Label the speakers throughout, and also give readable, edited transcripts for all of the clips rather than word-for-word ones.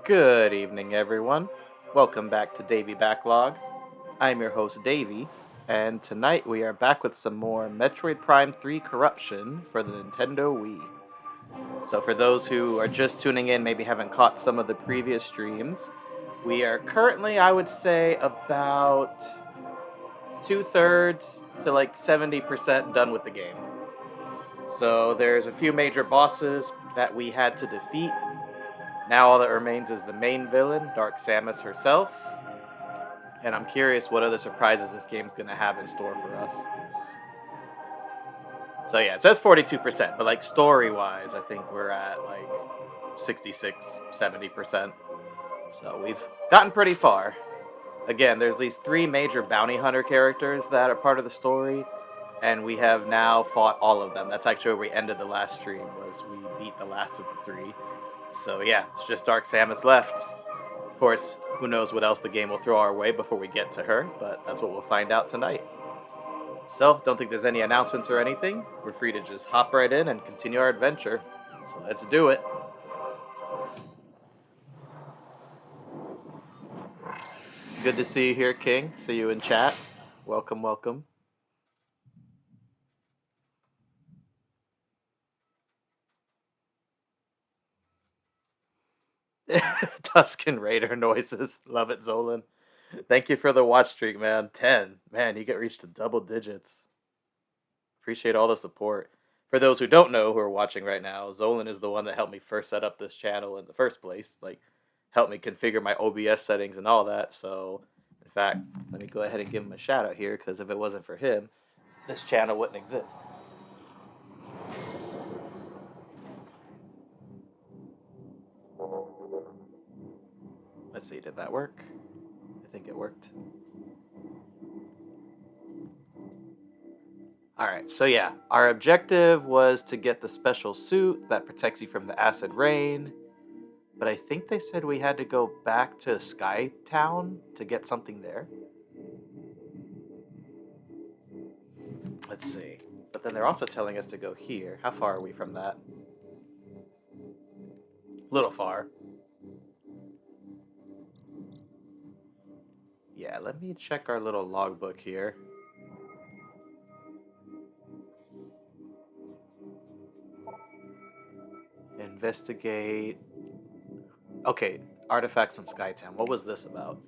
Speaker 1: Good evening, everyone. Welcome back to Davy Backlog. I'm your host, Davy, and tonight we are back with some more Metroid Prime 3 Corruption for the Nintendo Wii. So, for those who are just tuning in, maybe haven't caught some of the previous streams, we are currently, I would say, about two-thirds to like 70% done with the game. So, there's a few major bosses that we had to defeat. Now all that remains is the main villain, Dark Samus herself. And I'm curious what other surprises this game's gonna have in store for us. So yeah, it says 42%, but like story-wise, I think we're at like 66, 70%. So we've gotten pretty far. Again, there's these three major bounty hunter characters that are part of the story, and we have now fought all of them. That's actually where we ended the last stream, was we beat the last of the three. So yeah, it's just Dark Samus left. Of course, who knows what else the game will throw our way before we get to her, but that's what we'll find out tonight. So, don't think there's any announcements or anything. We're free to just hop right in and continue our adventure. So, let's do it. Good to see you here, King. See you in chat. Welcome, welcome. Tuscan Raider noises. Love it, Zolan. Thank you for the watch streak, man. 10. Man, you get reached to double digits. Appreciate all the support. For those who don't know who are watching right now, Zolan is the one that helped me first set up this channel in the first place. Like, helped me configure my OBS settings and all that. So, in fact, let me go ahead and give him a shout out here, because if it wasn't for him, this channel wouldn't exist. Let's see, did that work? I think it worked. Alright, so yeah, our objective was to get the special suit that protects you from the acid rain, but I think they said we had to go back to Sky Town to get something there. Let's see. But then they're also telling us to go here. How far are we from that? Little far. Yeah, let me check our little logbook here. Investigate. Okay, artifacts in Skytown. What was this about?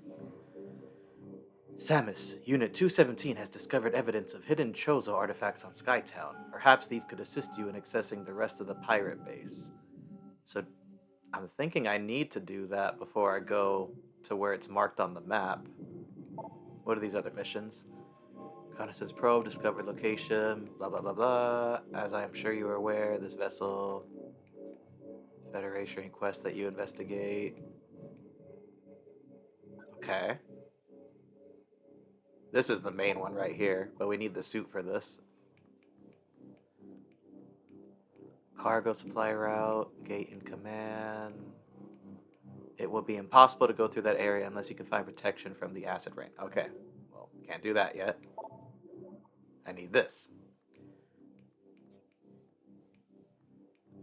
Speaker 1: Samus, Unit 217 has discovered evidence of hidden Chozo artifacts on Skytown. Perhaps these could assist you in accessing the rest of the pirate base. So I'm thinking I need to do that before I go to where it's marked on the map. What are these other missions? Reconnaissance probe, discovered location, blah blah blah blah. As I am sure you are aware, this vessel Federation requests that you investigate. Okay. This is the main one right here, but we need the suit for this. Cargo supply route, gate in command. It will be impossible to go through that area unless you can find protection from the acid rain. Okay. Well, can't do that yet. I need this.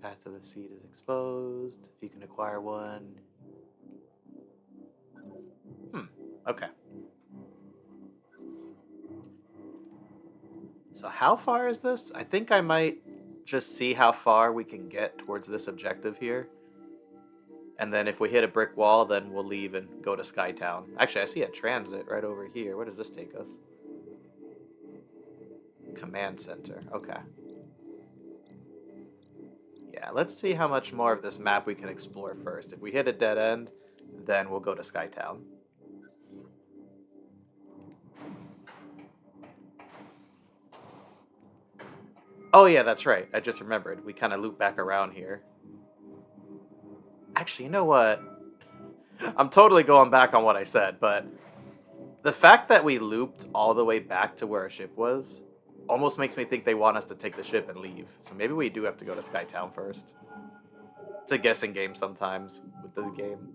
Speaker 1: Path to the seed is exposed. If you can acquire one. Okay. So how far is this? I think I might just see how far we can get towards this objective here. And then if we hit a brick wall, then we'll leave and go to Skytown. Actually, I see a transit right over here. Where does this take us? Command center. Okay. Yeah, let's see how much more of this map we can explore first. If we hit a dead end, then we'll go to Skytown. Oh yeah, that's right. I just remembered. We kind of loop back around here. Actually, you know what? I'm totally going back on what I said, but the fact that we looped all the way back to where our ship was almost makes me think they want us to take the ship and leave. So maybe we do have to go to Skytown first. It's a guessing game sometimes with this game.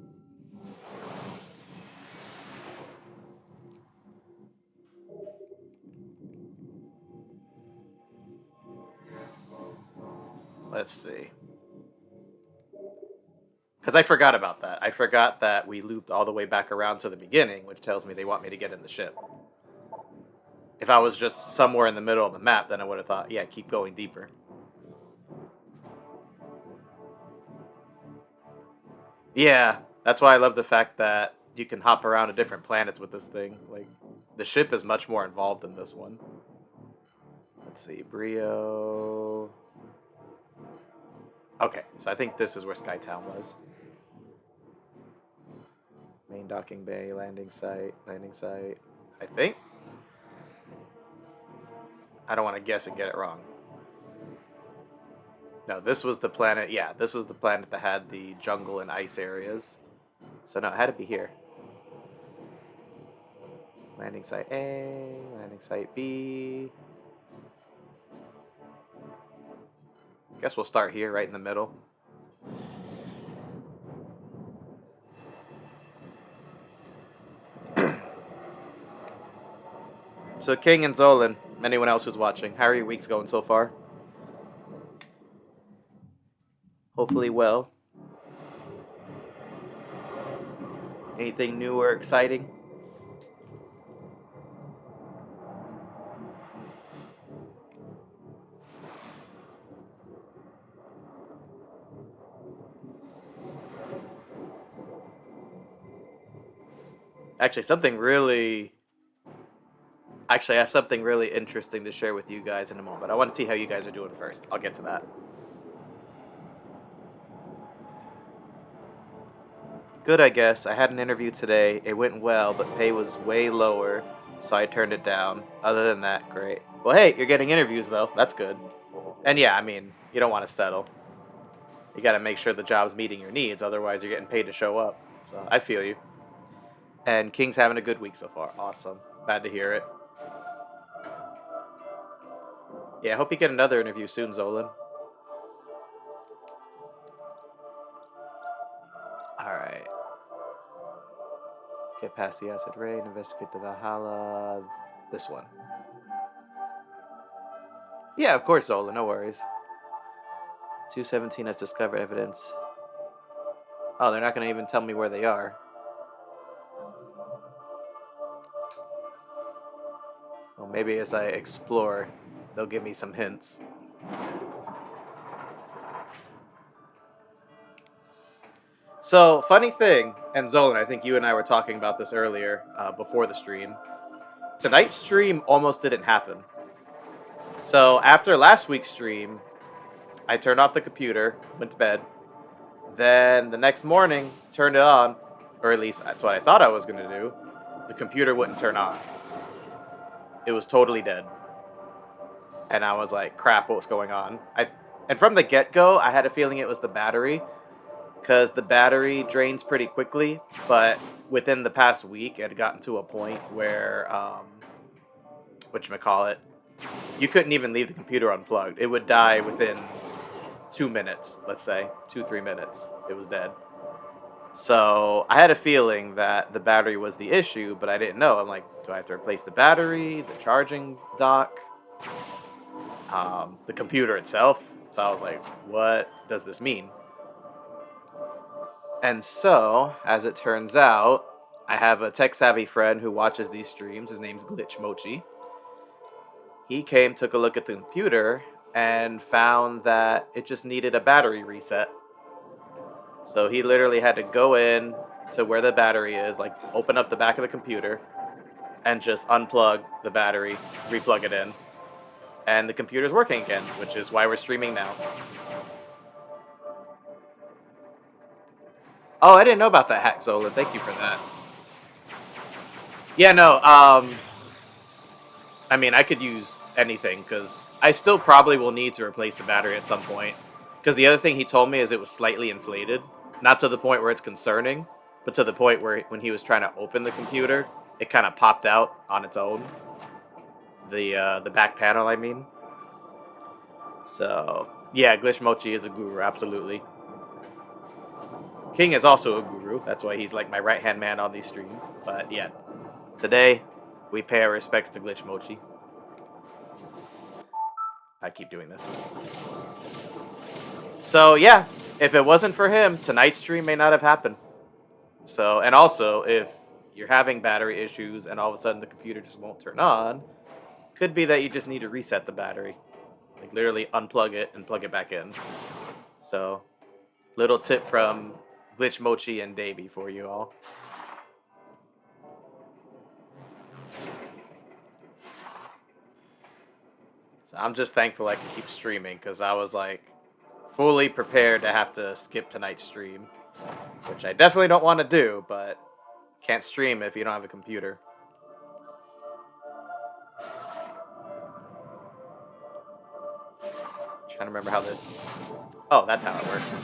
Speaker 1: Let's see. Because I forgot about that. I forgot that we looped all the way back around to the beginning, which tells me they want me to get in the ship. If I was just somewhere in the middle of the map, then I would have thought, yeah, keep going deeper. Yeah, that's why I love the fact that you can hop around to different planets with this thing. Like, the ship is much more involved in this one. Let's see, Brio. Okay, so I think this is where Skytown was. Main docking bay, landing site, I think. I don't want to guess and get it wrong. No, this was the planet. Yeah, this was the planet that had the jungle and ice areas. So no, it had to be here. Landing site A, landing site B. Guess we'll start here, right in the middle. So King and Zolan, anyone else who's watching, how are your weeks going so far? Hopefully well. Anything new or exciting? Actually, I have something really interesting to share with you guys in a moment. I want to see how you guys are doing first. I'll get to that. Good, I guess. I had an interview today. It went well, but pay was way lower, so I turned it down. Other than that, great. Well, hey, you're getting interviews, though. That's good. And yeah, I mean, you don't want to settle. You got to make sure the job's meeting your needs, otherwise you're getting paid to show up. So, I feel you. And King's having a good week so far. Awesome. Glad to hear it. Yeah, I hope you get another interview soon, Zolan. Alright. Get past the acid rain, investigate the Valhalla. This one. Yeah, of course, Zolan, no worries. 217 has discovered evidence. Oh, they're not going to even tell me where they are. Well, maybe as I explore, they'll give me some hints. So, funny thing, and Zolan, I think you and I were talking about this earlier, before the stream. Tonight's stream almost didn't happen. So, after last week's stream, I turned off the computer, went to bed. Then, the next morning, turned it on, or at least that's what I thought I was going to do. The computer wouldn't turn on. It was totally dead. And I was like, crap, what's going on? And from the get-go, I had a feeling it was the battery, because the battery drains pretty quickly, but within the past week, it had gotten to a point where, whatchamacallit, you couldn't even leave the computer unplugged. It would die within 2 minutes, let's say, 2-3 minutes. It was dead. So I had a feeling that the battery was the issue, but I didn't know. I'm like, do I have to replace the battery, the charging dock, the computer itself? So I was like, what does this mean? And so, as it turns out, I have a tech-savvy friend who watches these streams. His name's Glitch Mochi. He came, took a look at the computer, and found that it just needed a battery reset. So he literally had to go in to where the battery is, like open up the back of the computer, and just unplug the battery, replug it in, and the computer's working again, which is why we're streaming now. Oh, I didn't know about that hack, Zola. Thank you for that. Yeah, no, I mean, I could use anything, because I still probably will need to replace the battery at some point. Because the other thing he told me is it was slightly inflated. Not to the point where it's concerning, but to the point where when he was trying to open the computer, it kind of popped out on its own. The back panel, I mean. So, yeah, Glitch Mochi is a guru, absolutely. King is also a guru. That's why he's like my right-hand man on these streams. But yeah, today we pay our respects to Glitch Mochi. I keep doing this. So yeah, If it wasn't for him, tonight's stream may not have happened. So, and also, if you're having battery issues and all of a sudden the computer just won't turn on, could be that you just need to reset the battery. Like literally unplug it and plug it back in. So, little tip from Glitch Mochi and Davey for you all. So I'm just thankful I can keep streaming because I was like fully prepared to have to skip tonight's stream, which I definitely don't want to do, but can't stream if you don't have a computer. Trying to remember how this... Oh, that's how it works.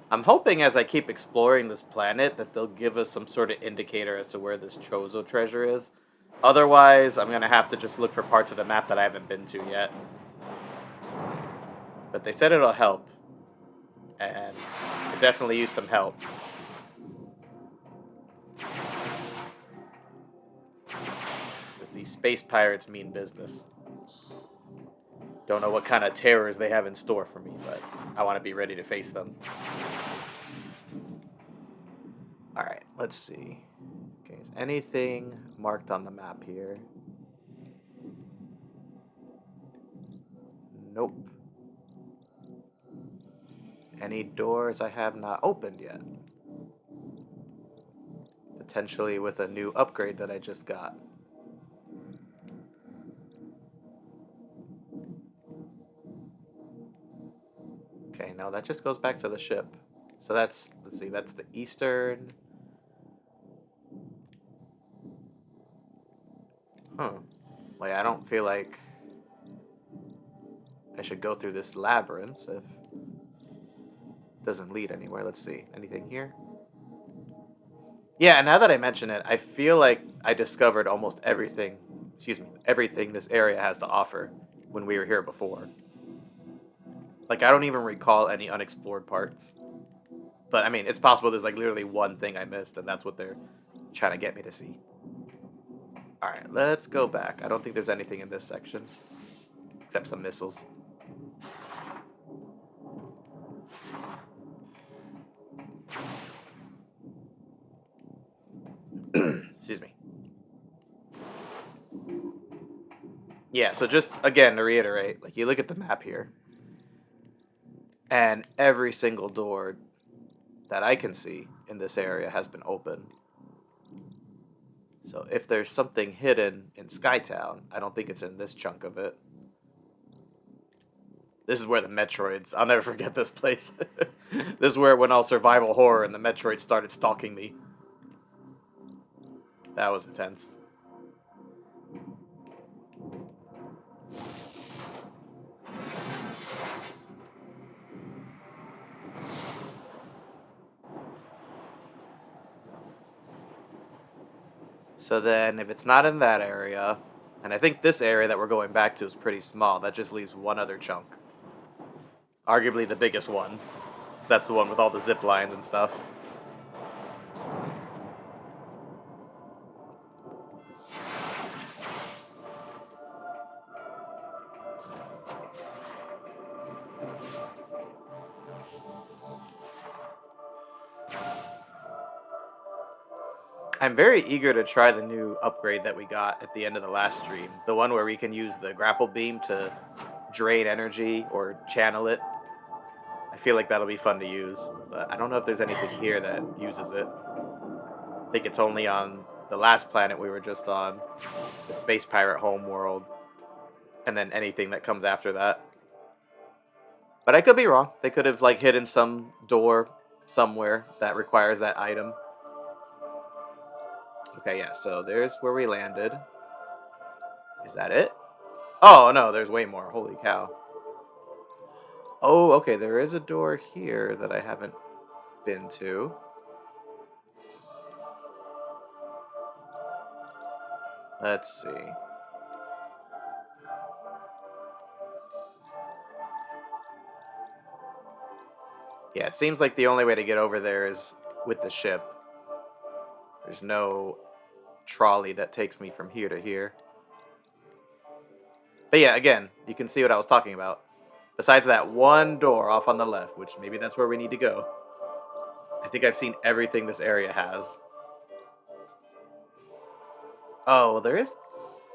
Speaker 1: I'm hoping as I keep exploring this planet that they'll give us some sort of indicator as to where this Chozo treasure is. Otherwise, I'm going to have to just look for parts of the map that I haven't been to yet. But they said it'll help. And I could definitely use some help. Because these space pirates mean business. Don't know what kind of terrors they have in store for me, but I want to be ready to face them. Alright, let's see. Okay, is anything marked on the map here? Nope. Any doors I have not opened yet? Potentially with a new upgrade that I just got. Okay, no, that just goes back to the ship. So that's, let's see, that's the eastern. Huh. Like, I don't feel like I should go through this labyrinth if it doesn't lead anywhere. Let's see. Anything here? Yeah, now that I mention it, I feel like I discovered almost everything, everything this area has to offer when we were here before. Like, I don't even recall any unexplored parts. But, I mean, it's possible there's, like, literally one thing I missed, and that's what they're trying to get me to see. Alright, let's go back. I don't think there's anything in this section. Except some missiles. Excuse me. Yeah, so just, again, to reiterate, like, you look at the map here, and every single door that I can see in this area has been opened. So if there's something hidden in Skytown, I don't think it's in this chunk of it. This is where the Metroids... I'll never forget this place. This is where it went all survival horror and the Metroids started stalking me. That was intense. So then, if it's not in that area, and I think this area that we're going back to is pretty small, that just leaves one other chunk. Arguably the biggest one, because that's the one with all the zip lines and stuff. I'm very eager to try the new upgrade that we got at the end of the last stream. The one where we can use the grapple beam to drain energy or channel it. I feel like that'll be fun to use, but I don't know if there's anything here that uses it. I think it's only on the last planet we were just on, the Space Pirate homeworld, and then anything that comes after that. But I could be wrong. They could have like hidden some door somewhere that requires that item. Okay, yeah, so there's where we landed. Is that it? Oh, no, there's way more. Holy cow. Oh, okay, there is a door here that I haven't been to. Let's see. Yeah, it seems like the only way to get over there is with the ship. There's no trolley that takes me from here to here. But yeah, again, you can see what I was talking about. Besides that one door off on the left, which maybe that's where we need to go, I think I've seen everything this area has. Oh, well, there is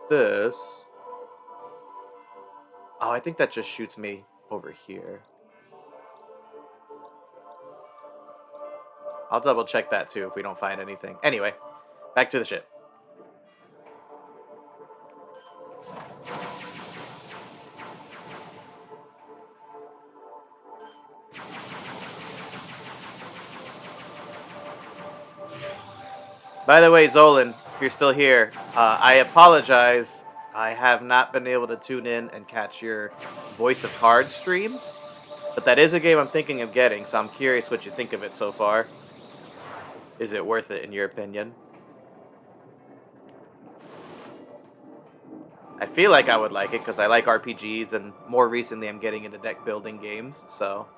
Speaker 1: this. Oh, I think that just shoots me over here. I'll double check that too if we don't find anything. Anyway, back to the ship. By the way, Zolan, if you're still here, I apologize. I have not been able to tune in and catch your Voice of Cards streams, but that is a game I'm thinking of getting, so I'm curious what you think of it so far. Is it worth it in your opinion? I feel like I would like it because I like RPGs, and more recently I'm getting into deck building games, so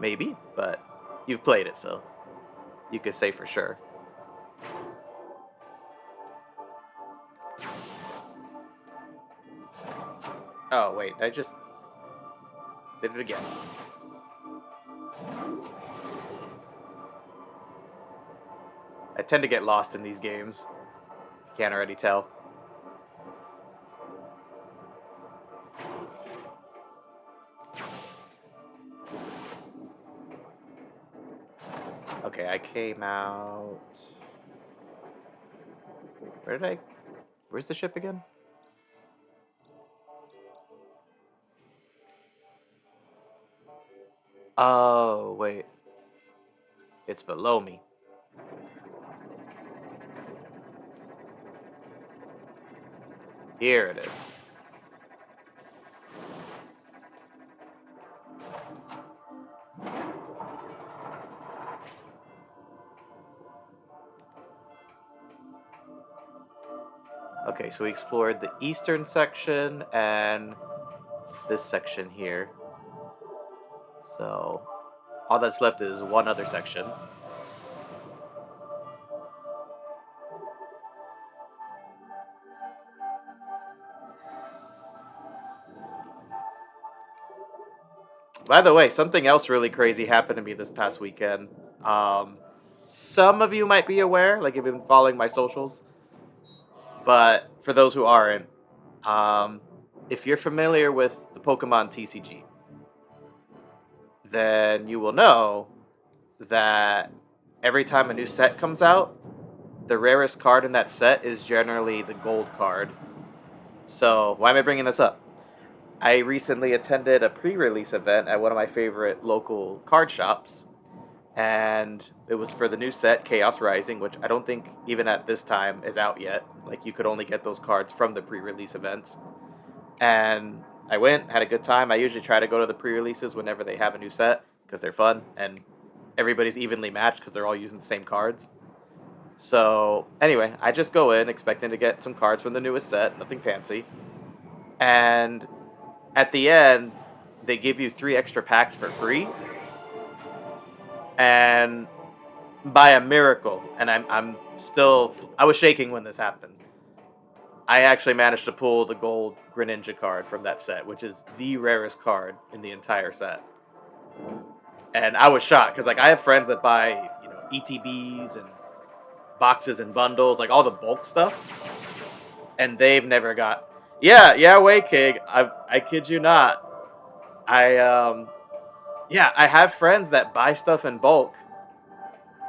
Speaker 1: maybe, but you've played it, so you could say for sure. Oh, wait, I just did it again. I tend to get lost in these games, if you can't already tell. Okay, I came out... Where's the ship again? Oh, wait. It's below me. Here it is. Okay, so we explored the eastern section and this section here. So all that's left is one other section. By the way, something else really crazy happened to me this past weekend. Some of you might be aware, like if you've been following my socials, but for those who aren't, if you're familiar with the Pokemon TCG, then you will know that every time a new set comes out, the rarest card in that set is generally the gold card. So, why am I bringing this up? I recently attended a pre-release event at one of my favorite local card shops, and it was for the new set, Chaos Rising, which I don't think even at this time is out yet. Like, you could only get those cards from the pre-release events. And I went, had a good time. I usually try to go to the pre-releases whenever they have a new set, because they're fun, and everybody's evenly matched because they're all using the same cards. So, anyway, I just go in expecting to get some cards from the newest set, nothing fancy. And at the end, they give you 3 extra packs for free. And by a miracle, and I was shaking when this happened. I actually managed to pull the gold Greninja card from that set, which is the rarest card in the entire set. And I was shocked because, like, I have friends that buy, ETBs and boxes and bundles, like all the bulk stuff, and they've never got. Yeah, wait, Kig. I kid you not. I have friends that buy stuff in bulk,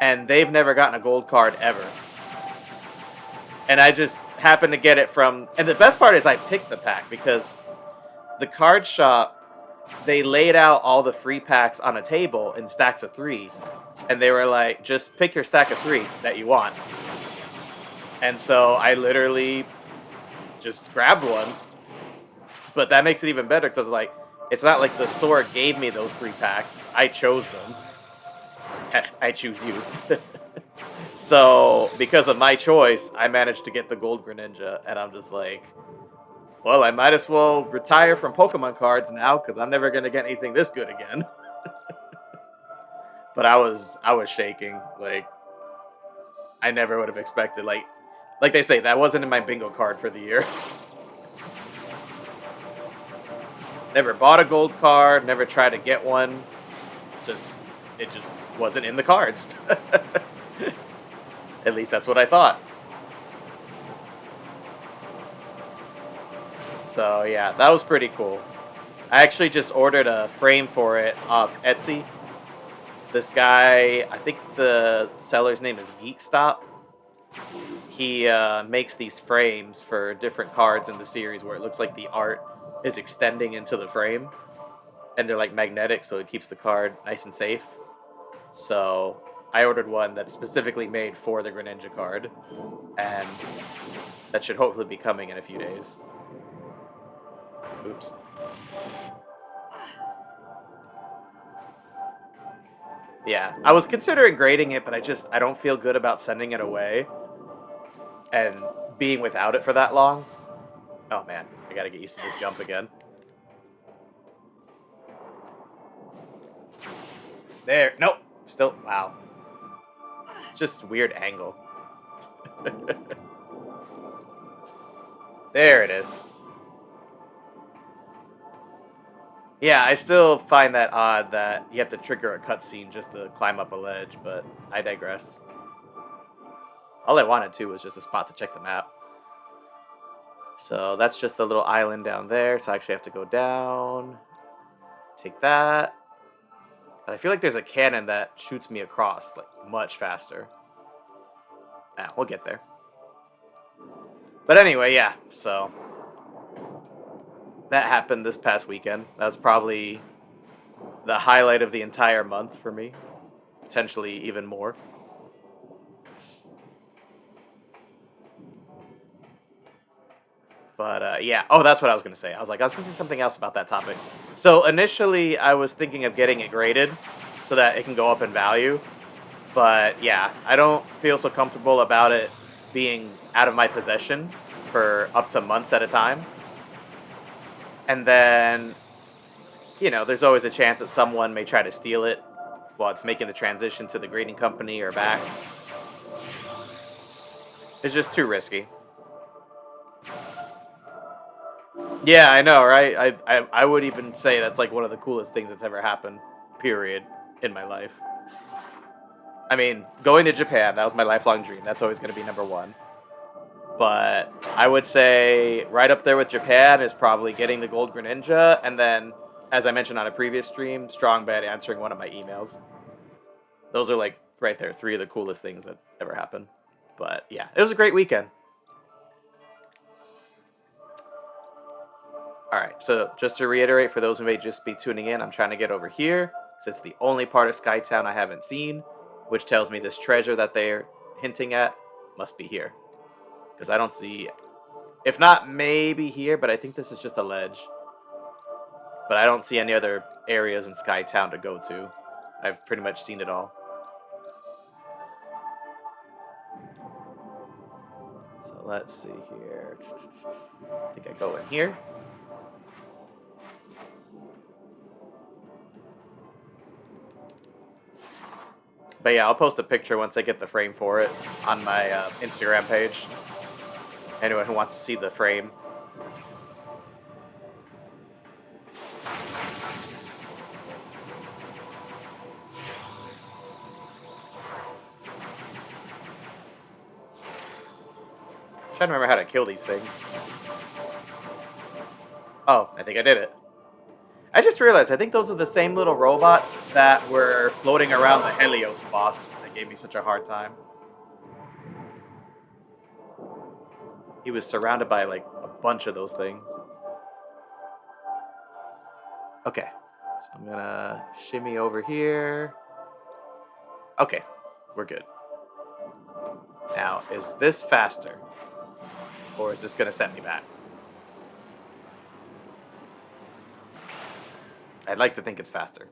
Speaker 1: and they've never gotten a gold card ever. And I just happened to get it from. And the best part is I picked the pack because the card shop, they laid out all the free packs on a table in stacks of 3, and they were like, just pick your stack of 3 that you want. And so I literally just grabbed one. But that makes it even better because I was like, it's not like the store gave me those 3 packs. I chose them. I choose you. So, because of my choice, I managed to get the gold Greninja, and I'm just like, well, I might as well retire from Pokemon cards now because I'm never gonna get anything this good again. But I was shaking. Like, I never would have expected. Like, Like they say, that wasn't in my bingo card for the year. Never bought a gold card, never tried to get one. It just wasn't in the cards. At least that's what I thought. So yeah, that was pretty cool. I actually just ordered a frame for it off Etsy. This guy, I think the seller's name is GeekStop. He makes these frames for different cards in the series where it looks like the art is extending into the frame. And they're like magnetic, so it keeps the card nice and safe. So I ordered one that's specifically made for the Greninja card. And that should hopefully be coming in a few days. Oops. Yeah, I was considering grading it, but I don't feel good about sending it away and being without it for that long. Oh man, I gotta get used to this jump again. There, nope, still, wow. Just weird angle. There it is. Yeah, I still find that odd that you have to trigger a cutscene just to climb up a ledge, but I digress. All I wanted to was just a spot to check the map. So that's just the little island down there, so I actually have to go down. Take that. But I feel like there's a cannon that shoots me across, like, much faster. Ah, we'll get there. But anyway, yeah, so that happened this past weekend. That was probably the highlight of the entire month for me. Potentially even more. But yeah. Oh, that's what I was going to say. I was going to say something else about that topic. So initially, I was thinking of getting it graded so that it can go up in value. But yeah, I don't feel so comfortable about it being out of my possession for up to months at a time. And then, there's always a chance that someone may try to steal it while it's making the transition to the grading company or back. It's just too risky. Yeah, I know, right? I would even say that's like one of the coolest things that's ever happened, period, in my life. I mean, going to Japan, that was my lifelong dream. That's always going to be number one. But I would say right up there with Japan is probably getting the Gold Greninja, and then, as I mentioned on a previous stream, Strong Bad answering one of my emails. Those are like right there, three of the coolest things that ever happened. But yeah, it was a great weekend. Alright, so just to reiterate, for those who may just be tuning in, I'm trying to get over here, because it's the only part of Skytown I haven't seen, which tells me this treasure that they're hinting at must be here. Because I don't see... If not, maybe here, but I think this is just a ledge. But I don't see any other areas in Skytown to go to. I've pretty much seen it all. So let's see here. I think I go in here. But yeah, I'll post a picture once I get the frame for it on my Instagram page. Anyone who wants to see the frame. I'm trying to remember how to kill these things. Oh, I think I did it. I just realized, I think those are the same little robots that were floating around the Helios boss that gave me such a hard time. He was surrounded by, like, a bunch of those things. Okay, so I'm gonna shimmy over here. Okay, we're good. Now, is this faster? Or is this gonna set me back? I'd like to think it's faster.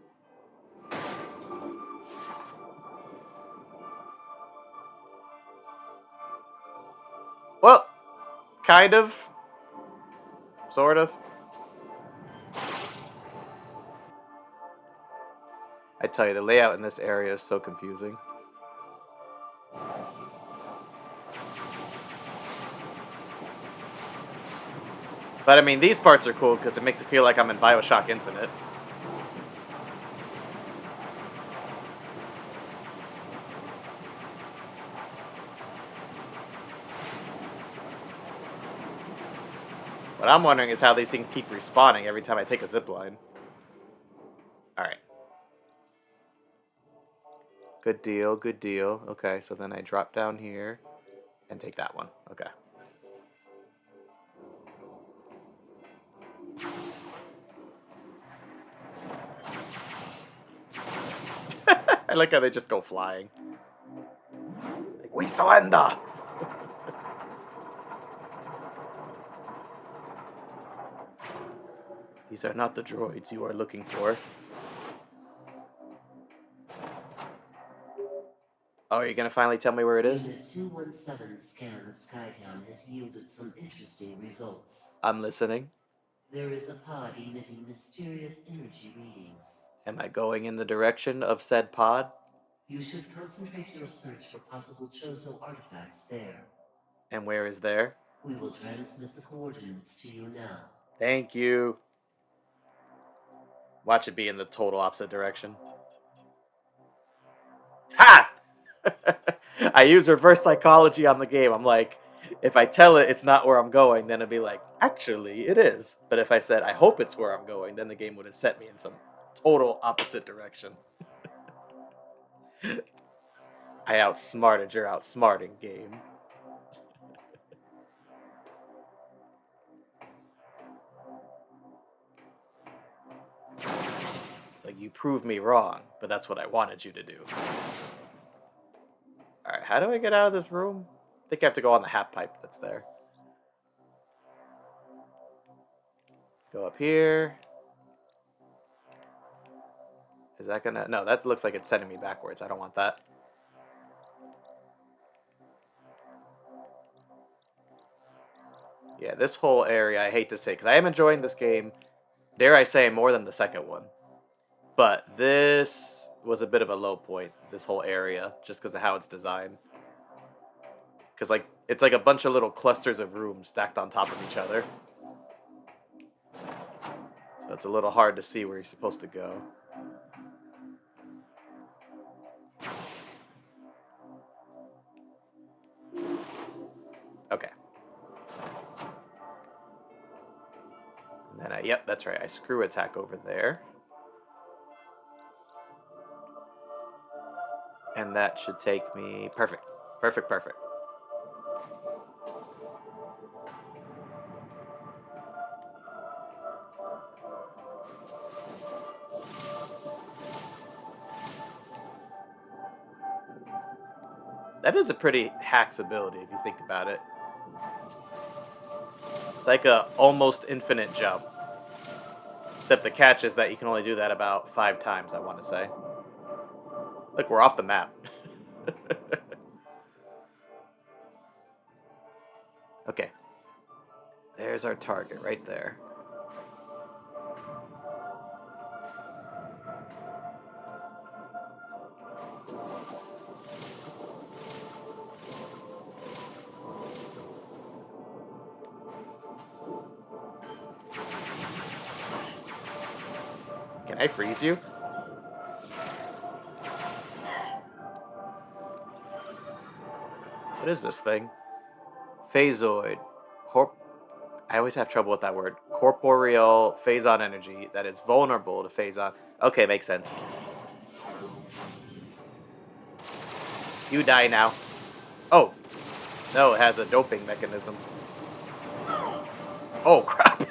Speaker 1: Well, kind of. Sort of. I tell you, the layout in this area is so confusing. But I mean, these parts are cool because it makes it feel like I'm in Bioshock Infinite. What I'm wondering is how these things keep respawning every time I take a zipline. Alright. Good deal, good deal. Okay, so then I drop down here and take that one. Okay. I like how they just go flying. Like, we surrender! These are not the droids you are looking for. Oh, are you gonna finally tell me where it is?
Speaker 2: Unit 217's scan of Skytown has yielded some interesting results.
Speaker 1: I'm listening.
Speaker 2: There is a pod emitting mysterious energy readings.
Speaker 1: Am I going in the direction of said pod?
Speaker 2: You should concentrate your search for possible Chozo artifacts there.
Speaker 1: And where is there?
Speaker 2: We will transmit the coordinates to you now.
Speaker 1: Thank you. Watch it be in the total opposite direction. Ha! I use reverse psychology on the game. I'm like, if I tell it it's not where I'm going, then it'd be like, actually, it is. But if I said, I hope it's where I'm going, then the game would have set me in some total opposite direction. I outsmarted your outsmarting game. It's like, you proved me wrong, but that's what I wanted you to do. Alright, how do I get out of this room? I think I have to go on the half pipe that's there. Go up here. Is that gonna... No, that looks like it's sending me backwards. I don't want that. Yeah, this whole area, I hate to say, because I am enjoying this game, dare I say, more than the second one. But this was a bit of a low point, this whole area, just because of how it's designed. Because, like, it's like a bunch of little clusters of rooms stacked on top of each other. So it's a little hard to see where you're supposed to go. Okay. And then yep, that's right. I screw attack over there. And that should take me... Perfect. Perfect, perfect. That is a pretty hacks ability if you think about it. It's like a almost infinite jump. Except the catch is that you can only do that about 5 times, I want to say. Look, we're off the map. Okay. There's our target right there. Can I freeze you? What is this thing? Phasoid. I always have trouble with that word. Corporeal phazon energy that is vulnerable to phazon. Okay, makes sense. You die now. Oh. No, it has a doping mechanism. Oh, crap.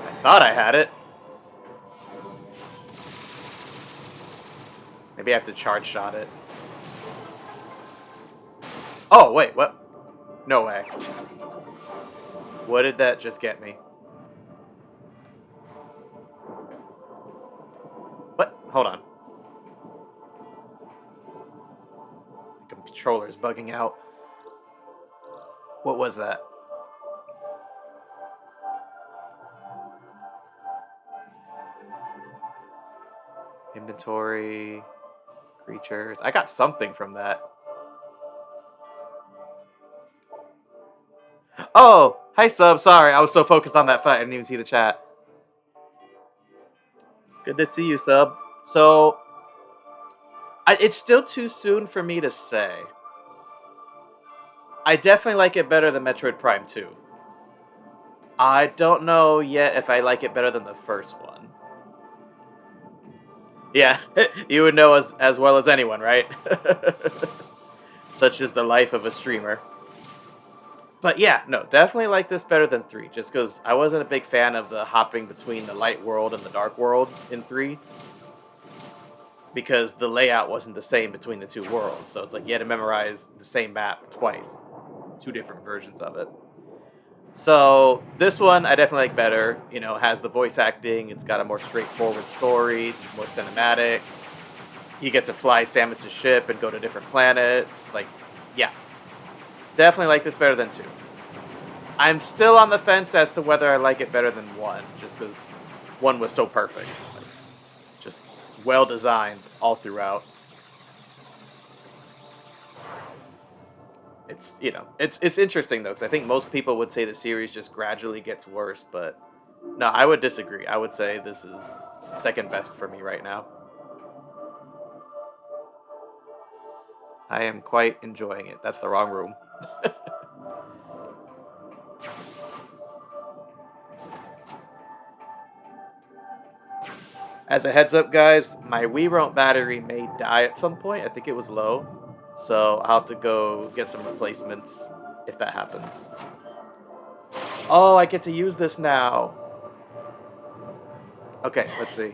Speaker 1: I thought I had it. Maybe I have to charge shot it. Oh, wait, what? No way. What did that just get me? What? Hold on. The controller's bugging out. What was that? Inventory. Creatures. I got something from that. Oh, hi sub. Sorry, I was so focused on that fight, I didn't even see the chat. Good to see you, sub. So, it's still too soon for me to say. I definitely like it better than Metroid Prime 2. I don't know yet if I like it better than the first one. Yeah, you would know as well as anyone, right? Such is the life of a streamer. But yeah, no, definitely like this better than 3, just because I wasn't a big fan of the hopping between the light world and the dark world in 3. Because the layout wasn't the same between the two worlds. So it's like you had to memorize the same map twice. 2 different versions of it. So this one I definitely like better. You know, it has the voice acting, it's got a more straightforward story, it's more cinematic. You get to fly Samus's ship and go to different planets. Like, yeah. Definitely like this better than 2. I'm still on the fence as to whether I like it better than 1, just because 1 was so perfect. Like, just well designed all throughout. It's, you know, it's interesting though, because I think most people would say the series just gradually gets worse, but no, I would disagree. I would say this is second best for me right now. I am quite enjoying it. That's the wrong room. As a heads up, guys, my Wii Remote battery may die at some point. I think it was low. So I'll have to go get some replacements if that happens. Oh, I get to use this now. Okay, let's see.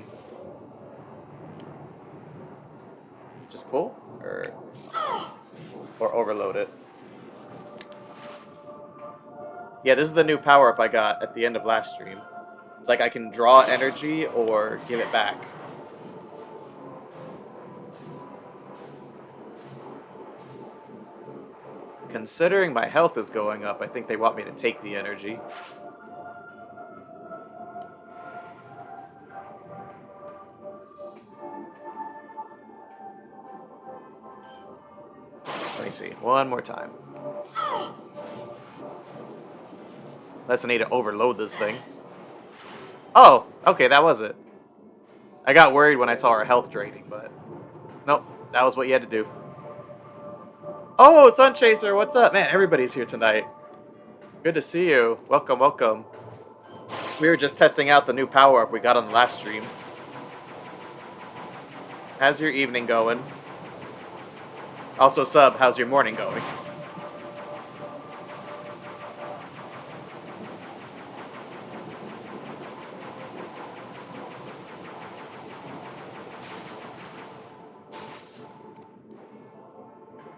Speaker 1: Just pull? Or overload it. Yeah, this is the new power-up I got at the end of last stream. It's like I can draw energy or give it back. Considering my health is going up, I think they want me to take the energy. Let me see. One more time. Unless I need to overload this thing. Oh, okay, that was it. I got worried when I saw our health draining, but nope, that was what you had to do. Oh, Sun Chaser, what's up? Man, everybody's here tonight. Good to see you. Welcome, welcome. We were just testing out the new power-up we got on the last stream. How's your evening going? Also, sub, how's your morning going?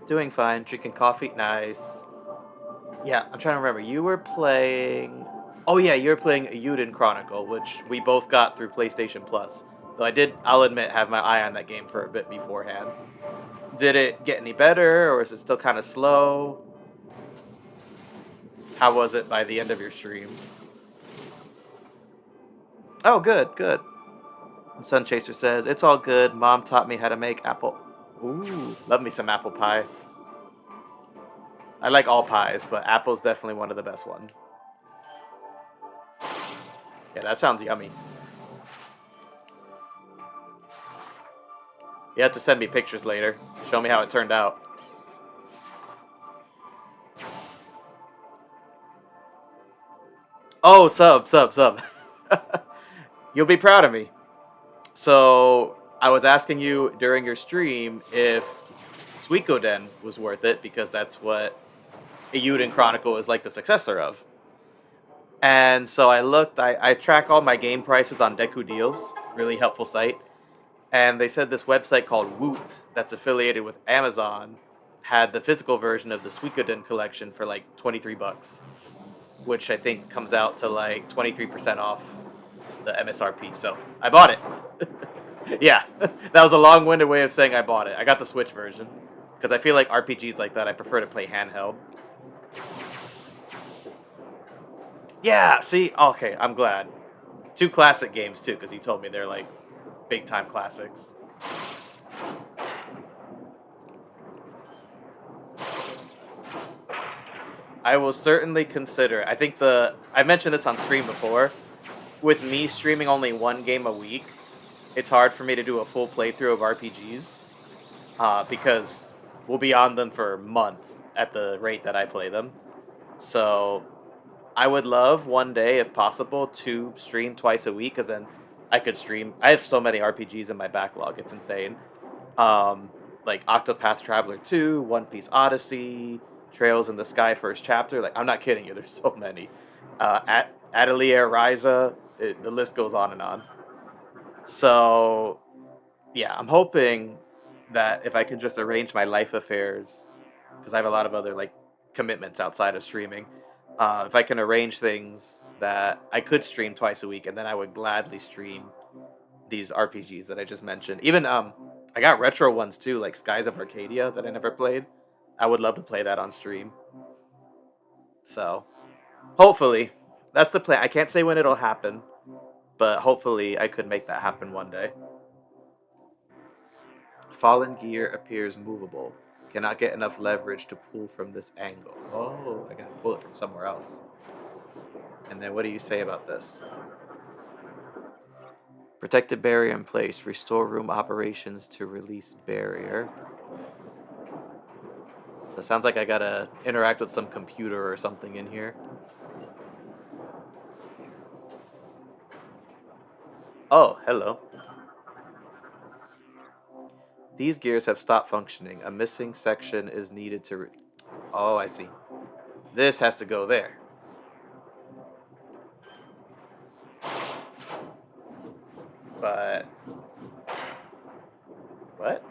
Speaker 1: Doing fine, drinking coffee, nice. Yeah, I'm trying to remember. You were playing... Oh yeah, you were playing Eiyuden Chronicle, which we both got through PlayStation Plus. Though I did, I'll admit, have my eye on that game for a bit beforehand. Did it get any better, or is it still kind of slow? How was it by the end of your stream? Oh, good, good. And Sun Chaser says, it's all good. Mom taught me how to make apple... Ooh, love me some apple pie. I like all pies, but apple's definitely one of the best ones. Yeah, that sounds yummy. You have to send me pictures later. Show me how it turned out. Oh, sub. You'll be proud of me. So, I was asking you during your stream if Suikoden was worth it, because that's what Eiyuden Chronicle is like the successor of. And so I looked, I track all my game prices on Deku Deals, really helpful site. And they said this website called Woot, that's affiliated with Amazon, had the physical version of the Suikoden collection for like 23 bucks, which I think comes out to like 23% off the MSRP. So I bought it. Yeah, that was a long-winded way of saying I bought it. I got the Switch version because I feel like RPGs like that I prefer to play handheld. Yeah, see? Okay, I'm glad. 2 classic games too, because he told me they're like big-time classics. I will certainly consider. I think I mentioned this on stream before. With me streaming only one game a week, it's hard for me to do a full playthrough of RPGs because we'll be on them for months at the rate that I play them. So I would love one day, if possible, to stream twice a week because then I could stream. I have so many RPGs in my backlog; it's insane. Um, like Octopath Traveler 2, One Piece Odyssey, Trails in the Sky First Chapter. Like, I'm not kidding you, there's so many. Atelier Ryza, the list goes on and on. So, yeah, I'm hoping that if I can just arrange my life affairs, because I have a lot of other, like, commitments outside of streaming, if I can arrange things that I could stream twice a week, and then I would gladly stream these RPGs that I just mentioned. Even I got retro ones too, like Skies of Arcadia that I never played. I would love to play that on stream. So hopefully that's the plan. I can't say when it'll happen, but hopefully I could make that happen one day. Fallen gear appears movable. Cannot get enough leverage to pull from this angle. Oh, I gotta pull it from somewhere else. And then what do you say about this? Protected barrier in place. Restore room operations to release barrier. So it sounds like I gotta interact with some computer or something in here. Oh, hello. These gears have stopped functioning. A missing section is needed to... Oh, I see. This has to go there. But... What?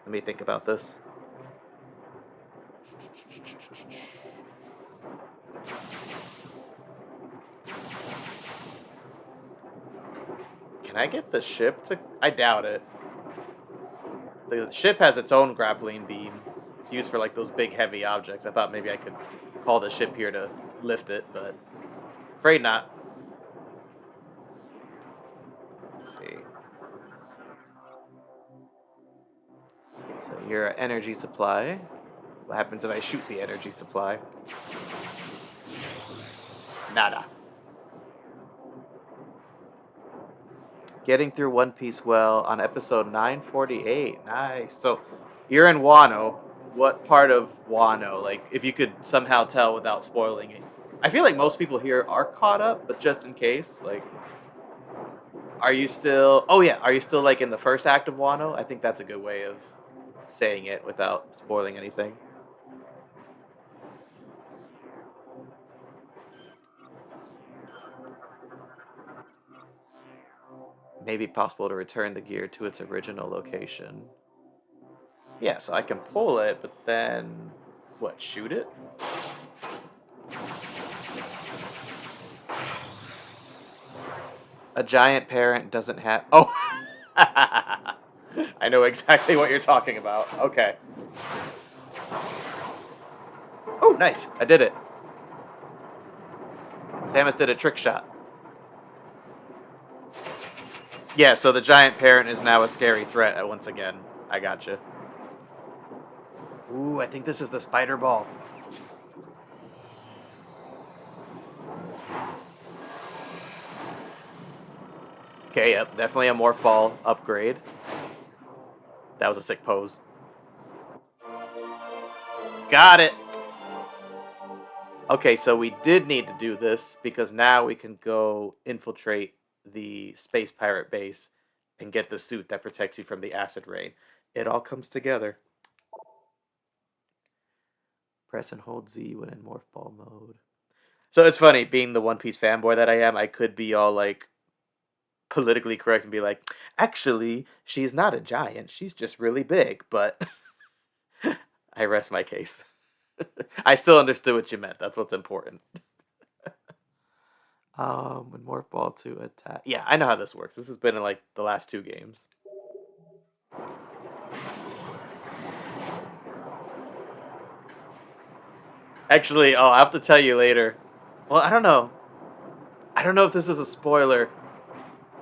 Speaker 1: Let me think about this. Can I get the ship to... I doubt it. The ship has its own grappling beam. It's used for like those big heavy objects. I thought maybe I could call the ship here to lift it, but afraid not. Let's see. So your energy supply. What happens if I shoot the energy supply? Nada. Getting through One Piece well on episode 948. Nice. So you're in Wano. What part of Wano? Like, if you could somehow tell without spoiling it. I feel like most people here are caught up, but just in case, like, are you still... Oh, yeah. Are you still, like, in the first act of Wano? I think that's a good way of saying it without spoiling anything. Maybe possible to return the gear to its original location. Yeah, so I can pull it, but then... What, shoot it? A giant parent doesn't have... Oh! I know exactly what you're talking about. Okay. Oh, nice. I did it. Samus did a trick shot. Yeah, so the giant parent is now a scary threat once again. I gotcha. Ooh, I think this is the spider ball. Okay, yep, definitely a morph ball upgrade. That was a sick pose. Got it! Okay, so we did need to do this because now we can go infiltrate the space pirate base and get the suit that protects you from the acid rain. It all comes together. Press and hold Z when in morph ball mode. So it's funny, being the One Piece fanboy that I am, I could be all like politically correct and be like, actually, she's not a giant, she's just really big, but I rest my case. I still understood what you meant. That's what's important. When morph ball to attack. Yeah, I know how this works. This has been in like the last 2 games. Actually, I'll have to tell you later. Well, I don't know. I don't know if this is a spoiler.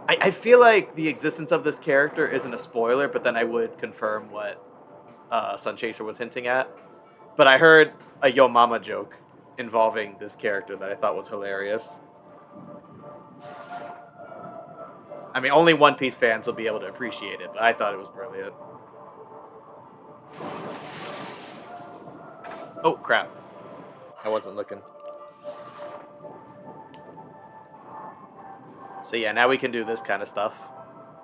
Speaker 1: I feel like the existence of this character isn't a spoiler, but then I would confirm what Sun Chaser was hinting at. But I heard a Yo Mama joke involving this character that I thought was hilarious. I mean, only One Piece fans will be able to appreciate it, but I thought it was brilliant. Oh, crap. I wasn't looking. So yeah, now we can do this kind of stuff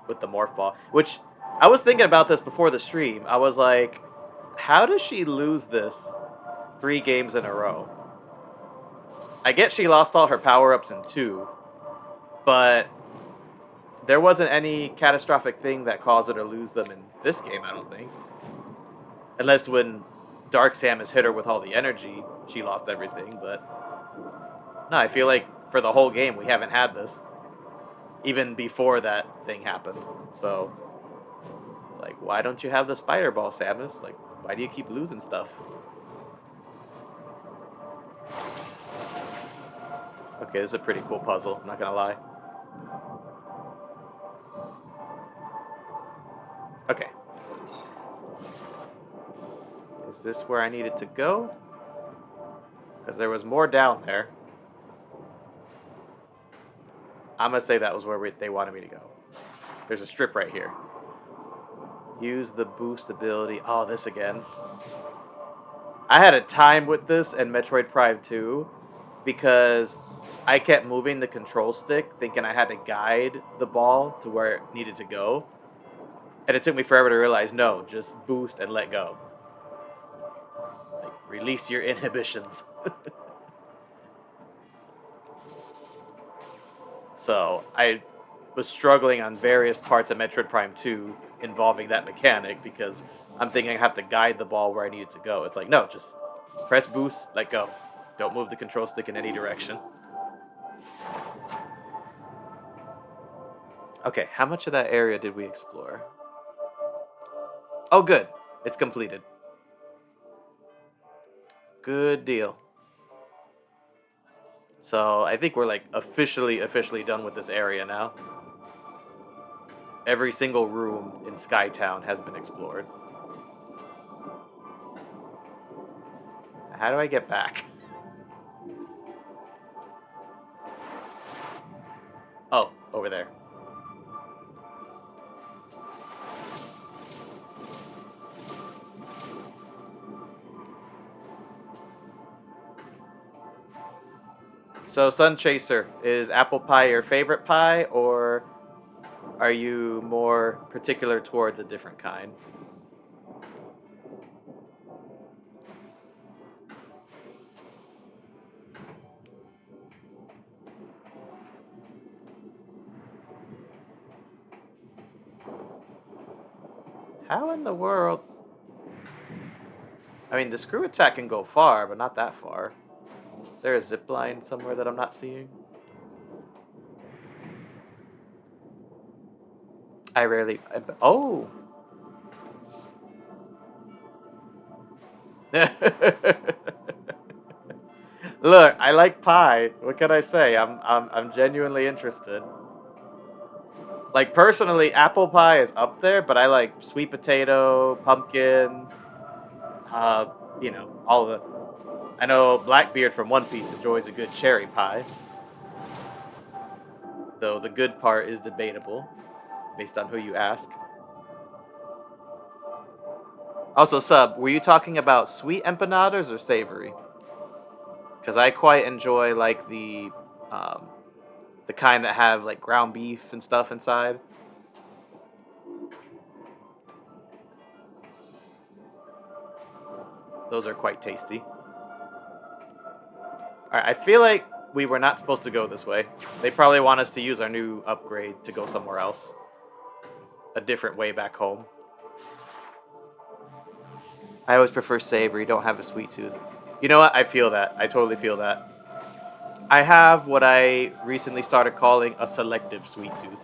Speaker 1: with the Morph Ball. Which, I was thinking about this before the stream. I was like, how does she lose this 3 games in a row? I get she lost all her power-ups in 2, but there wasn't any catastrophic thing that caused her to lose them in this game, I don't think. Unless when Dark Samus hit her with all the energy, she lost everything, but... No, I feel like for the whole game we haven't had this. Even before that thing happened. So, it's like, why don't you have the Spider Ball, Samus? Like, why do you keep losing stuff? Okay, this is a pretty cool puzzle, I'm not gonna lie. Okay. Is this where I needed to go? Because there was more down there. I'm gonna say that was where they wanted me to go. There's a strip right here. Use the boost ability. Oh, this again. I had a time with this in Metroid Prime 2 because I kept moving the control stick thinking I had to guide the ball to where it needed to go. And it took me forever to realize, no, just boost and let go. Like, release your inhibitions. So, I was struggling on various parts of Metroid Prime 2 involving that mechanic because I'm thinking I have to guide the ball where I need it to go. It's like, no, just press boost, let go. Don't move the control stick in any direction. Okay, how much of that area did we explore? Oh, good. It's completed. Good deal. So, I think we're like officially done with this area now. Every single room in Skytown has been explored. How do I get back? Oh, over there. So, Sun Chaser, is apple pie your favorite pie, or are you more particular towards a different kind? How in the world? I mean, the screw attack can go far, but not that far. Is there a zip line somewhere that I'm not seeing? I rarely... oh! Look, I like pie. What can I say? I'm genuinely interested. Like, personally, apple pie is up there, but I like sweet potato, pumpkin, you know, all the... I know Blackbeard from One Piece enjoys a good cherry pie. Though the good part is debatable, based on who you ask. Also, Sub, were you talking about sweet empanadas or savory? Because I quite enjoy, like, the kind that have, like, ground beef and stuff inside. Those are quite tasty. Alright, I feel like we were not supposed to go this way. They probably want us to use our new upgrade to go somewhere else. A different way back home. I always prefer savory, don't have a sweet tooth. You know what? I feel that. I totally feel that. I have what I recently started calling a selective sweet tooth.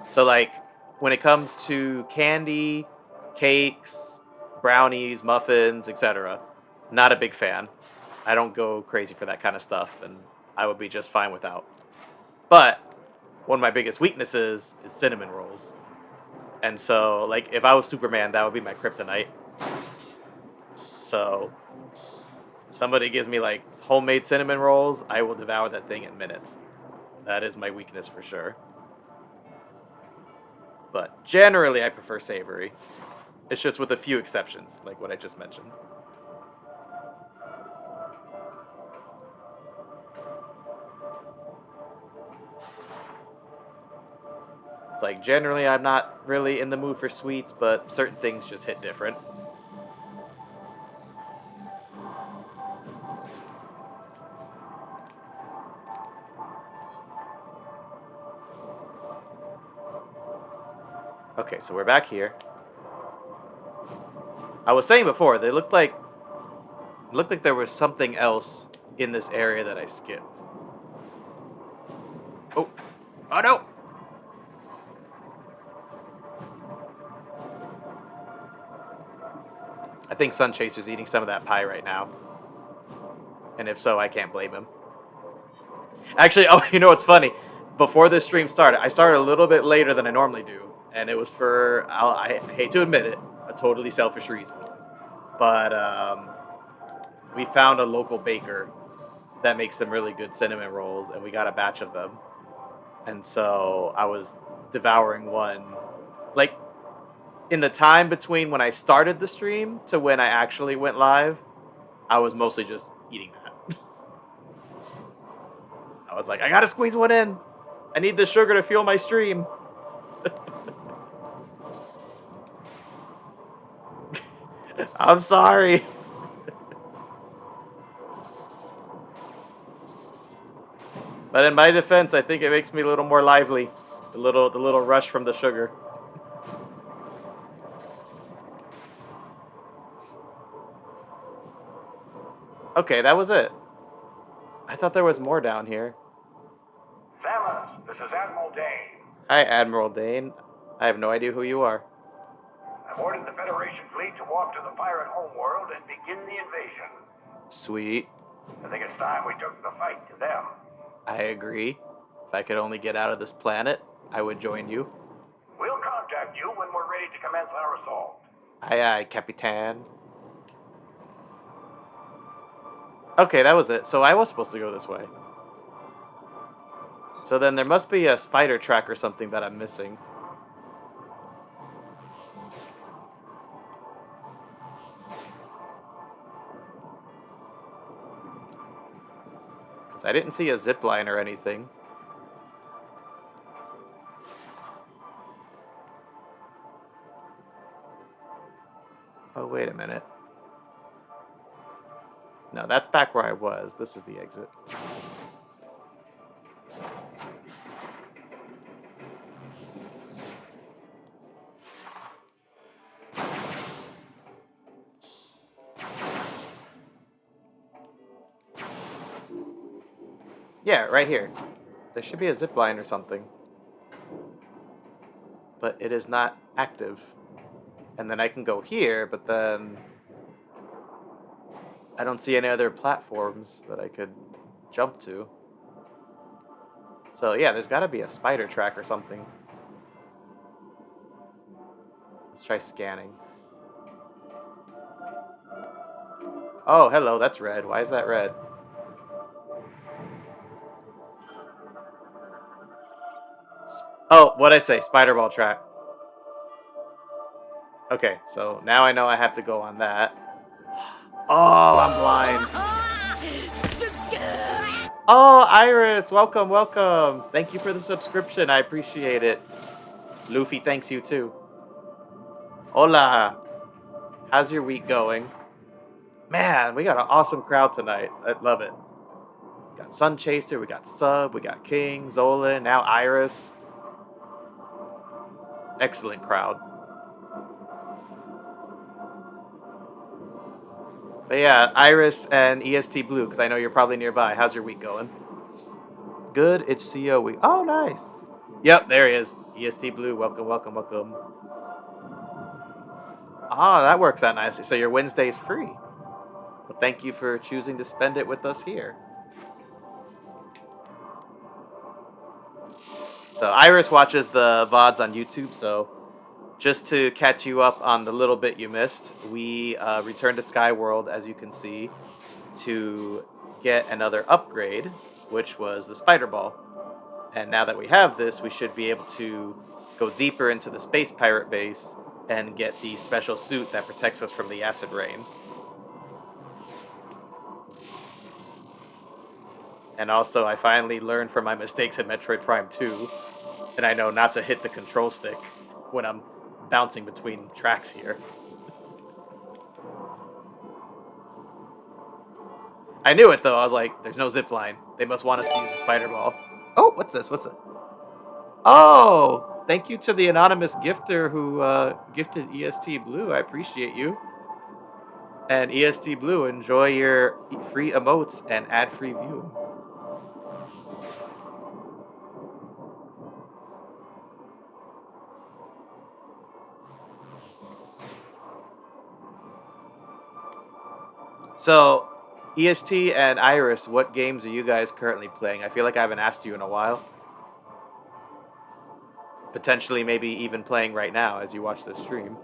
Speaker 1: So, like, when it comes to candy, cakes, brownies, muffins, etc., not a big fan. I don't go crazy for that kind of stuff, and I would be just fine without. But one of my biggest weaknesses is cinnamon rolls. And so, like, if I was Superman, that would be my kryptonite. So somebody gives me like homemade cinnamon rolls, I will devour that thing in minutes. That is my weakness for sure. But generally, I prefer savory. It's just with a few exceptions, like what I just mentioned. It's like generally I'm not really in the mood for sweets, but certain things just hit different. Okay, so we're back here. I was saying before, they looked like there was something else in this area that I skipped. Oh. Oh no. I think Sun Chaser's eating some of that pie right now. And if so, I can't blame him. Actually, oh, you know what's funny? Before this stream started, I started a little bit later than I normally do. And it was for, I hate to admit it, a totally selfish reason. But we found a local baker that makes some really good cinnamon rolls, and we got a batch of them. And so I was devouring one. Like, in the time between when I started the stream to when I actually went live, I was mostly just eating that. I was like, I gotta squeeze one in. I need the sugar to fuel my stream. I'm sorry. But in my defense, I think it makes me a little more lively. The little rush from the sugar. Okay, that was it. I thought there was more down here.
Speaker 3: Samus, this is Admiral Dane.
Speaker 1: Hi, Admiral Dane. I have no idea who you are.
Speaker 3: I've ordered the Federation fleet to walk to the pirate homeworld and begin the invasion.
Speaker 1: Sweet.
Speaker 3: I think it's time we took the fight to them.
Speaker 1: I agree. If I could only get out of this planet, I would join you.
Speaker 3: We'll contact you when we're ready to commence our assault.
Speaker 1: Aye, aye, Capitan. Okay, that was it. So I was supposed to go this way. So then there must be a spider track or something that I'm missing. Because I didn't see a zip line or anything. Oh, wait a minute. No, that's back where I was. This is the exit. Yeah, right here. There should be a zip line or something. But it is not active. And then I can go here, but then I don't see any other platforms that I could jump to. So yeah, there's got to be a spider track or something. Let's try scanning. Oh, hello, that's red. Why is that red? Oh, what'd I say? Spider ball track. Okay, so now I know I have to go on that. Oh, I'm blind. Oh, Iris, welcome, welcome. Thank you for the subscription. I appreciate it. Luffy thanks you too. Hola. How's your week going? Man, we got an awesome crowd tonight. I love it. We got Sun Chaser, we got Sub, we got King, Zolan, now Iris. Excellent crowd. But yeah, Iris and EST Blue, because I know you're probably nearby. How's your week going? Good, it's CO week. Oh, nice. Yep, there he is. EST Blue, welcome, welcome, welcome. Ah, that works out nicely. So your Wednesday's free. Well, thank you for choosing to spend it with us here. So Iris watches the VODs on YouTube, so just to catch you up on the little bit you missed, we returned to Skyworld, as you can see, to get another upgrade, which was the Spider Ball. And now that we have this, we should be able to go deeper into the space pirate base and get the special suit that protects us from the acid rain. And also, I finally learned from my mistakes in Metroid Prime 2, and I know not to hit the control stick when I'm bouncing between tracks here. I knew it though. I was like, there's no zip line. They must want us to use a spider ball. Oh, what's this? What's it? Oh, thank you to the anonymous gifter who gifted EST Blue. I appreciate you. And EST Blue, enjoy your free emotes and ad-free viewing. So, EST and Iris, what games are you guys currently playing? I feel like I haven't asked you in a while. Potentially, maybe even playing right now as you watch this stream.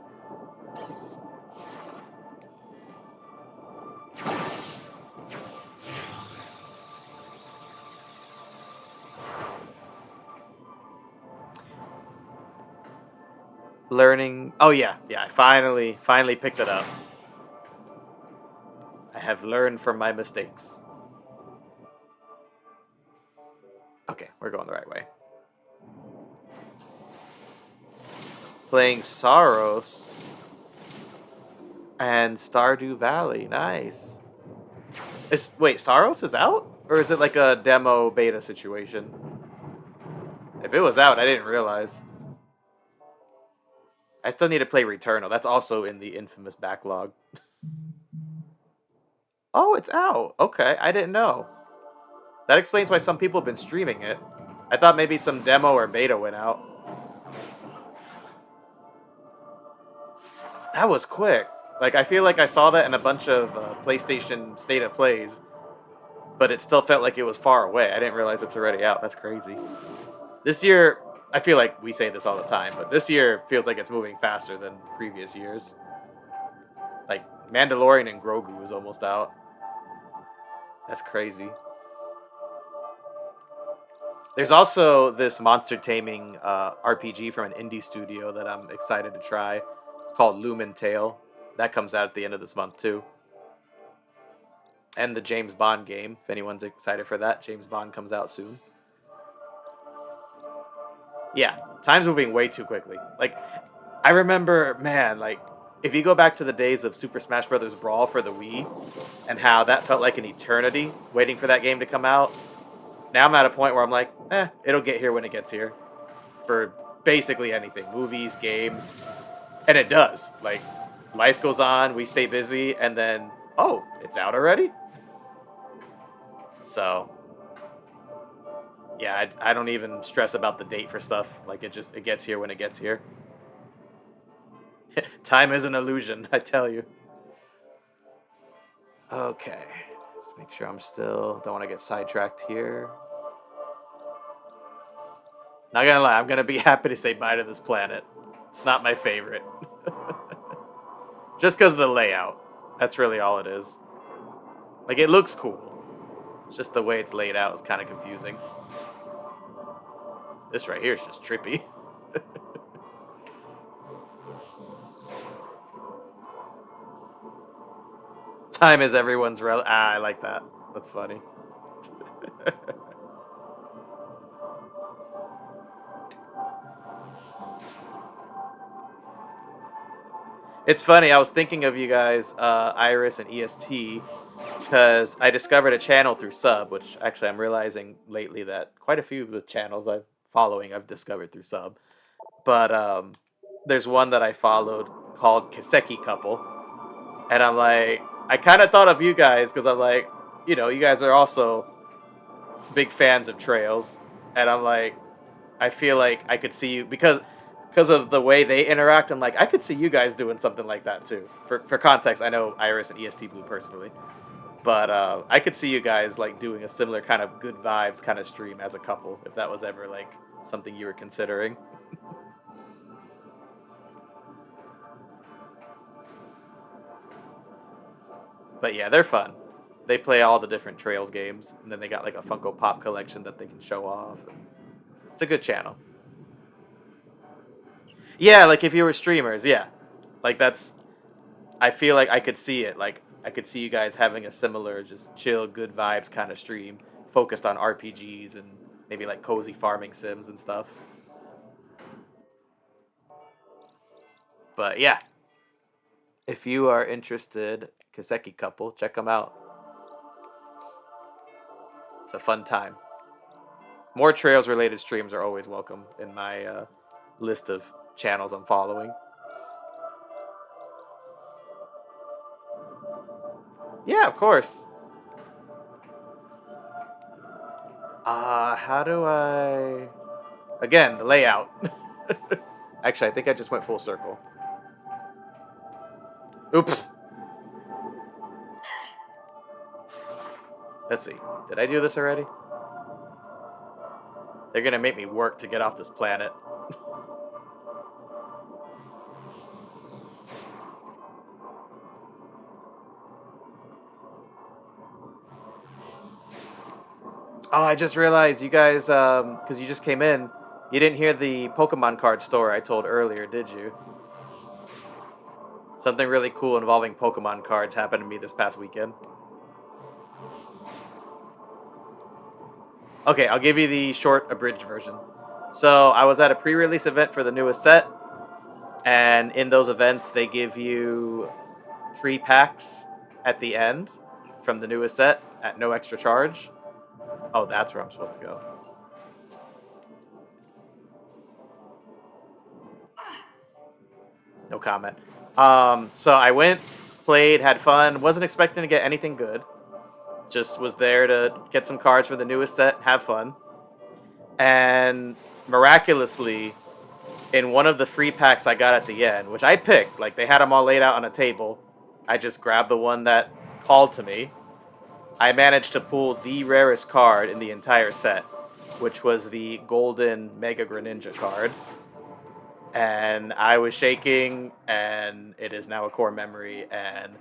Speaker 1: Learning. Oh yeah, I finally picked it up. I have learned from my mistakes. Okay, we're going the right way. Playing Saros and Stardew Valley. Nice. Wait, Saros is out? Or is it like a demo beta situation? If it was out, I didn't realize. I still need to play Returnal. That's also in the infamous backlog. Oh, it's out. Okay, I didn't know. That explains why some people have been streaming it. I thought maybe some demo or beta went out. That was quick. Like, I feel like I saw that in a bunch of PlayStation State of Plays, but it still felt like it was far away. I didn't realize it's already out. That's crazy. This year, I feel like we say this all the time, but this year feels like it's moving faster than previous years. Like, Mandalorian and Grogu is almost out. That's crazy. There's also this monster taming RPG from an indie studio that I'm excited to try. It's called Lumen Tale. That comes out at the end of this month too. And the James Bond game, if anyone's excited for that. James Bond comes out soon. Yeah, time's moving way too quickly. Like, I remember, man, like, if you go back to the days of Super Smash Bros. Brawl for the Wii, and how that felt like an eternity waiting for that game to come out, now I'm at a point where I'm like, it'll get here when it gets here. For basically anything. Movies, games. And it does. Like, life goes on, we stay busy, and then, oh, it's out already? So, yeah, I don't even stress about the date for stuff. Like, it gets here when it gets here. Time is an illusion, I tell you. Okay. Let's make sure don't want to get sidetracked here. Not gonna lie, I'm gonna be happy to say bye to this planet. It's not my favorite. Just because of the layout. That's really all it is. Like, it looks cool. It's just the way it's laid out is kind of confusing. This right here is just trippy. Time is everyone's I like that. That's funny. It's funny, I was thinking of you guys, Iris and EST, because I discovered a channel through sub, which actually I'm realizing lately that quite a few of the channels I've discovered through sub. But there's one that I followed called Kiseki Couple, and I'm like, I kind of thought of you guys because I'm like, you guys are also big fans of Trails, and I'm like, I feel like I could see you because of the way they interact. I'm like, I could see you guys doing something like that too. For context, I know Iris and EST Blue personally, but I could see you guys like doing a similar kind of good vibes kind of stream as a couple if that was ever like something you were considering. But yeah, they're fun. They play all the different Trails games, and then they got like a Funko Pop collection that they can show off. It's a good channel. Yeah, like if you were streamers, yeah. Like that's I feel like I could see it. Like I could see you guys having a similar just chill, good vibes kind of stream focused on RPGs and maybe like cozy farming sims and stuff. But yeah, if you are interested, Kaseki couple, check them out. It's a fun time. More Trails related streams are always welcome in my list of channels I'm following. Yeah, of course. How do I... Again, the layout. Actually, I think I just went full circle. Oops. Let's see. Did I do this already? They're gonna make me work to get off this planet. Oh, I just realized you guys, because you just came in, you didn't hear the Pokemon card story I told earlier, did you? Something really cool involving Pokemon cards happened to me this past weekend. Okay, I'll give you the short, abridged version. So, I was at a pre-release event for the newest set, and in those events, they give you free packs at the end from the newest set at no extra charge. Oh, that's where I'm supposed to go. No comment. So I went, played, had fun. Wasn't expecting to get anything good. Just was there to get some cards for the newest set, have fun. And miraculously, in one of the free packs I got at the end, which I picked, like they had them all laid out on a table, I just grabbed the one that called to me. I managed to pull the rarest card in the entire set, which was the golden Mega Greninja card. And I was shaking, and it is now a core memory, and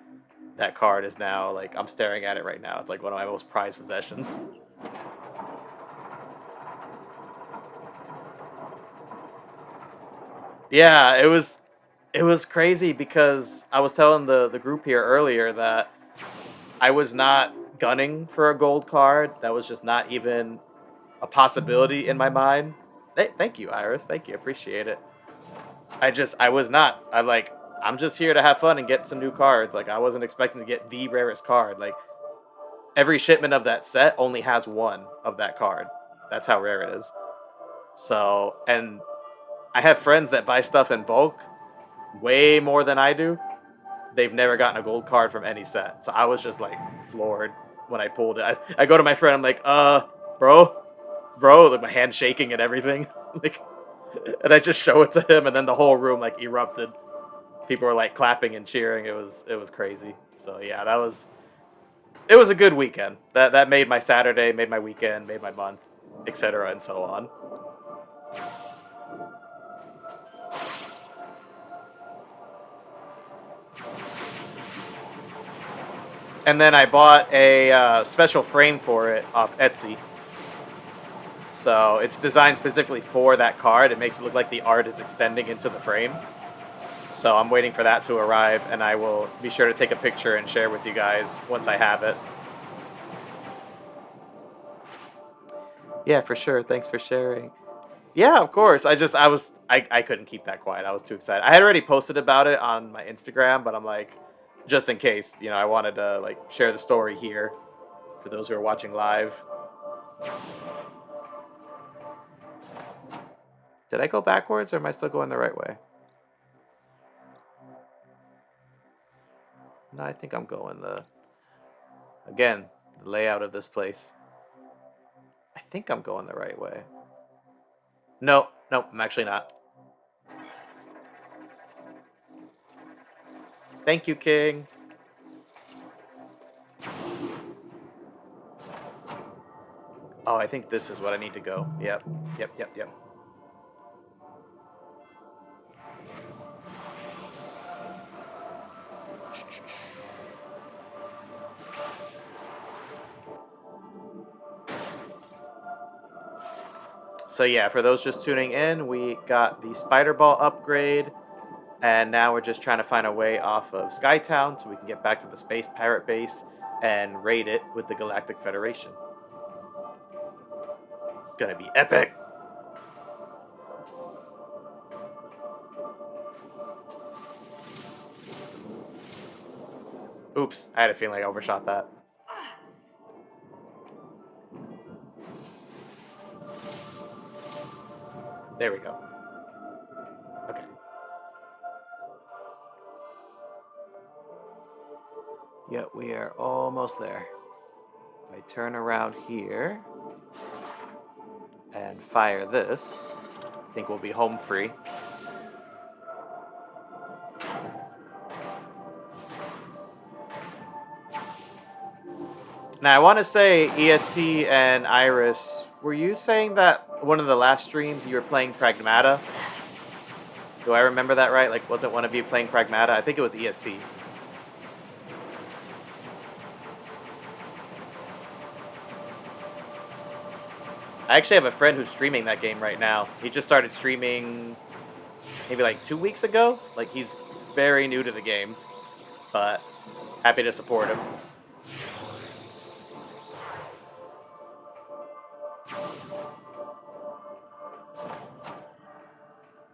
Speaker 1: that card is now, like, I'm staring at it right now. It's like one of my most prized possessions. Yeah, it was crazy because I was telling the group here earlier that I was not gunning for a gold card. That was just not even a possibility in my mind. Thank you, Iris. Thank you. Appreciate it. I was not. I'm just here to have fun and get some new cards. Like, I wasn't expecting to get the rarest card. Like, every shipment of that set only has one of that card. That's how rare it is. So, and I have friends that buy stuff in bulk way more than I do. They've never gotten a gold card from any set. So I was just like floored when I pulled it. I go to my friend, I'm like, bro, like my hand shaking and everything. Like, and I just show it to him, and then the whole room like erupted. People were like clapping and cheering. It was crazy. So yeah, it was a good weekend. That made my Saturday, made my weekend, made my month, etc. and so on. And then I bought a special frame for it off Etsy. So it's designed specifically for that card. It makes it look like the art is extending into the frame. So I'm waiting for that to arrive, and I will be sure to take a picture and share with you guys once I have it. Yeah, for sure. Thanks for sharing. Yeah, of course. I couldn't keep that quiet. I was too excited. I had already posted about it on my Instagram, but I'm like, just in case, I wanted to like share the story here for those who are watching live. Did I go backwards, or am I still going the right way? No, I think I'm going again, the layout of this place. I think I'm going the right way. No, I'm actually not. Thank you, King. Oh, I think this is what I need to go. Yep. So yeah, for those just tuning in, we got the Spider Ball upgrade, and now we're just trying to find a way off of Skytown so we can get back to the Space Pirate base and raid it with the Galactic Federation. It's gonna be epic! Oops, I had a feeling I overshot that. There we go. Okay. Yep, we are almost there. If I turn around here and fire this, I think we'll be home free. Now, I want to say, EST and Iris, were you saying that one of the last streams you were playing Pragmata? Do I remember that right? Like, wasn't one of you playing Pragmata? I think it was EST. I actually have a friend who's streaming that game right now. He just started streaming maybe like 2 weeks ago. Like, he's very new to the game, but happy to support him.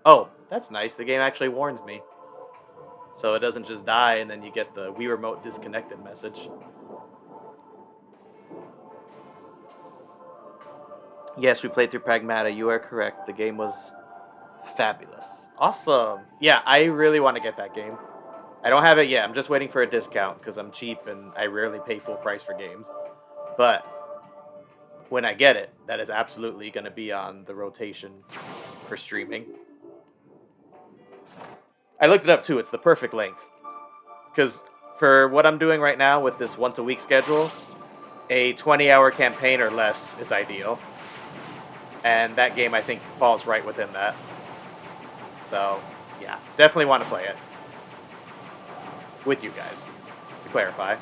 Speaker 1: Oh, that's nice. The game actually warns me. So it doesn't just die and then you get the Wii Remote disconnected message. Yes, we played through Pragmata. You are correct. The game was fabulous. Awesome. Yeah, I really want to get that game. I don't have it yet. I'm just waiting for a discount because I'm cheap and I rarely pay full price for games. But when I get it, that is absolutely going to be on the rotation for streaming. I looked it up too. It's the perfect length. Because for what I'm doing right now with this once-a-week schedule, a 20-hour campaign or less is ideal. And that game, I think, falls right within that. So, yeah, definitely want to play it. With you guys, to clarify.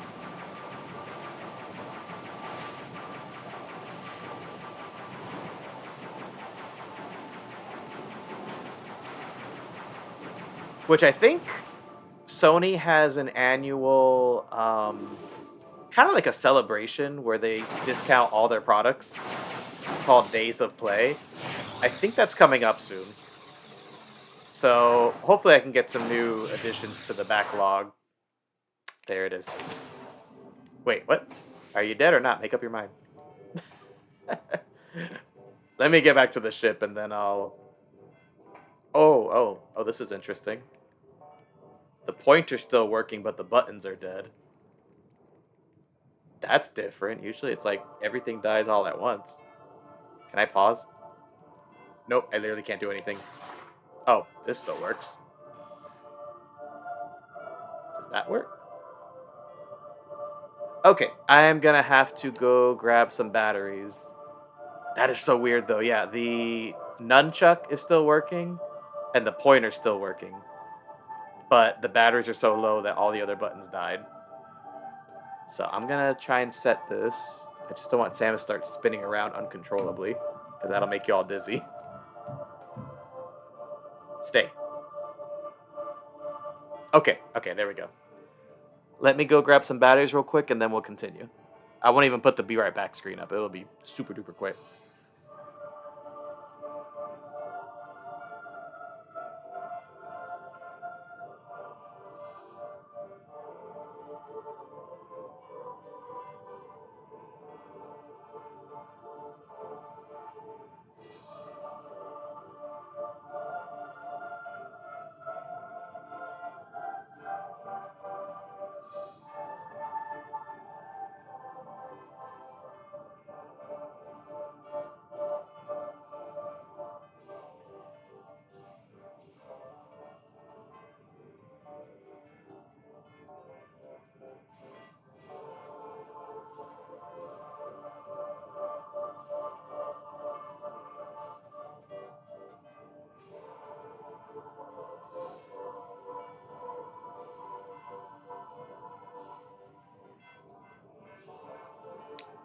Speaker 1: Which I think Sony has an annual, kind of like a celebration where they discount all their products. It's called Days of Play. I think that's coming up soon. So hopefully I can get some new additions to the backlog. There it is. Wait, what? Are you dead or not? Make up your mind. Let me get back to the ship and then I'll... Oh, this is interesting. The pointer's still working, but the buttons are dead. That's different. Usually it's like everything dies all at once. Can I pause? Nope, I literally can't do anything. Oh, this still works. Does that work? Okay, I'm gonna have to go grab some batteries. That is so weird though. Yeah, the nunchuck is still working and the pointer's still working. But the batteries are so low that all the other buttons died. So I'm gonna try and set this. I just don't want Sam to start spinning around uncontrollably, because that'll make you all dizzy. Stay. Okay, there we go. Let me go grab some batteries real quick, and then we'll continue. I won't even put the be right back screen up. It'll be super duper quick.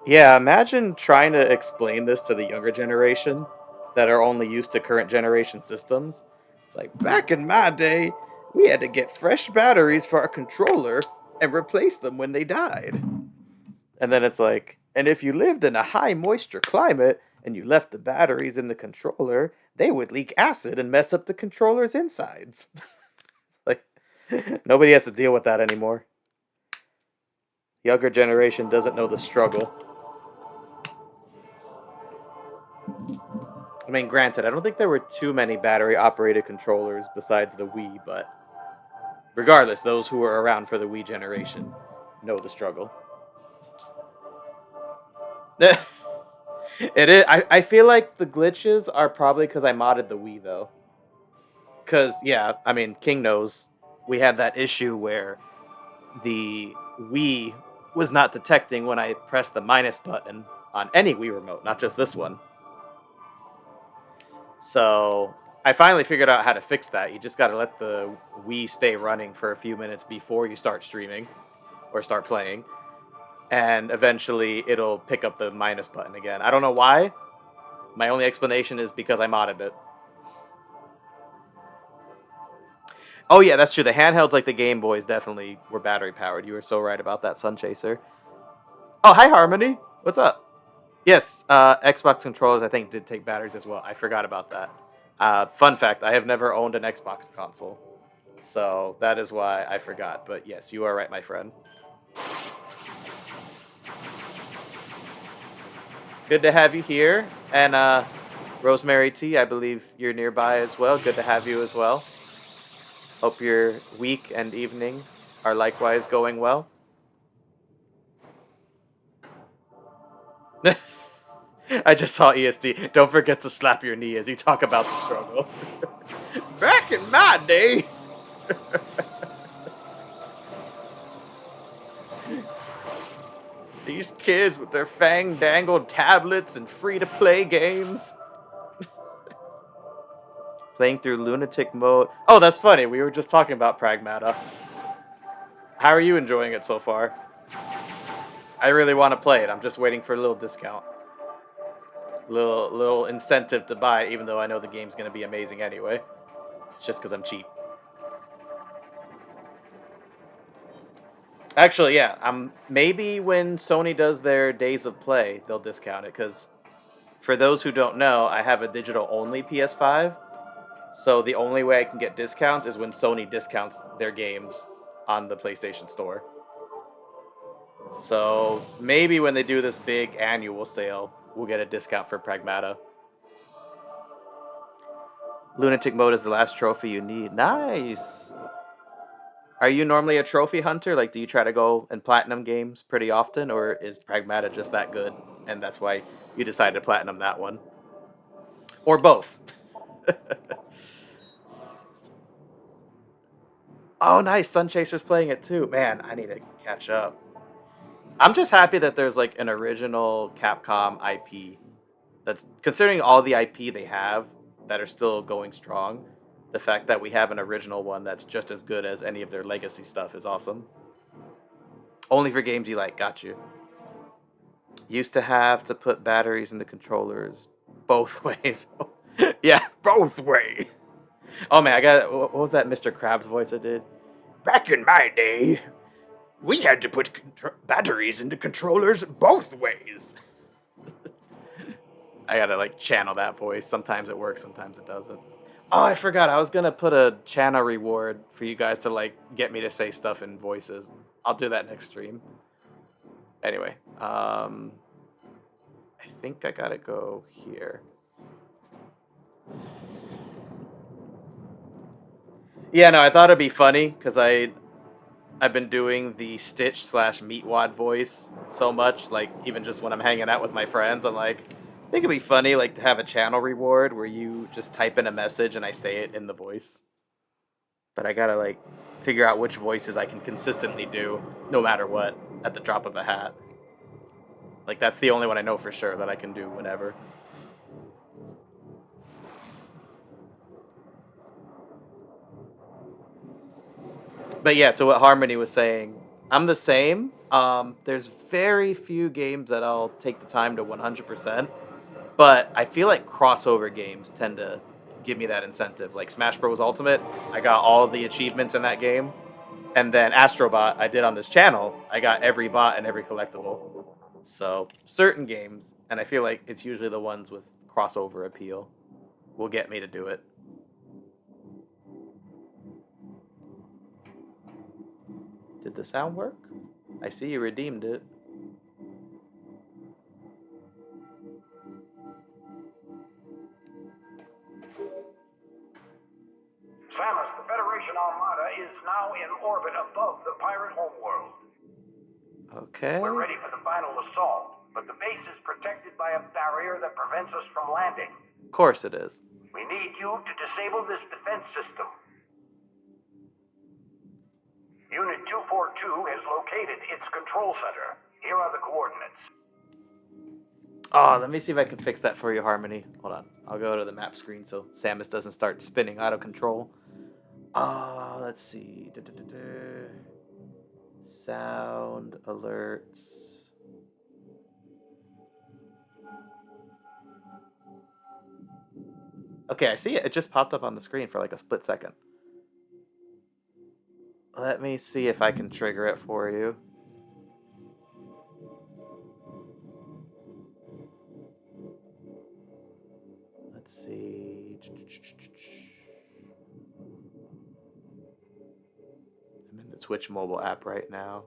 Speaker 1: Yeah, imagine trying to explain this to the younger generation. that are only used to current generation systems. It's like, back in my day, we had to get fresh batteries for our controller and replace them when they died. And then it's like, and if you lived in a high moisture climate and you left the batteries in the controller, they would leak acid and mess up the controller's insides. Like, nobody has to deal with that anymore. Younger generation doesn't know the struggle. I mean, granted, I don't think there were too many battery-operated controllers besides the Wii, but regardless, those who were around for the Wii generation know the struggle. It is. I feel like the glitches are probably because I modded the Wii, though. Because, yeah, I mean, King knows we had that issue where the Wii was not detecting when I pressed the minus button on any Wii remote, not just this one. So I finally figured out how to fix that. You just got to let the Wii stay running for a few minutes before you start streaming or start playing. And eventually it'll pick up the minus button again. I don't know why. My only explanation is because I modded it. Oh yeah, that's true. The handhelds like the Game Boys definitely were battery powered. You were so right about that, Sun Chaser. Oh, hi Harmony. What's up? Yes, Xbox controllers I think did take batteries as well. I forgot about that. Fun fact, I have never owned an Xbox console. So that is why I forgot. But yes, you are right, my friend. Good to have you here. And Rosemary T, I believe you're nearby as well. Good to have you as well. Hope your week and evening are likewise going well. I just saw EST. Don't forget to slap your knee as you talk about the struggle. Back in my day. These kids with their fang-dangled tablets and free-to-play games. Playing through lunatic mode. Oh, that's funny. We were just talking about Pragmata. How are you enjoying it so far? I really want to play it. I'm just waiting for a little discount. Little incentive to buy it, even though I know the game's going to be amazing anyway. It's just because I'm cheap. Actually, yeah. Maybe when Sony does their Days of Play, they'll discount it. Because for those who don't know, I have a digital-only PS5. So the only way I can get discounts is when Sony discounts their games on the PlayStation Store. So maybe when they do this big annual sale, we'll get a discount for Pragmata. Lunatic mode is the last trophy you need. Nice. Are you normally a trophy hunter? Like, do you try to go and platinum games pretty often, or is Pragmata just that good, and that's why you decided to platinum that one? Or both? Oh, nice. Sun Chaser's playing it too. Man, I need to catch up. I'm just happy that there's like an original Capcom IP that's, considering all the IP they have that are still going strong, the fact that we have an original one that's just as good as any of their legacy stuff is awesome. Only for games you like. Got you. Used to have to put batteries in the controllers both ways. Yeah, both ways. Oh man, what was that Mr. Krabs voice I did? Back in my day, we had to put batteries into controllers both ways. I gotta like channel that voice. Sometimes it works, sometimes it doesn't. Oh, I forgot. I was gonna put a channel reward for you guys to like get me to say stuff in voices. I'll do that next stream. Anyway, I think I gotta go here. Yeah, no, I thought it'd be funny because I've been doing the Stitch / Meatwad voice so much, like even just when I'm hanging out with my friends, I'm like, I think it'd be funny like to have a channel reward where you just type in a message and I say it in the voice. But I gotta like figure out which voices I can consistently do, no matter what, at the drop of a hat. Like that's the only one I know for sure that I can do whenever. But yeah, to what Harmony was saying, I'm the same. There's very few games that I'll take the time to 100%. But I feel like crossover games tend to give me that incentive. Like Smash Bros. Ultimate, I got all of the achievements in that game. And then Astrobot, I did on this channel, I got every bot and every collectible. So certain games, and I feel like it's usually the ones with crossover appeal, will get me to do it. Did the sound work? I see you redeemed it.
Speaker 3: Samus, the Federation Armada is now in orbit above the pirate homeworld.
Speaker 1: Okay.
Speaker 3: We're ready for the final assault, but the base is protected by a barrier that prevents us from landing.
Speaker 1: Of course it is.
Speaker 3: We need you to disable this defense system. Unit 242 has located its control center. Here are the coordinates.
Speaker 1: Oh, let me see if I can fix that for you, Harmony. Hold on. I'll go to the map screen so Samus doesn't start spinning out of control. Let's see. Sound alerts. Okay, I see it. It just popped up on the screen for like a split second. Let me see if I can trigger it for you. Let's see. I'm in the Twitch mobile app right now.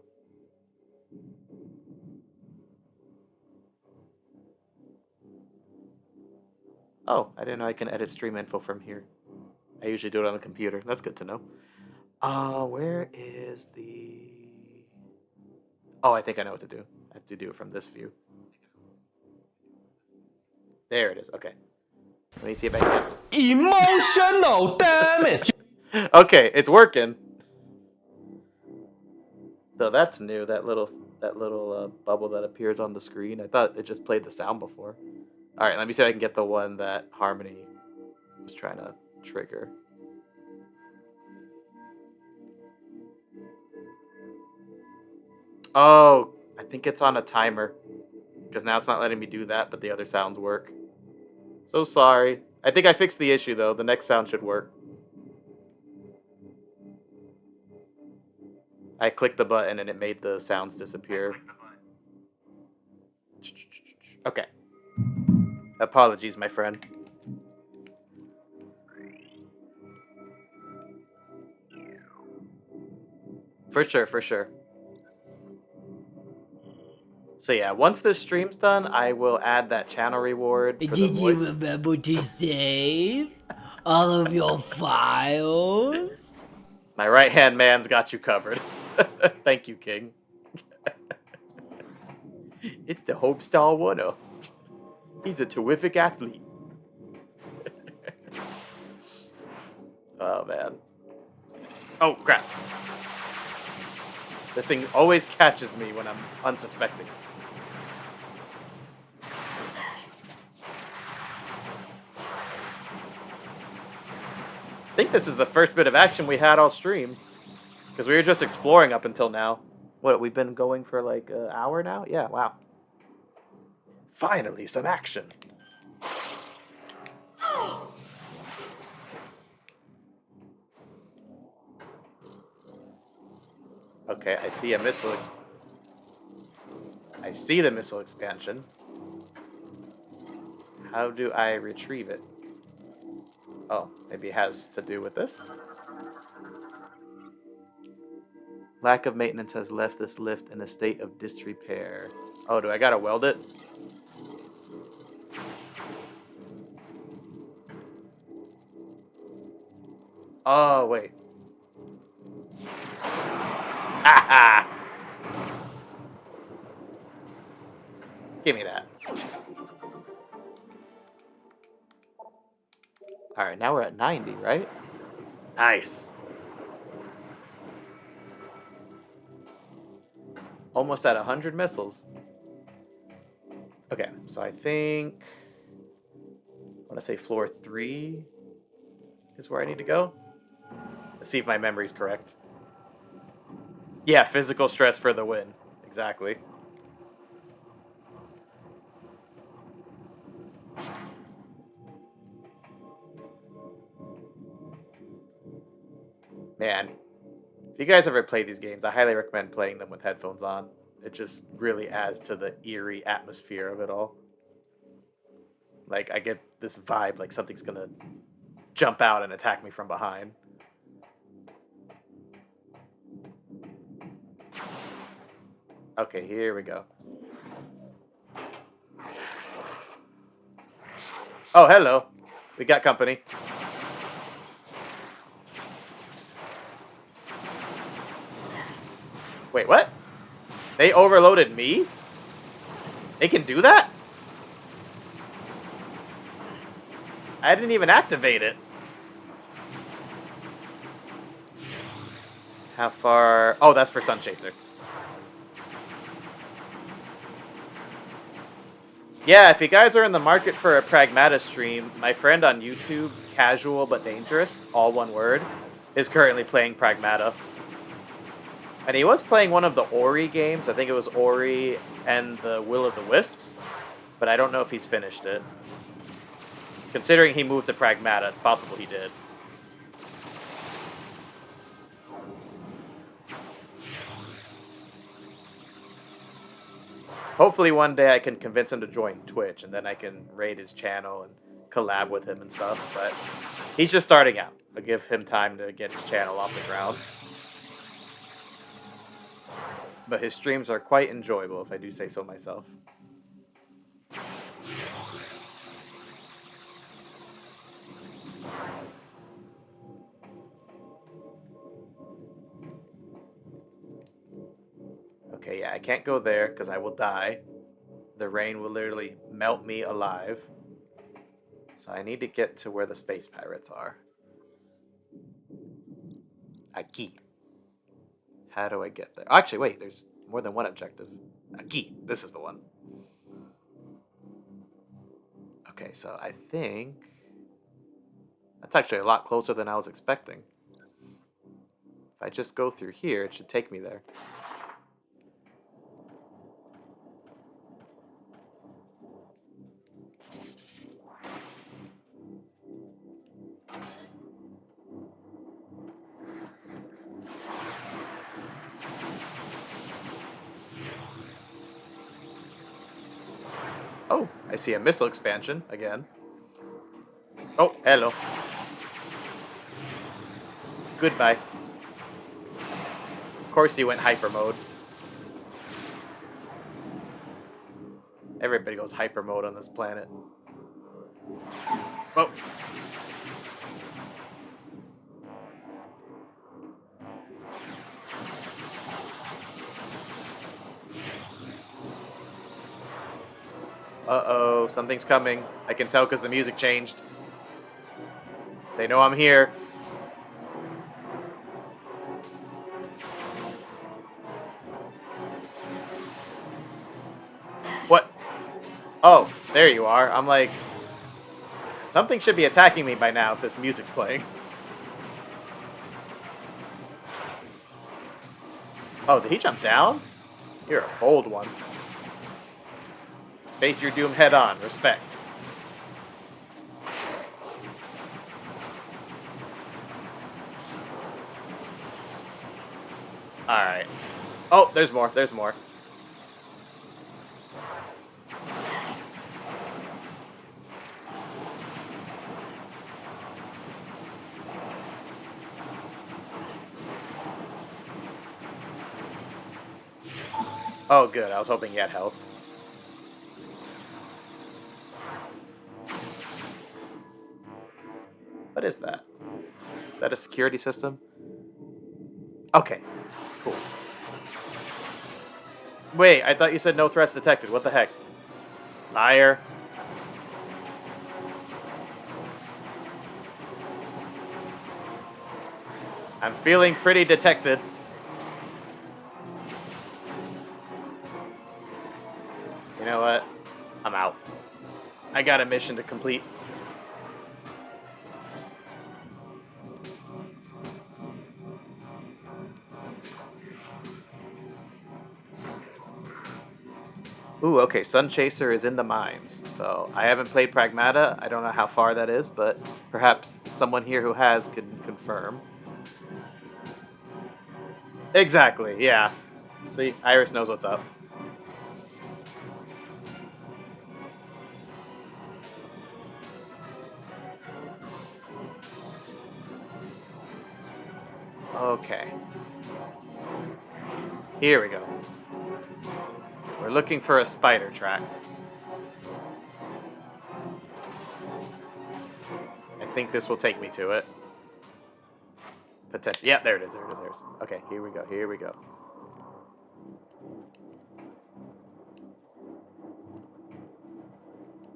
Speaker 1: Oh, I didn't know I can edit stream info from here. I usually do it on the computer. That's good to know. Where is the... Oh, I think I know what to do. I have to do it from this view. There it is. Okay. Let me see if I can get...
Speaker 4: Emotional damage.
Speaker 1: Okay, it's working. Though that's new. That little bubble that appears on the screen. I thought it just played the sound before. All right, let me see if I can get the one that Harmony was trying to trigger. Oh, I think it's on a timer. Because now it's not letting me do that, but the other sounds work. So sorry. I think I fixed the issue, though. The next sound should work. I clicked the button and it made the sounds disappear. Okay. Apologies, my friend. For sure, for sure. So yeah, once this stream's done, I will add that channel reward for the
Speaker 4: Did you
Speaker 1: voice.
Speaker 4: remember to save all of your files?
Speaker 1: My right-hand man's got you covered. Thank you, King. It's the Hope Star Winner. He's a terrific athlete. Oh, man. Oh, crap. This thing always catches me when I'm unsuspecting. I think this is the first bit of action we had all stream. Because we were just exploring up until now. What, we've been going for like an hour now? Yeah, wow. Finally, some action. Okay, I see a missile I see the missile expansion. How do I retrieve it? Oh, maybe it has to do with this? Lack of maintenance has left this lift in a state of disrepair. Oh, do I gotta weld it? Oh, wait. Ha! Give me that. Alright, now we're at 90, right? Nice. Almost at 100 missiles. Okay, so I think... I want to say floor 3 is where I need to go. Let's see if my memory's correct. Yeah, physical stress for the win. Exactly. Man, if you guys ever play these games, I highly recommend playing them with headphones on. It just really adds to the eerie atmosphere of it all. Like, I get this vibe like something's gonna jump out and attack me from behind. Okay, here we go. Oh, hello. We got company. Wait, what? They overloaded me? They can do that? I didn't even activate it. How far? Oh, that's for Sun Chaser. Yeah, if you guys are in the market for a Pragmata stream, my friend on YouTube, Casual But Dangerous, all one word, is currently playing Pragmata. And he was playing one of the Ori games. I think it was Ori and the Will of the Wisps. But I don't know if he's finished it. Considering he moved to Pragmata, it's possible he did. Hopefully one day I can convince him to join Twitch, and then I can raid his channel and collab with him and stuff. But he's just starting out. I'll give him time to get his channel off the ground. But his streams are quite enjoyable, if I do say so myself. Okay, yeah, I can't go there because I will die. The rain will literally melt me alive. So I need to get to where the space pirates are. Aquí. How do I get there? Actually, wait, there's more than one objective. Aquí. This is the one. Okay, so I think that's actually a lot closer than I was expecting. If I just go through here, it should take me there. Oh, I see a missile expansion again. Oh, hello. Goodbye. Of course he went hyper mode. Everybody goes hyper mode on this planet. Oh. Uh-oh, something's coming. I can tell because the music changed. They know I'm here. What? Oh, there you are. I'm like, something should be attacking me by now if this music's playing. Oh, did he jump down? You're a bold one. Face your doom head on. Respect. Alright. Oh, there's more. There's more. Oh, good. I was hoping he had health. What is that? Is that a security system? Okay. Cool. Wait, I thought you said no threats detected. What the heck? Liar. I'm feeling pretty detected. You know what? I'm out. I got a mission to complete. Ooh, okay, Sun Chaser is in the mines. So I haven't played Pragmata. I don't know how far that is, but perhaps someone here who has can confirm. Exactly, yeah. See, Iris knows what's up. Okay. Here we go. We're looking for a spider track. I think this will take me to it. Potential. Yeah, there it is. There it is. There it is. Okay, here we go. Here we go.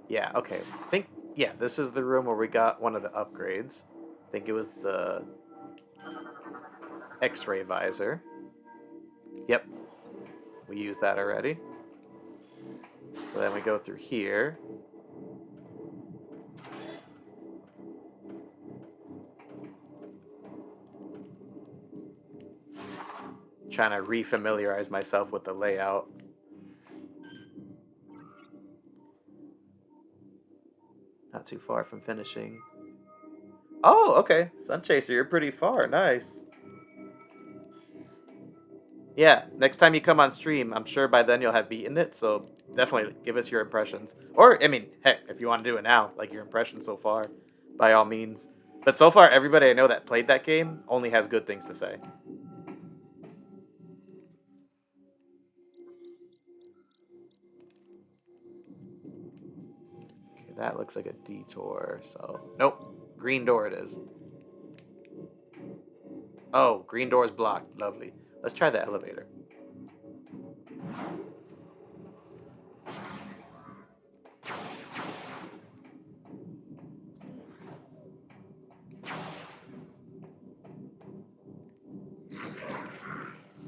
Speaker 1: Yeah, okay. I think, yeah, this is the room where we got one of the upgrades. I think it was the X-ray visor. Yep. We used that already. So then we go through here. Trying to refamiliarize myself with the layout. Not too far from finishing. Oh, okay. Sun Chaser, you're pretty far. Nice. Yeah, next time you come on stream, I'm sure by then you'll have beaten it, so definitely give us your impressions. Or, I mean, heck, if you want to do it now, like your impressions so far, by all means. But so far, everybody I know that played that game only has good things to say. Okay, that looks like a detour, so... Nope, green door it is. Oh, green door is blocked. Lovely. Let's try the elevator.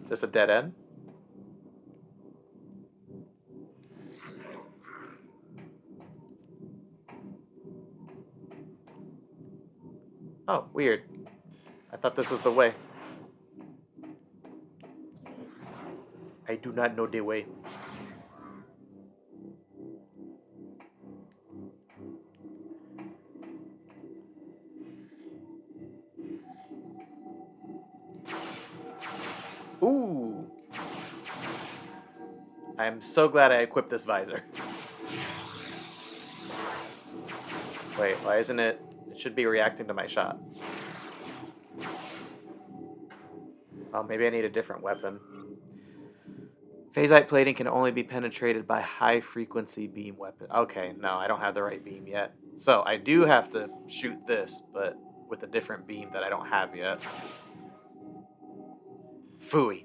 Speaker 1: Is this a dead end? Oh, weird. I thought this was the way. I do not know the way. Ooh. I'm so glad I equipped this visor. Wait, why isn't it? It should be reacting to my shot. Oh, maybe I need a different weapon. Phasite plating can only be penetrated by high-frequency beam weapon. Okay, no, I don't have the right beam yet. So I do have to shoot this, but with a different beam that I don't have yet. Phooey.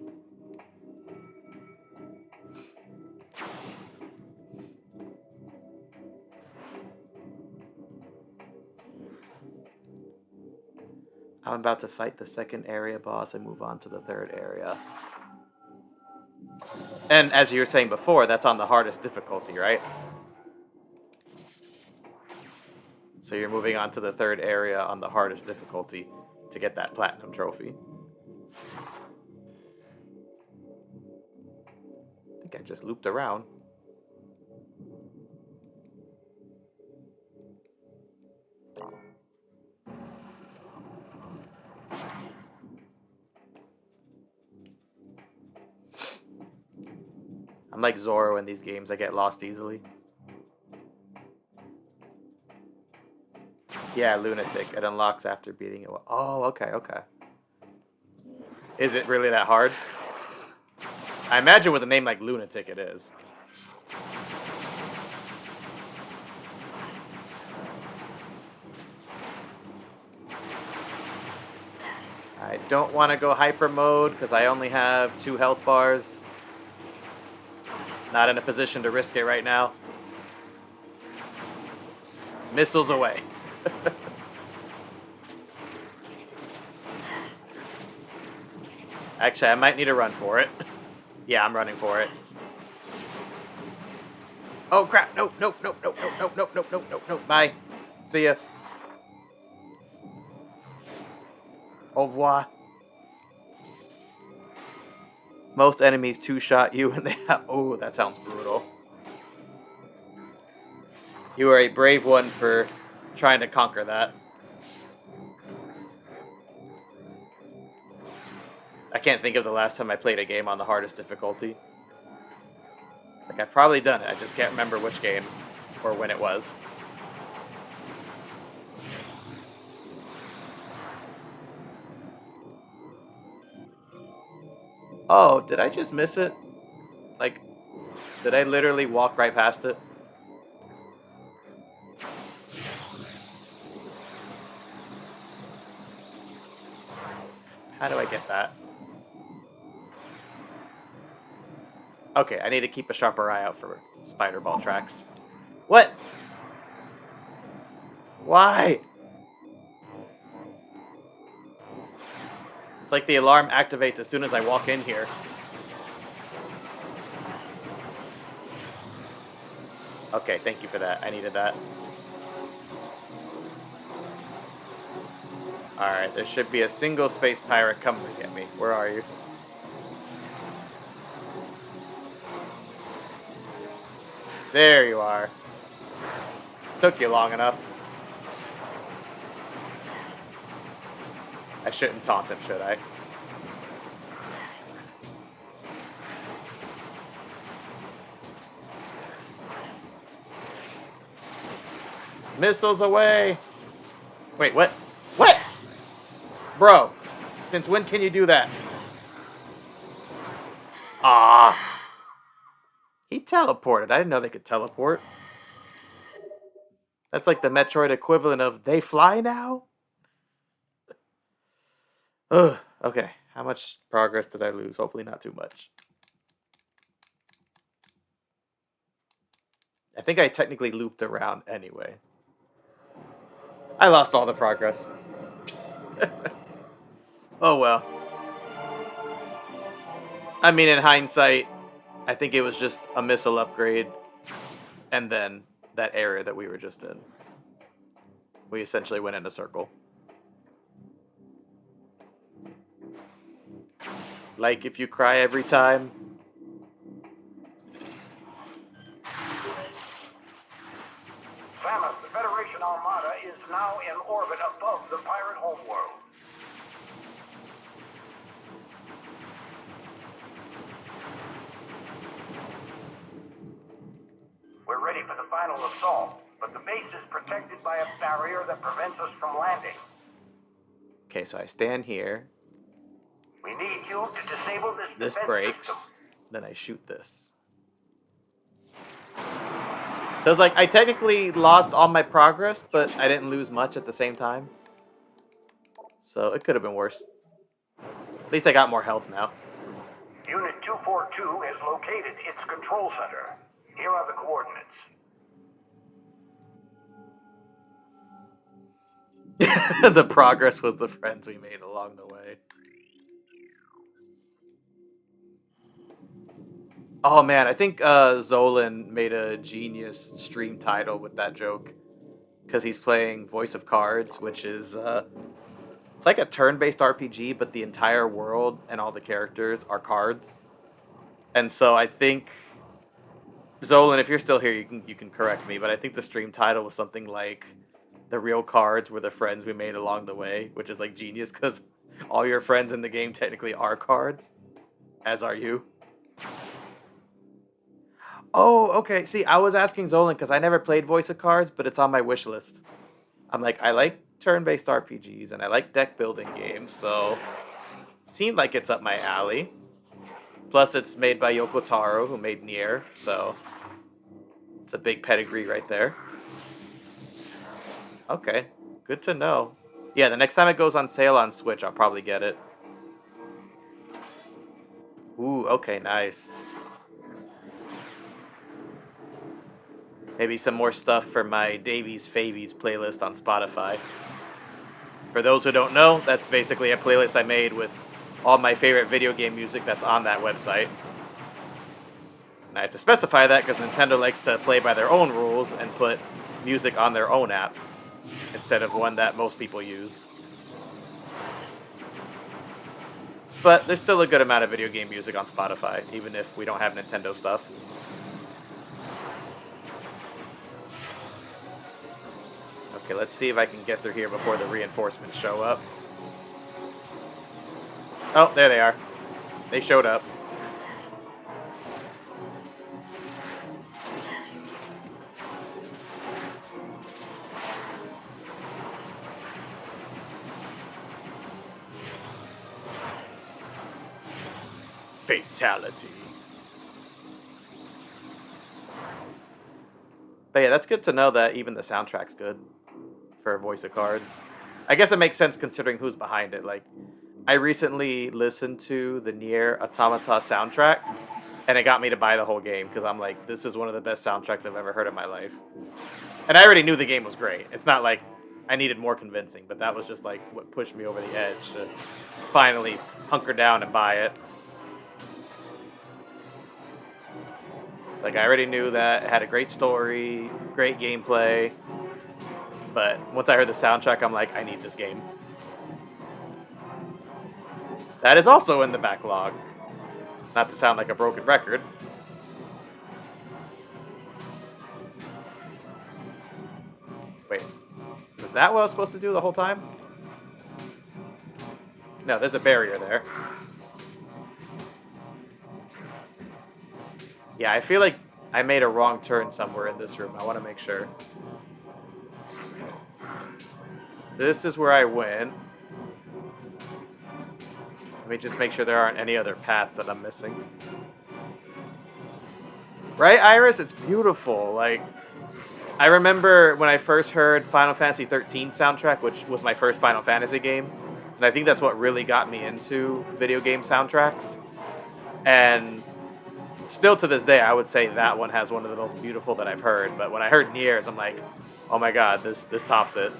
Speaker 1: I'm about to fight the second area boss and move on to the third area. And as you were saying before, that's on the hardest difficulty, right? So you're moving on to the third area on the hardest difficulty to get that platinum trophy. I think I just looped around. I'm like Zoro in these games. I get lost easily. Yeah, Lunatic. It unlocks after beating it. Oh, okay, okay. Is it really that hard? I imagine with a name like Lunatic it is. I don't want to go hyper mode because I only have 2 health bars. Not in a position to risk it right now. Missiles away. Actually, I might need to run for it. Yeah, I'm running for it. Oh crap! Nope, nope, nope, nope, nope, nope, nope, nope, nope, nope, nope. Bye. See ya. Au revoir. Most enemies 2-shot you and they have... Oh, that sounds brutal. You are a brave one for trying to conquer that. I can't think of the last time I played a game on the hardest difficulty. Like, I've probably done it. I just can't remember which game or when it was. Oh, did I just miss it? Like, did I literally walk right past it? How do I get that? Okay, I need to keep a sharper eye out for spider ball tracks. What? Why? It's like the alarm activates as soon as I walk in here. Okay, thank you for that. I needed that. Alright, there should be a single space pirate coming to get me. Where are you? There you are. Took you long enough. I shouldn't taunt him, should I? Missiles away! Wait, what? What? Bro, since when can you do that? Ah. He teleported. I didn't know they could teleport. That's like the Metroid equivalent of they fly now? Ugh. Okay. How much progress did I lose? Hopefully not too much. I think I technically looped around anyway. I lost all the progress. Oh well. I mean, in hindsight, I think it was just a missile upgrade and then that area that we were just in. We essentially went in a circle. Like if you cry every time.
Speaker 3: Samus, the Federation Armada is now in orbit above the pirate homeworld. We're ready for the final assault, but the base is protected by a barrier that prevents us from landing.
Speaker 1: Okay, so I stand here.
Speaker 3: We need you to disable this
Speaker 1: This
Speaker 3: defense
Speaker 1: breaks.
Speaker 3: system.
Speaker 1: Then I shoot this. So it's like I technically lost all my progress, but I didn't lose much at the same time. So it could have been worse. At least I got more health now.
Speaker 3: Unit 242 has located its control center. Here are the coordinates.
Speaker 1: The progress was the friends we made along the way. Oh man, I think Zolan made a genius stream title with that joke. Because he's playing Voice of Cards, which is... it's like a turn-based RPG, but the entire world and all the characters are cards. And so I think... Zolan, if you're still here, you can correct me, but I think the stream title was something like... The real cards were the friends we made along the way, which is like genius, because all your friends in the game technically are cards. As are you. Oh, okay. See, I was asking Zolan because I never played Voice of Cards, but it's on my wish list. I'm like, I like turn-based RPGs and I like deck building games, so it seemed like it's up my alley. Plus, it's made by Yoko Taro, who made Nier, so it's a big pedigree right there. Okay, good to know. Yeah, the next time it goes on sale on Switch, I'll probably get it. Ooh, okay, nice. Maybe some more stuff for my Davies Favies playlist on Spotify. For those who don't know, that's basically a playlist I made with all my favorite video game music that's on that website. And I have to specify that because Nintendo likes to play by their own rules and put music on their own app instead of one that most people use. But there's still a good amount of video game music on Spotify, even if we don't have Nintendo stuff. Okay, let's see if I can get through here before the reinforcements show up. Oh, there they are. They showed up. Fatality. But yeah, that's good to know that even the soundtrack's good for voice of cards. I guess it makes sense considering who's behind it. Like, I recently listened to the Nier Automata soundtrack, and it got me to buy the whole game because I'm like, this is one of the best soundtracks I've ever heard in my life. And I already knew the game was great. It's not like I needed more convincing, but that was just like what pushed me over the edge to finally hunker down and buy it. It's like I already knew that it had a great story, great gameplay, but once I heard the soundtrack, I'm like, I need this game. That is also in the backlog. Not to sound like a broken record. Wait, was that what I was supposed to do the whole time? No, there's a barrier there. Yeah, I feel like I made a wrong turn somewhere in this room. I want to make sure. This is where I went. Let me just make sure there aren't any other paths that I'm missing. Right, Iris? It's beautiful. Like, I remember when I first heard Final Fantasy 13 soundtrack, which was my first Final Fantasy game, and I think that's what really got me into video game soundtracks. And still to this day, I would say that one has one of the most beautiful that I've heard. But when I heard Nier's, I'm like, oh my god, this tops it.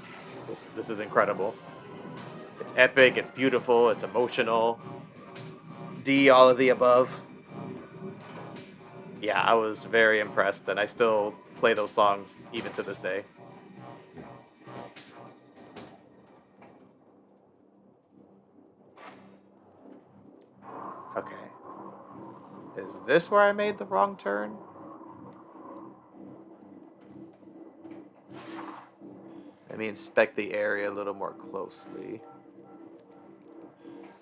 Speaker 1: This is incredible. It's epic, it's beautiful, it's emotional. D, all of the above. Yeah, I was very impressed, and I still play those songs even to this day. Okay. Is this where I made the wrong turn? Let me inspect the area a little more closely.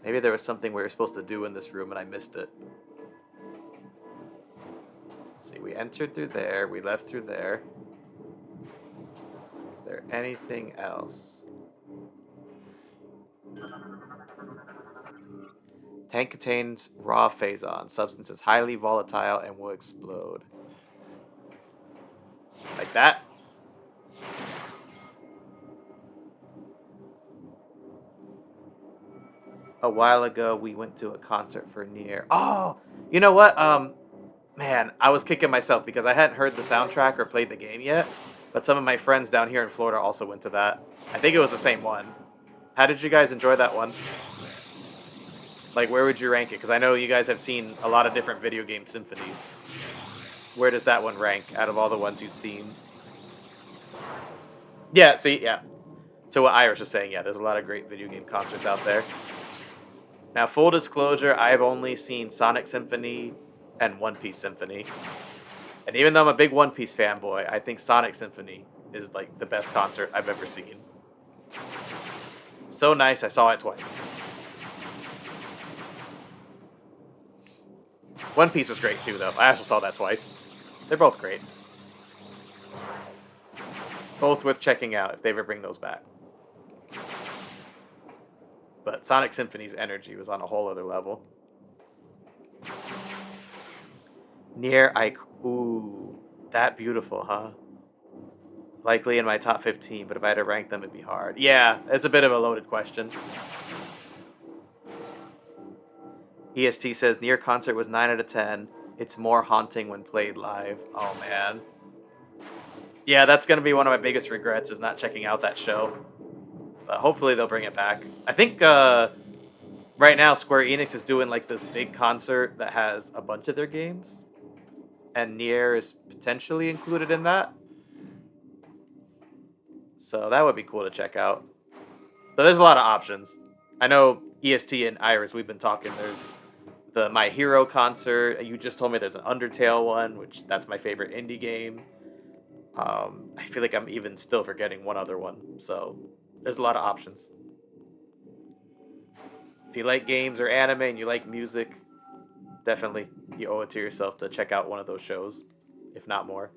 Speaker 1: Maybe there was something we were supposed to do in this room and I missed it. Let's see, we entered through there, we left through there. Is there anything else? Tank contains raw phazon. Substance is highly volatile and will explode. Like that? A while ago, we went to a concert for Nier. Oh, you know what? Man, I was kicking myself because I hadn't heard the soundtrack or played the game yet. But some of my friends down here in Florida also went to that. I think it was the same one. How did you guys enjoy that one? Like, where would you rank it? Because I know you guys have seen a lot of different video game symphonies. Where does that one rank out of all the ones you've seen? Yeah, see, yeah. To what Iris was saying, yeah, there's a lot of great video game concerts out there. Now, full disclosure, I've only seen Sonic Symphony and One Piece Symphony. And even though I'm a big One Piece fanboy, I think Sonic Symphony is like the best concert I've ever seen. So nice, I saw it twice. One Piece was great too, though. I also saw that twice. They're both great. Both worth checking out if they ever bring those back. But Sonic Symphony's energy was on a whole other level. Ooh, that beautiful, huh? Likely in my top 15, but if I had to rank them, it'd be hard. Yeah, it's a bit of a loaded question. EST says, Nier concert was 9 out of 10. It's more haunting when played live. Oh, man. Yeah, that's going to be one of my biggest regrets is not checking out that show. But hopefully they'll bring it back. I think right now Square Enix is doing like this big concert that has a bunch of their games. And Nier is potentially included in that. So that would be cool to check out. But there's a lot of options. I know EST and Iris, we've been talking. There's the My Hero concert. You just told me there's an Undertale one, which that's my favorite indie game. I feel like I'm even still forgetting one other one. So there's a lot of options. If you like games or anime and you like music, definitely you owe it to yourself to check out one of those shows, if not more.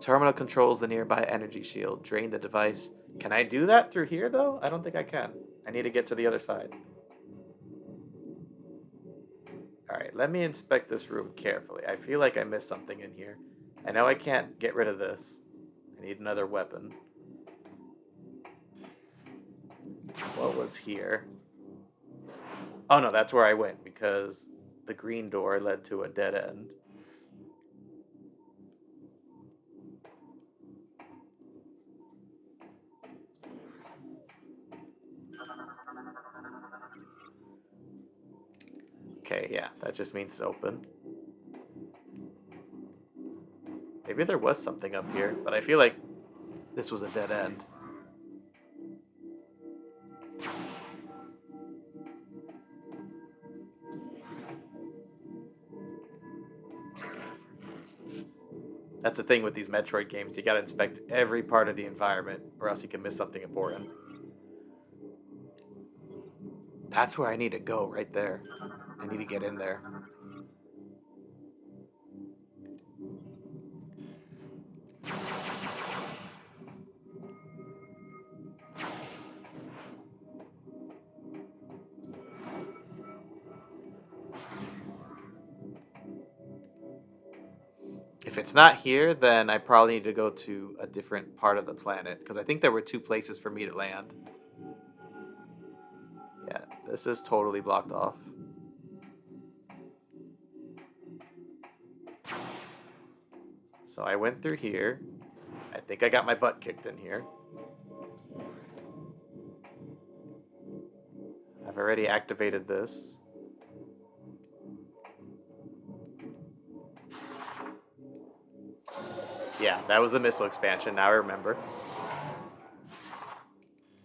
Speaker 1: Terminal controls the nearby energy shield. Drain the device. Can I do that through here, though? I don't think I can. I need to get to the other side. Alright, let me inspect this room carefully. I feel like I missed something in here. I know I can't get rid of this. I need another weapon. What was here? Oh no, that's where I went, because the green door led to a dead end. Okay, yeah, that just means it's open. Maybe there was something up here, but I feel like this was a dead end. That's the thing with these Metroid games. You gotta inspect every part of the environment, or else you can miss something important. That's where I need to go, right there. I need to get in there. If it's not here, then I probably need to go to a different part of the planet, because I think there were 2 places for me to land. Yeah, this is totally blocked off. So I went through here. I think I got my butt kicked in here. I've already activated this. Yeah, that was the missile expansion, now I remember.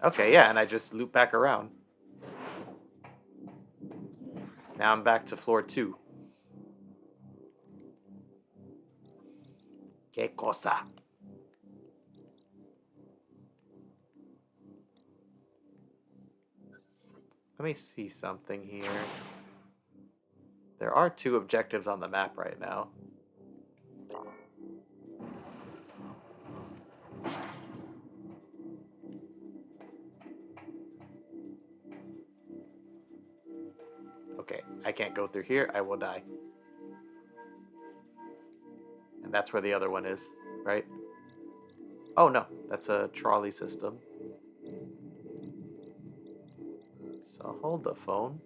Speaker 1: Okay, yeah, and I just loop back around. Now I'm back to floor 2. Que cosa? Let me see something here. There are 2 objectives on the map right now. Okay, I can't go through here. I will die. And that's where the other one is, right? Oh no, that's a trolley system. So hold the phone.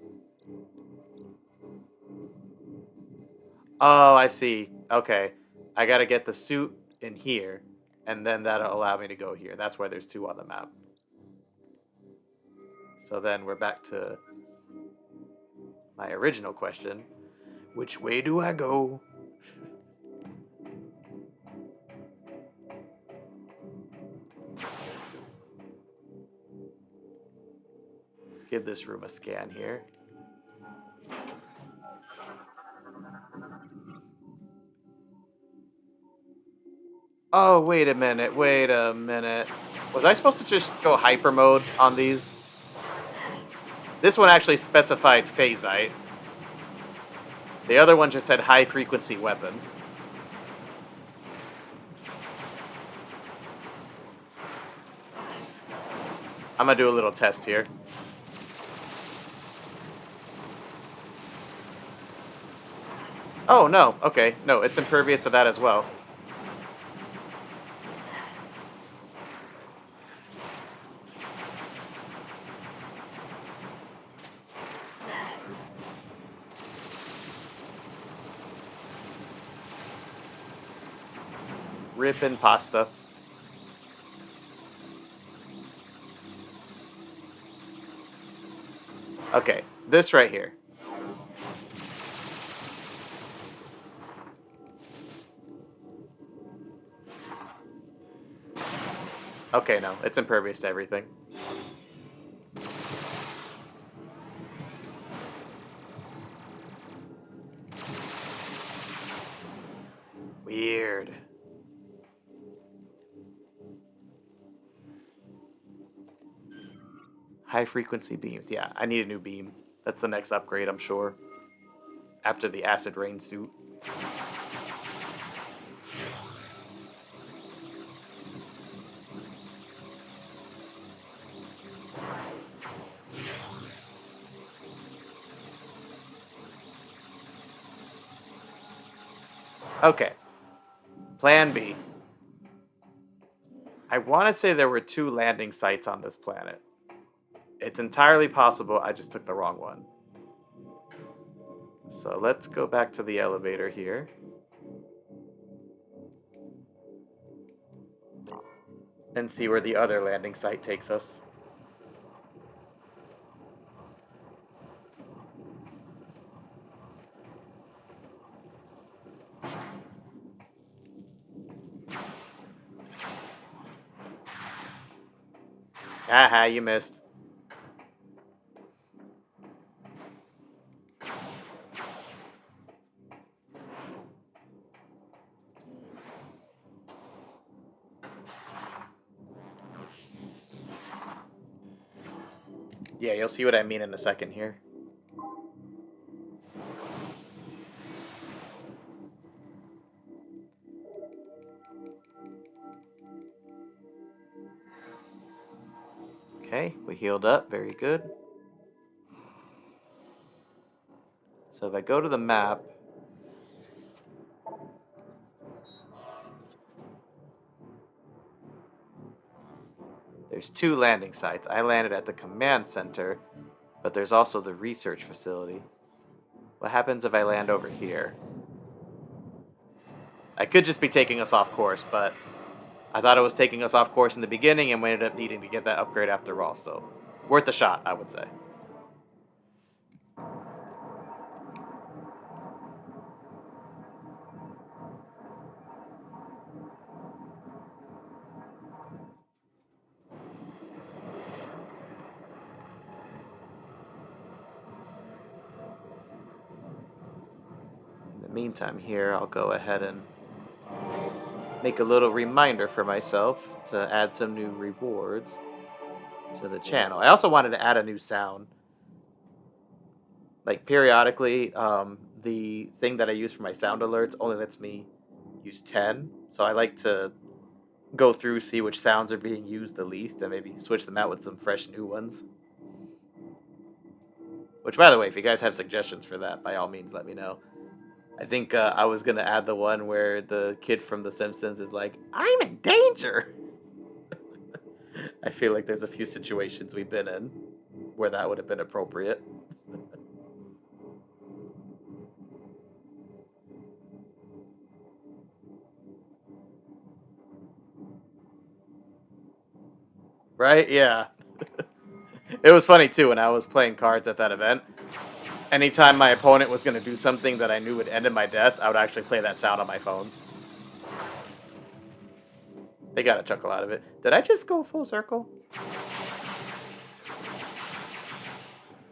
Speaker 1: Oh, I see. Okay. I gotta get the suit in here, and then that'll allow me to go here. That's why there's 2 on the map. So then we're back to my original question. Which way do I go? Let's give this room a scan here. Oh, wait a minute, wait a minute. Was I supposed to just go hyper mode on these? This one actually specified phasite. The other one just said high frequency weapon. I'm gonna do a little test here. Oh, no, okay. No, it's impervious to that as well. Rippin' pasta. Okay, this right here. Okay, no, it's impervious to everything. Weird. High frequency beams. Yeah, I need a new beam. That's the next upgrade, I'm sure. After the acid rain suit. Okay. Plan B. I want to say there were 2 landing sites on this planet. It's entirely possible I just took the wrong one. So let's go back to the elevator here. And see where the other landing site takes us. Aha, you missed. Yeah, you'll see what I mean in a second here. Okay, we healed up. Very good. So if I go to the map, there's 2 landing sites. I landed at the command center, but there's also the research facility. What happens if I land over here? I could just be taking us off course, but I thought it was taking us off course in the beginning, and we ended up needing to get that upgrade after all, so worth a shot, I would say. In the meantime here, I'll go ahead and make a little reminder for myself to add some new rewards to the channel. I also wanted to add a new sound. Like periodically, the thing that I use for my sound alerts only lets me use 10. So I like to go through, see which sounds are being used the least, and maybe switch them out with some fresh new ones. Which, by the way, if you guys have suggestions for that, by all means, let me know. I think I was going to add the one where the kid from The Simpsons is like, I'm in danger! I feel like there's a few situations we've been in where that would have been appropriate. Right? Yeah. It was funny, too, when I was playing cards at that event. Anytime my opponent was going to do something that I knew would end in my death, I would actually play that sound on my phone. They got a chuckle out of it. Did I just go full circle?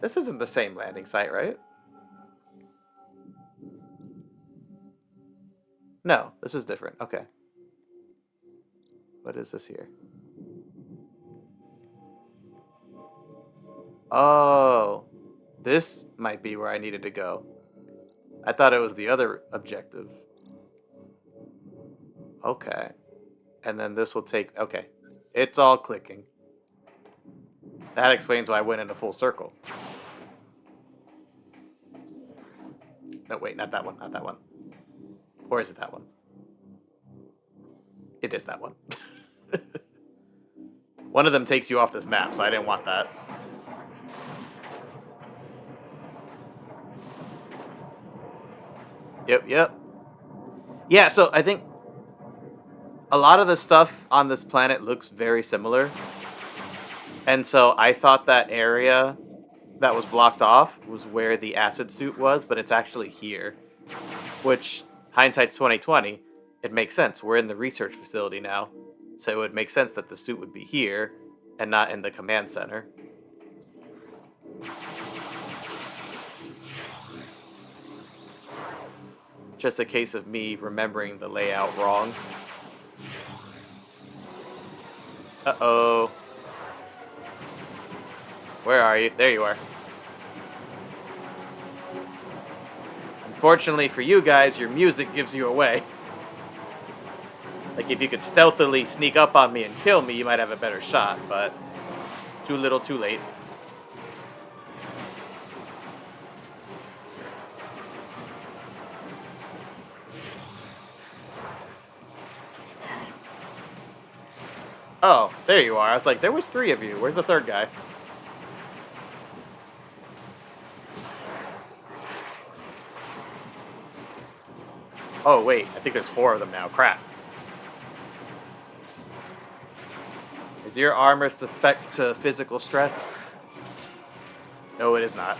Speaker 1: This isn't the same landing site, right? No, this is different. Okay. What is this here? Oh, this might be where I needed to go. I thought it was the other objective. Okay. And then this will take... Okay. It's all clicking. That explains why I went into full circle. No, wait, not that one. Not that one. Or is it that one? It is that one. One of them takes you off this map, so I didn't want that. Yep. Yeah, so I think a lot of the stuff on this planet looks very similar. And so I thought that area that was blocked off was where the acid suit was, but it's actually here. Which, hindsight's 2020, it makes sense. We're in the research facility now. So it would make sense that the suit would be here and not in the command center. Just a case of me remembering the layout wrong. Uh-oh. Where are you? There you are. Unfortunately for you guys, your music gives you away. Like, if you could stealthily sneak up on me and kill me, you might have a better shot, but too little, too late. Oh, there you are. I was like, there was 3 of you. Where's the 3rd guy? Oh, wait. I think there's 4 of them now. Crap. Is your armor suspect to physical stress? No, it is not.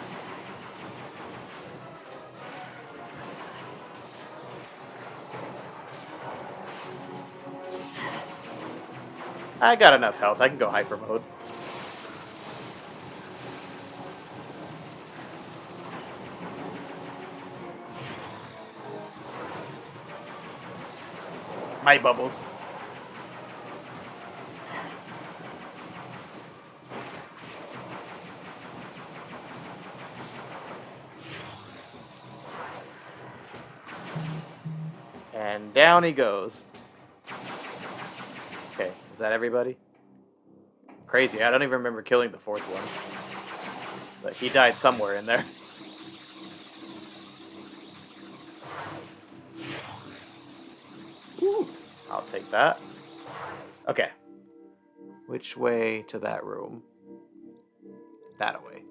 Speaker 1: I got enough health. I can go hyper mode. My bubbles. And down he goes. Okay, is that everybody? Crazy, I don't even remember killing the 4th one. But he died somewhere in there. Ooh, I'll take that. Okay. Which way to that room? That way.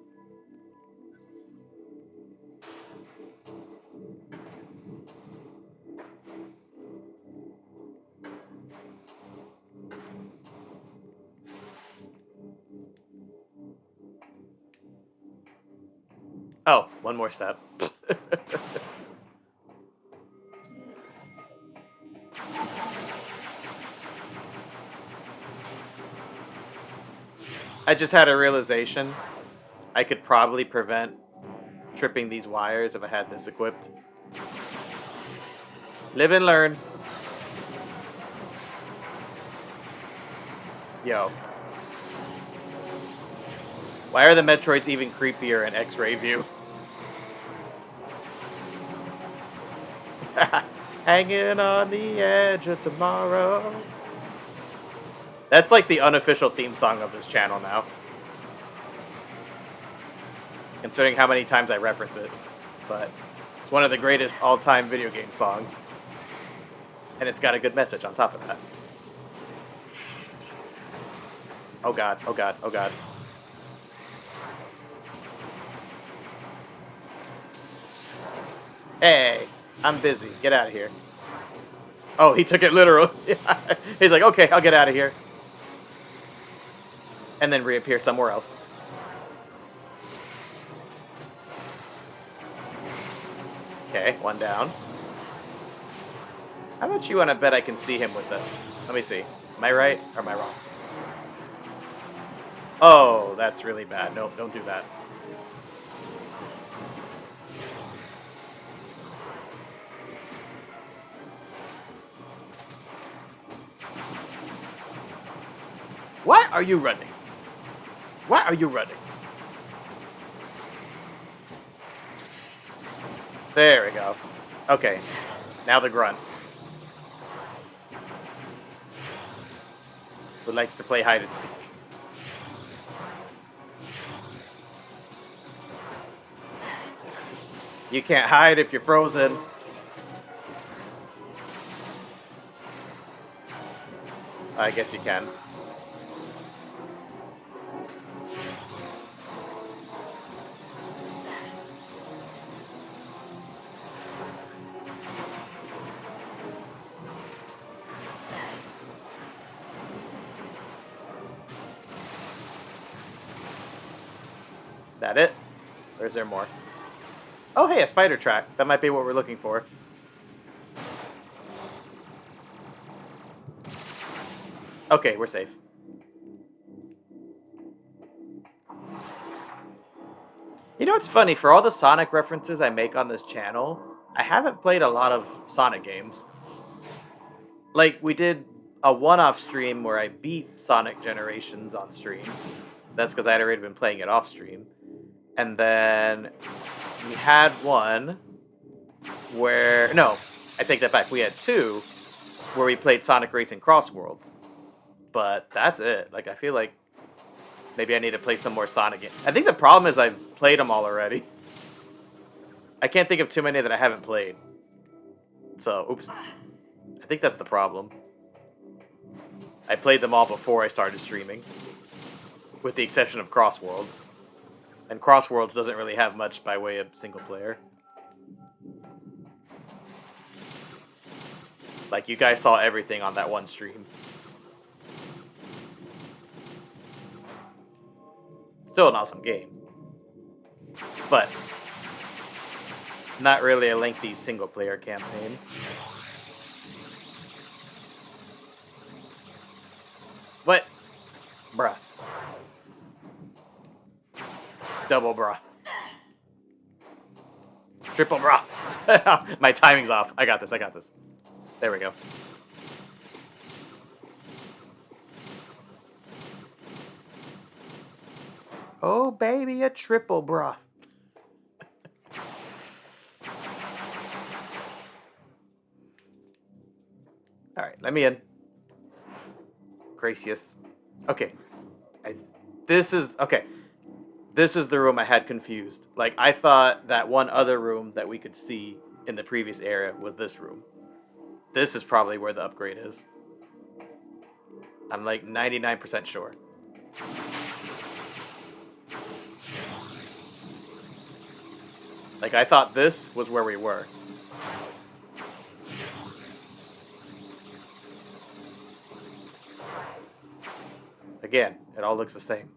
Speaker 1: Oh, one more step. I just had a realization. I could probably prevent tripping these wires if I had this equipped. Live and learn. Yo. Why are the Metroids even creepier in X-ray view? Hanging on the edge of tomorrow. That's like the unofficial theme song of this channel now. Considering how many times I reference it. But it's one of the greatest all-time video game songs. And it's got a good message on top of that. Oh god, oh god, oh god. Hey, I'm busy. Get out of here. Oh, he took it literal. He's like, okay, I'll get out of here. And then reappear somewhere else. Okay, one down. How much you want to bet I can see him with this? Let me see. Am I right or am I wrong? Oh, that's really bad. Nope, don't do that. Why are you running? Why are you running? There we go. Okay, now the grunt. Who likes to play hide and seek. You can't hide if you're frozen. I guess you can. That it? Or is there more? Oh, hey, a spider track. That might be what we're looking for. Okay, we're safe. You know what's funny? For all the Sonic references I make on this channel, I haven't played a lot of Sonic games. Like, we did a one-off stream where I beat Sonic Generations on stream. That's because I had already been playing it off stream. And then we had one where... No, I take that back. We had two where we played Sonic Racing Cross Worlds. But that's it. Like, I feel like maybe I need to play some more Sonic games. I think the problem is I've played them all already. I can't think of too many that I haven't played. So, oops. I think that's the problem. I played them all before I started streaming. With the exception of Cross Worlds. And Cross Worlds doesn't really have much by way of single player. Like, you guys saw everything on that one stream. Still an awesome game. But not really a lengthy single player campaign. What? Bruh. Double bruh. Triple bruh. My timing's off. I got this, I got this. There we go. Oh, baby, a triple bruh. Alright, let me in. Gracious. Okay. This is... Okay. This is the room I had confused. Like, I thought that one other room that we could see in the previous area was this room. This is probably where the upgrade is. I'm like 99% sure. Like, I thought this was where we were. Again, it all looks the same.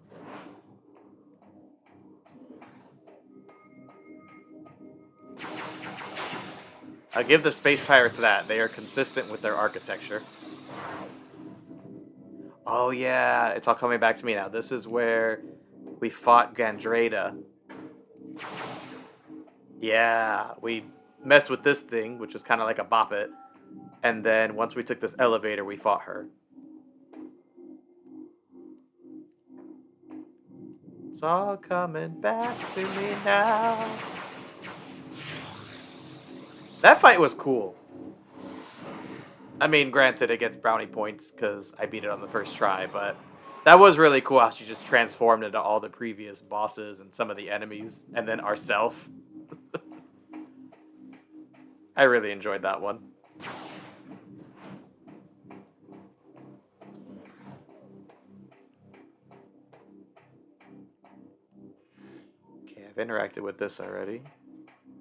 Speaker 1: I'll give the Space Pirates that. They are consistent with their architecture. Oh yeah, it's all coming back to me now. This is where we fought Gandreda. Yeah, we messed with this thing, which was kind of like a bop it. And then once we took this elevator, we fought her. It's all coming back to me now. That fight was cool. I mean, granted, it gets brownie points because I beat it on the first try, but that was really cool how she just transformed into all the previous bosses and some of the enemies, and then ourself. I really enjoyed that one. Okay, I've interacted with this already.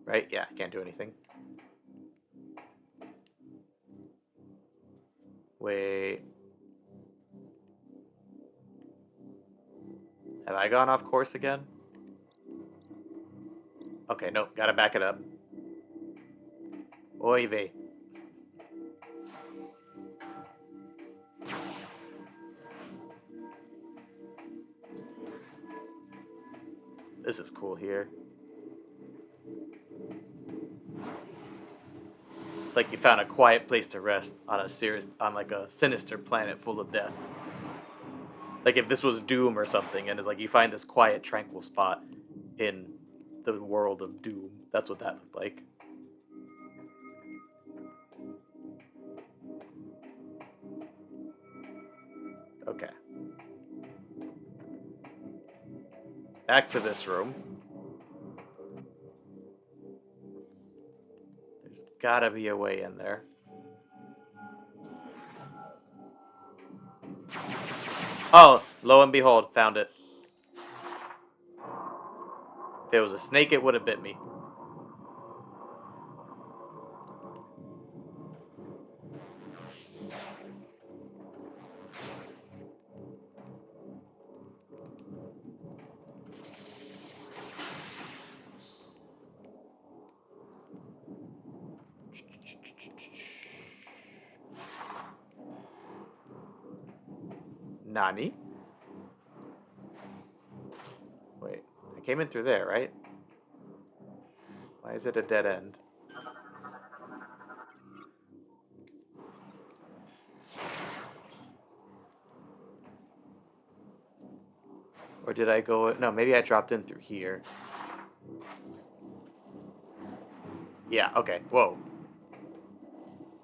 Speaker 1: Right? Yeah, can't do anything. Wait. Have I gone off course again? Okay, nope, gotta back it up. Oy vey. This is cool here. It's like you found a quiet place to rest on a sinister planet full of death. Like if this was Doom or something, and it's like you find this quiet, tranquil spot in the world of Doom. That's what that looked like. Okay. Back to this room. There's gotta be a way in there. Oh, lo and behold, found it. If it was a snake, it would have bit me. Nani? Wait, I came in through there, right? Why is it a dead end? Or did I go... No, maybe I dropped in through here. Yeah, okay. Whoa.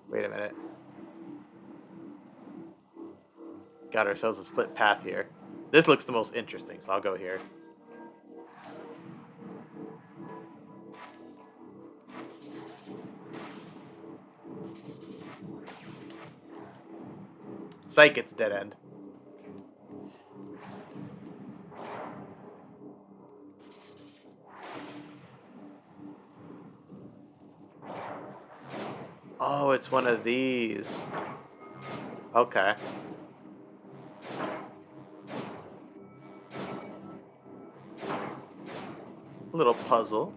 Speaker 1: Wait a minute. Got ourselves a split path here. This looks the most interesting, so I'll go here. Psych, it's dead end. Oh, it's one of these. Okay. A little puzzle.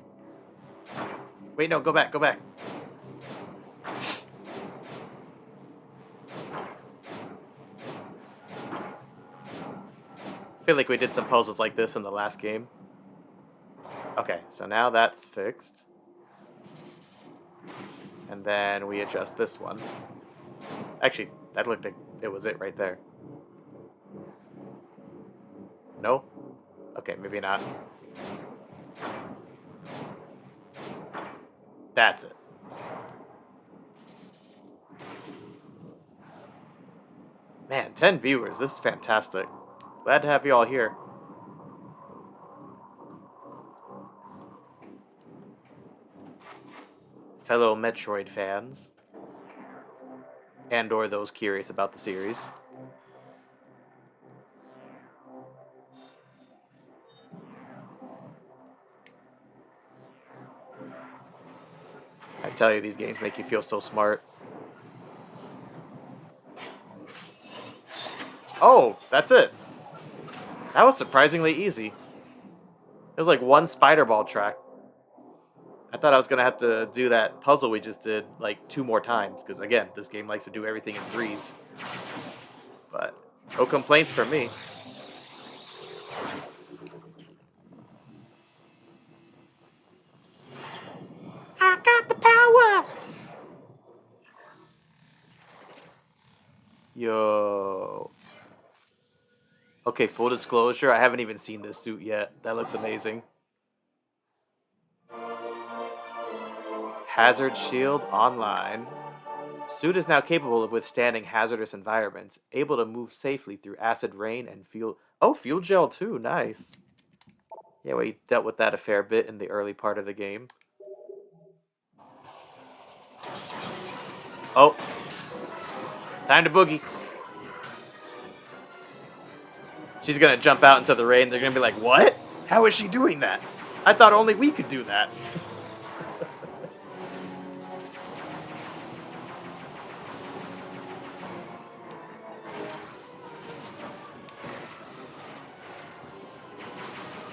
Speaker 1: Wait, no, go back, go back. I feel like we did some puzzles like this in the last game. Okay, so now that's fixed. And then we adjust this one. Actually, that looked like it was it right there. No? Okay, maybe not. That's it. Man, 10 viewers. This is fantastic. Glad to have you all here. Fellow Metroid fans. And or those curious about the series. I tell you, these games make you feel so smart. Oh, that's it. That was surprisingly easy. It was like one spider ball track. I thought I was going to have to do that puzzle we just did like 2 more times. Because again, this game likes to do everything in threes. But no complaints from me. I got the power! Yo. Okay, full disclosure, I haven't even seen this suit yet. That looks amazing. Hazard Shield Online. Suit is now capable of withstanding hazardous environments, able to move safely through acid rain and fuel... Oh, fuel gel too, nice. Yeah, we dealt with that a fair bit in the early part of the game. Oh. Time to boogie. She's gonna jump out into the rain. They're gonna be like, what? How is she doing that? I thought only we could do that.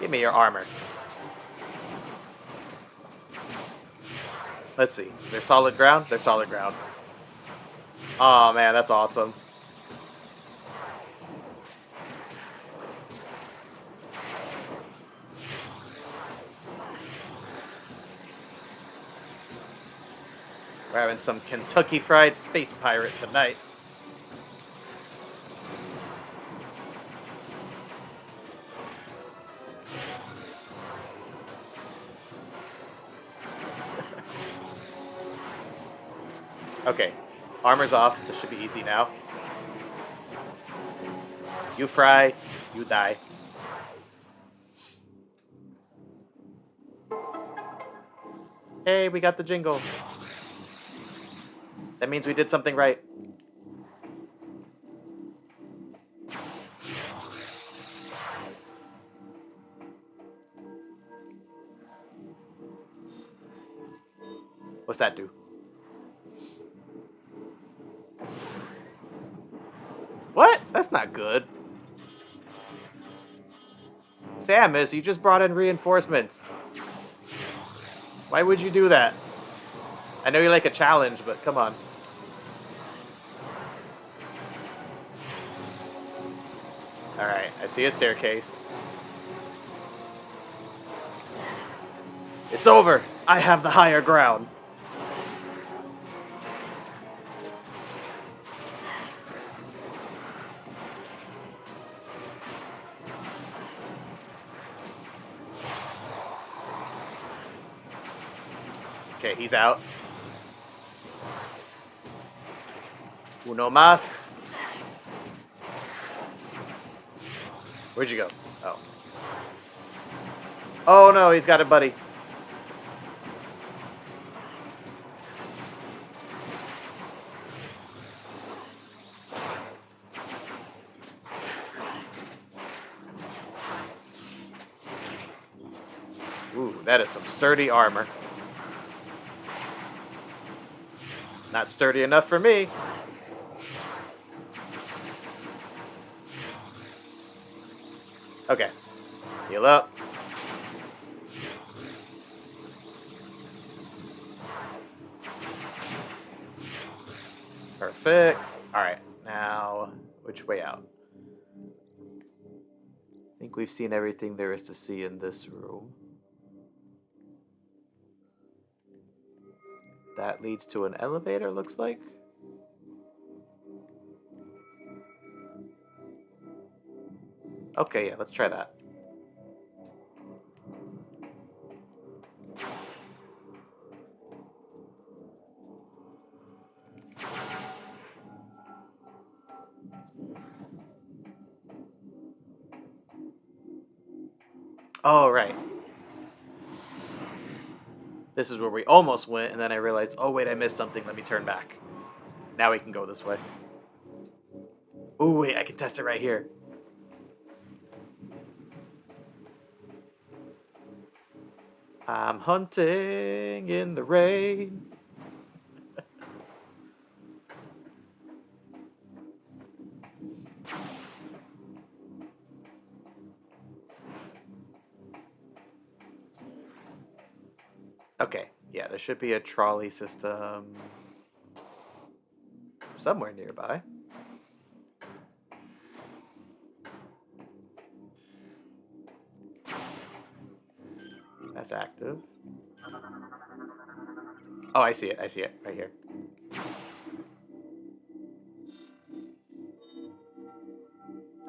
Speaker 1: Give me your armor. Let's see. Is there solid ground? There's solid ground. Oh man, that's awesome. We're having some Kentucky Fried Space Pirate tonight. Okay, armor's off. This should be easy now. You fry, you die. Hey, we got the jingle. That means we did something right. What's that do? What? That's not good. Samus, you just brought in reinforcements. Why would you do that? I know you like a challenge, but come on. Alright, I see a staircase. It's over! I have the higher ground. Okay, he's out. Uno más. Where'd you go? Oh. Oh no, he's got a buddy. Ooh, that is some sturdy armor. Not sturdy enough for me. Okay. Heal up. Perfect. Alright, now, which way out? I think we've seen everything there is to see in this room. That leads to an elevator, looks like. Okay, yeah, let's try that. Oh, right. This is where we almost went, and then I realized, oh wait, I missed something. Let me turn back. Now we can go this way. Oh wait, I can test it right here. I'm hunting in the rain. Okay, yeah, there should be a trolley system somewhere nearby. That's active. Oh, I see it. I see it right here.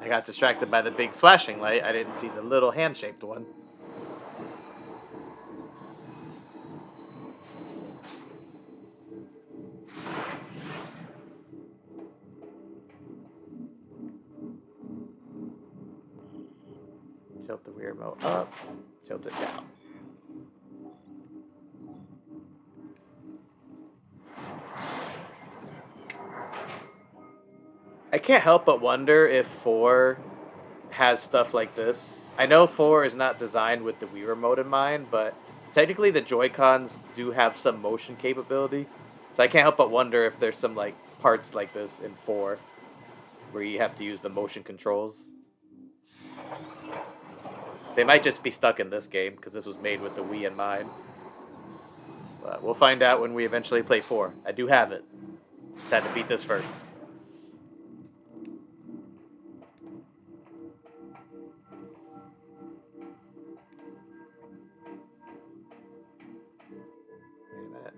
Speaker 1: I got distracted by the big flashing light. I didn't see the little hand-shaped one. Tilt the Wii remote up, tilt it down. I can't help but wonder if 4 has stuff like this. I know 4 is not designed with the Wii remote in mind, but technically the Joy-Cons do have some motion capability. So I can't help but wonder if there's some like parts like this in 4 where you have to use the motion controls. They might just be stuck in this game because this was made with the Wii in mind. But we'll find out when we eventually play 4. I do have it. Just had to beat this first. Wait a minute.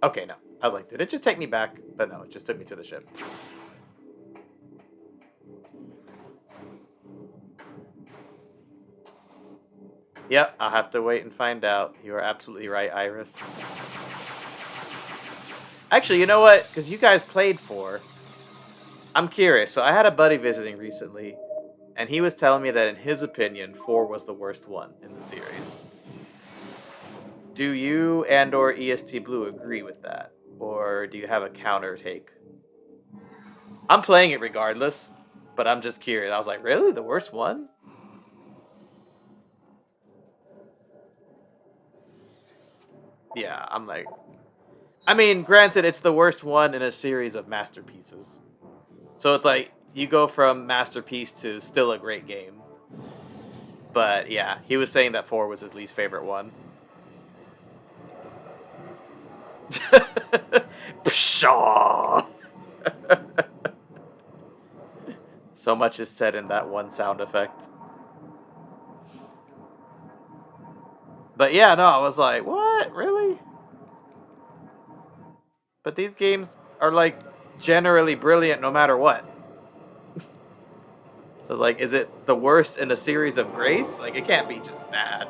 Speaker 1: Okay, no. I was like, did it just take me back? But no, it just took me to the ship. Yep, I'll have to wait and find out. You are absolutely right, Iris. Actually, you know what? Because you guys played 4. I'm curious. So I had a buddy visiting recently, and he was telling me that in his opinion, 4 was the worst one in the series. Do you and or EST Blue agree with that? Or do you have a counter take? I'm playing it regardless, but I'm just curious. I was like, really? The worst one? Yeah, I'm like... I mean, granted, it's the worst one in a series of masterpieces. So it's like, you go from masterpiece to still a great game. But yeah, he was saying that 4 was his least favorite one. Pshaw! So much is said in that one sound effect. But yeah, no, I was like, what? Really? But these games are like generally brilliant no matter what. So it's like, is it the worst in a series of greats? Like, it can't be just bad.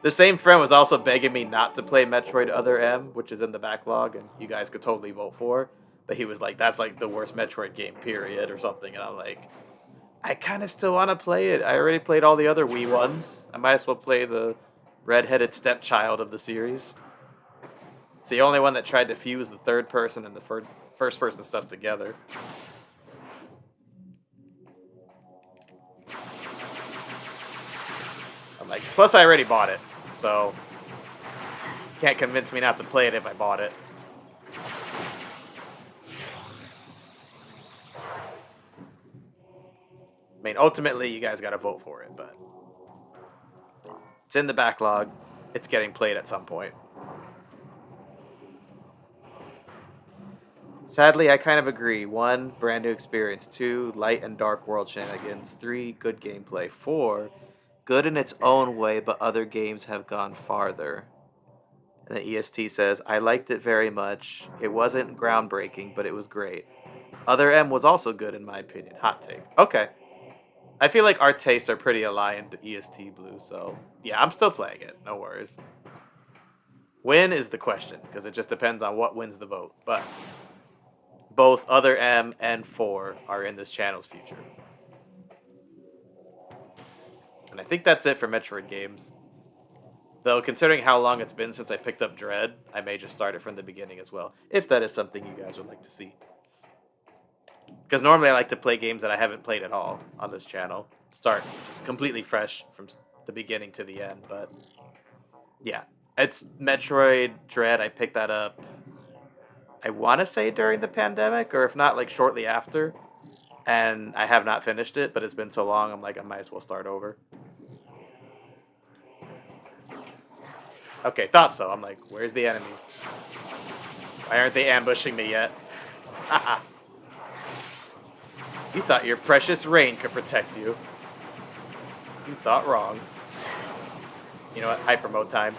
Speaker 1: The same friend was also begging me not to play Metroid Other M, which is in the backlog, and you guys could totally vote for. But he was like, that's like the worst Metroid game, period, or something. And I'm like, I kind of still want to play it. I already played all the other Wii ones. I might as well play the redheaded stepchild of the series. It's the only one that tried to fuse the third person and the first person stuff together. I'm like, plus I already bought it, so can't convince me not to play it if I bought it. I mean, ultimately, you guys gotta vote for it, but it's in the backlog. It's getting played at some point. Sadly, I kind of agree. 1, brand new experience. 2, light and dark world shenanigans. 3, good gameplay. 4, good in its own way, but other games have gone farther. And the EST says, I liked it very much. It wasn't groundbreaking, but it was great. Other M was also good in my opinion. Hot take. Okay. I feel like our tastes are pretty aligned, EST Blue, so yeah, I'm still playing it. No worries. Win is the question, because it just depends on what wins the vote. But both Other M and 4 are in this channel's future. And I think that's it for Metroid games. Though, considering how long it's been since I picked up Dread, I may just start it from the beginning as well, if that is something you guys would like to see. Because normally I like to play games that I haven't played at all on this channel. Start just completely fresh from the beginning to the end, but yeah. It's Metroid Dread. I picked that up, I want to say during the pandemic, or if not, like shortly after. And I have not finished it, but it's been so long, I'm like, I might as well start over. Okay, thought so. I'm like, where's the enemies? Why aren't they ambushing me yet? Haha. You thought your precious rain could protect you. You thought wrong. You know what? Hyper mode time.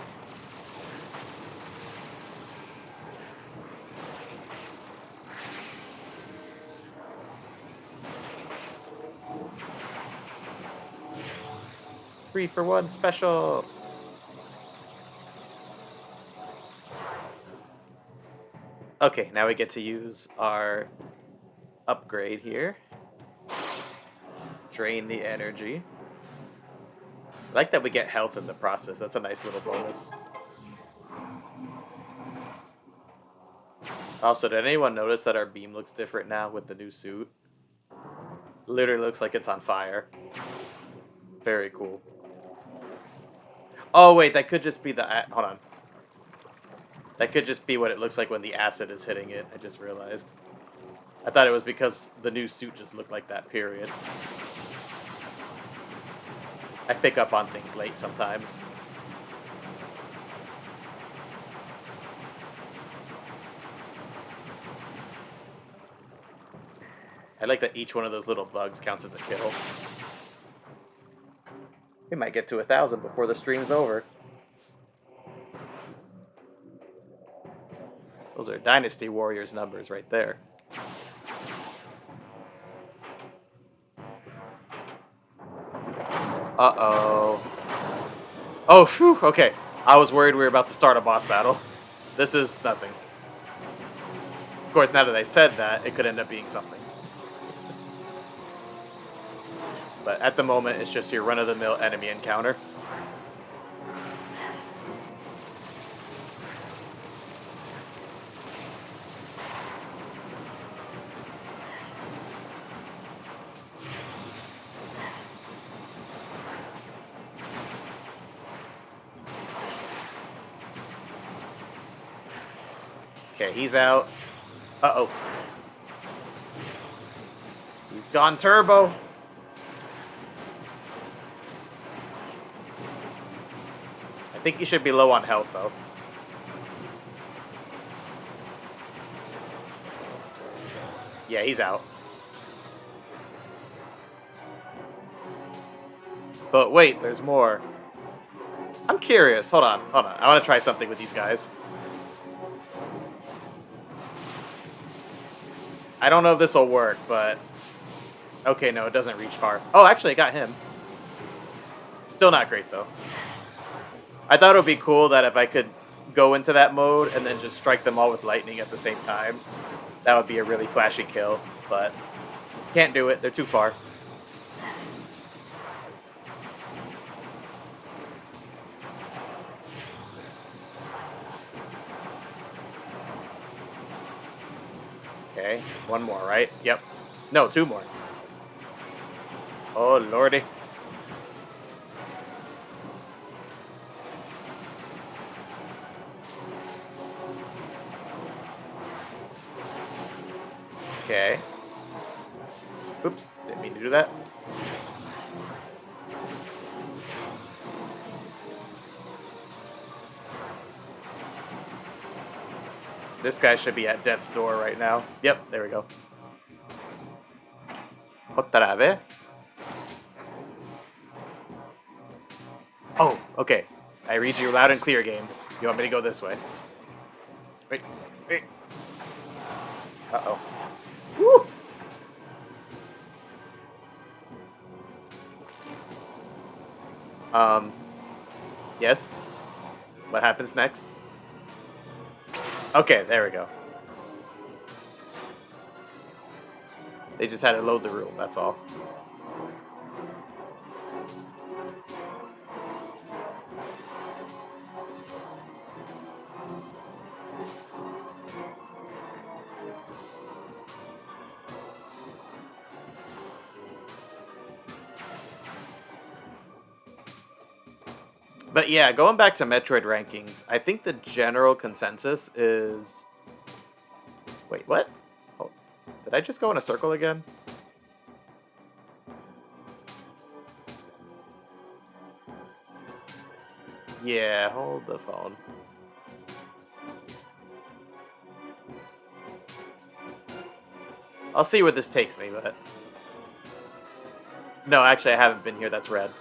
Speaker 1: Three for one special. Okay, now we get to use our upgrade here. Drain the energy. I like that we get health in the process. That's a nice little bonus. Also, did anyone notice that our beam looks different now with the new suit? Literally looks like it's on fire. Very cool. Oh, wait, that could just be the... Hold on. That could just be what it looks like when the acid is hitting it. I just realized. I thought it was because the new suit just looked like that, period. I pick up on things late sometimes. I like that each one of those little bugs counts as a kill. We might get to 1,000 before the stream's over. Those are Dynasty Warriors numbers right there. Uh-oh. Oh, phew, okay. I was worried we were about to start a boss battle. This is nothing. Of course, now that I said that, it could end up being something. But at the moment, it's just your run-of-the-mill enemy encounter. Okay, he's out. Uh-oh. He's gone turbo. I think he should be low on health, though. Yeah, he's out. But wait, there's more. I'm curious. Hold on. I want to try something with these guys. I don't know if this will work, but... Okay, no, it doesn't reach far. Oh, actually, I got him. Still not great, though. I thought it would be cool that if I could go into that mode and then just strike them all with lightning at the same time. That would be a really flashy kill, but can't do it. They're too far. Okay, one more, right? Yep. No, two more. Oh, lordy. Okay. Oops, didn't mean to do that. This guy should be at death's door right now. Yep, there we go. Otra vez. Oh, okay. I read you loud and clear, game. You want me to go this way? Wait, wait. Uh-oh. Woo! Yes? What happens next? Okay, there we go. They just had to load the room, that's all. But yeah, going back to Metroid rankings, I think the general consensus is... Wait, what? Oh, did I just go in a circle again? Yeah, hold the phone. I'll see where this takes me, but... No, actually, I haven't been here. That's red.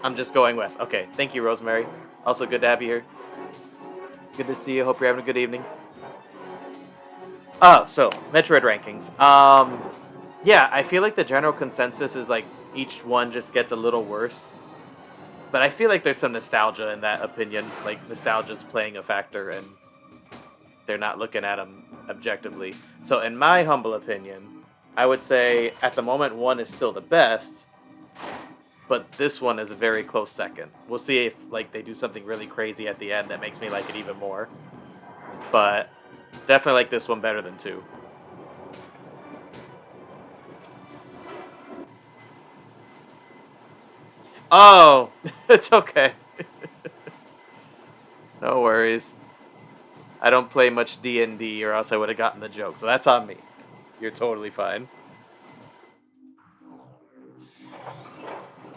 Speaker 1: I'm just going west. Okay, thank you, Rosemary. Also, good to have you here. Good to see you. Hope you're having a good evening. Oh, so, Metroid rankings. Yeah, I feel like the general consensus is, like, each one just gets a little worse. But I feel like there's some nostalgia in that opinion. Like, nostalgia's playing a factor, and they're not looking at them objectively. So, in my humble opinion, I would say, at the moment, 1 is still the best, but this one is a very close second. We'll see if like they do something really crazy at the end that makes me like it even more. But definitely like this one better than 2. Oh, it's okay. No worries. I don't play much D&D or else I would have gotten the joke. So that's on me. You're totally fine.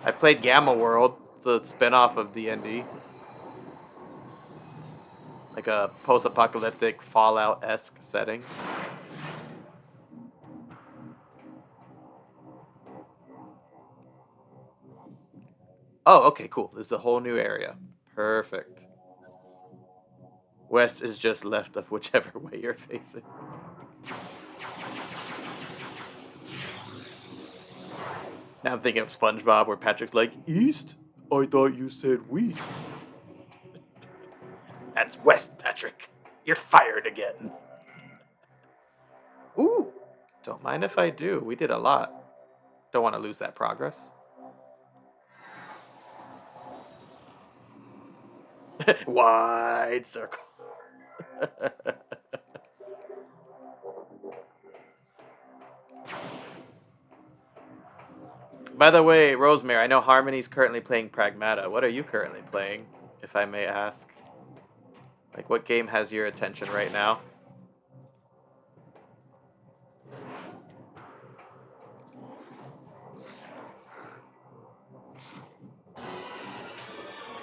Speaker 1: I played Gamma World, the spin-off of D&D. Like a post-apocalyptic Fallout-esque setting. Oh, okay, cool. This is a whole new area. Perfect. West is just left of whichever way you're facing. Now I'm thinking of SpongeBob where Patrick's like, East? I thought you said West. That's West, Patrick. You're fired again. Ooh, don't mind if I do. We did a lot. Don't want to lose that progress. Wide circle. By the way, Rosemary, I know Harmony's currently playing Pragmata. What are you currently playing, if I may ask? Like, what game has your attention right now?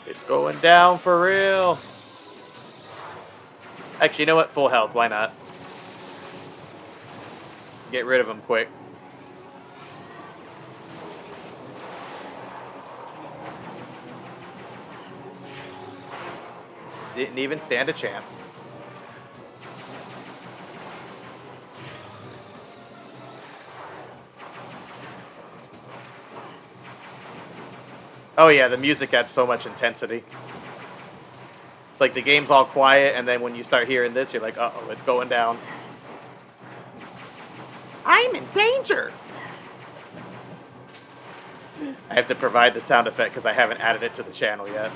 Speaker 1: It's going down for real. Actually, you know what? Full health. Why not? Get rid of him quick. Didn't even stand a chance. Oh yeah, the music adds so much intensity. It's like the game's all quiet, and then when you start hearing this, you're like, uh-oh, it's going down. I'm in danger! I have to provide the sound effect because I haven't added it to the channel yet.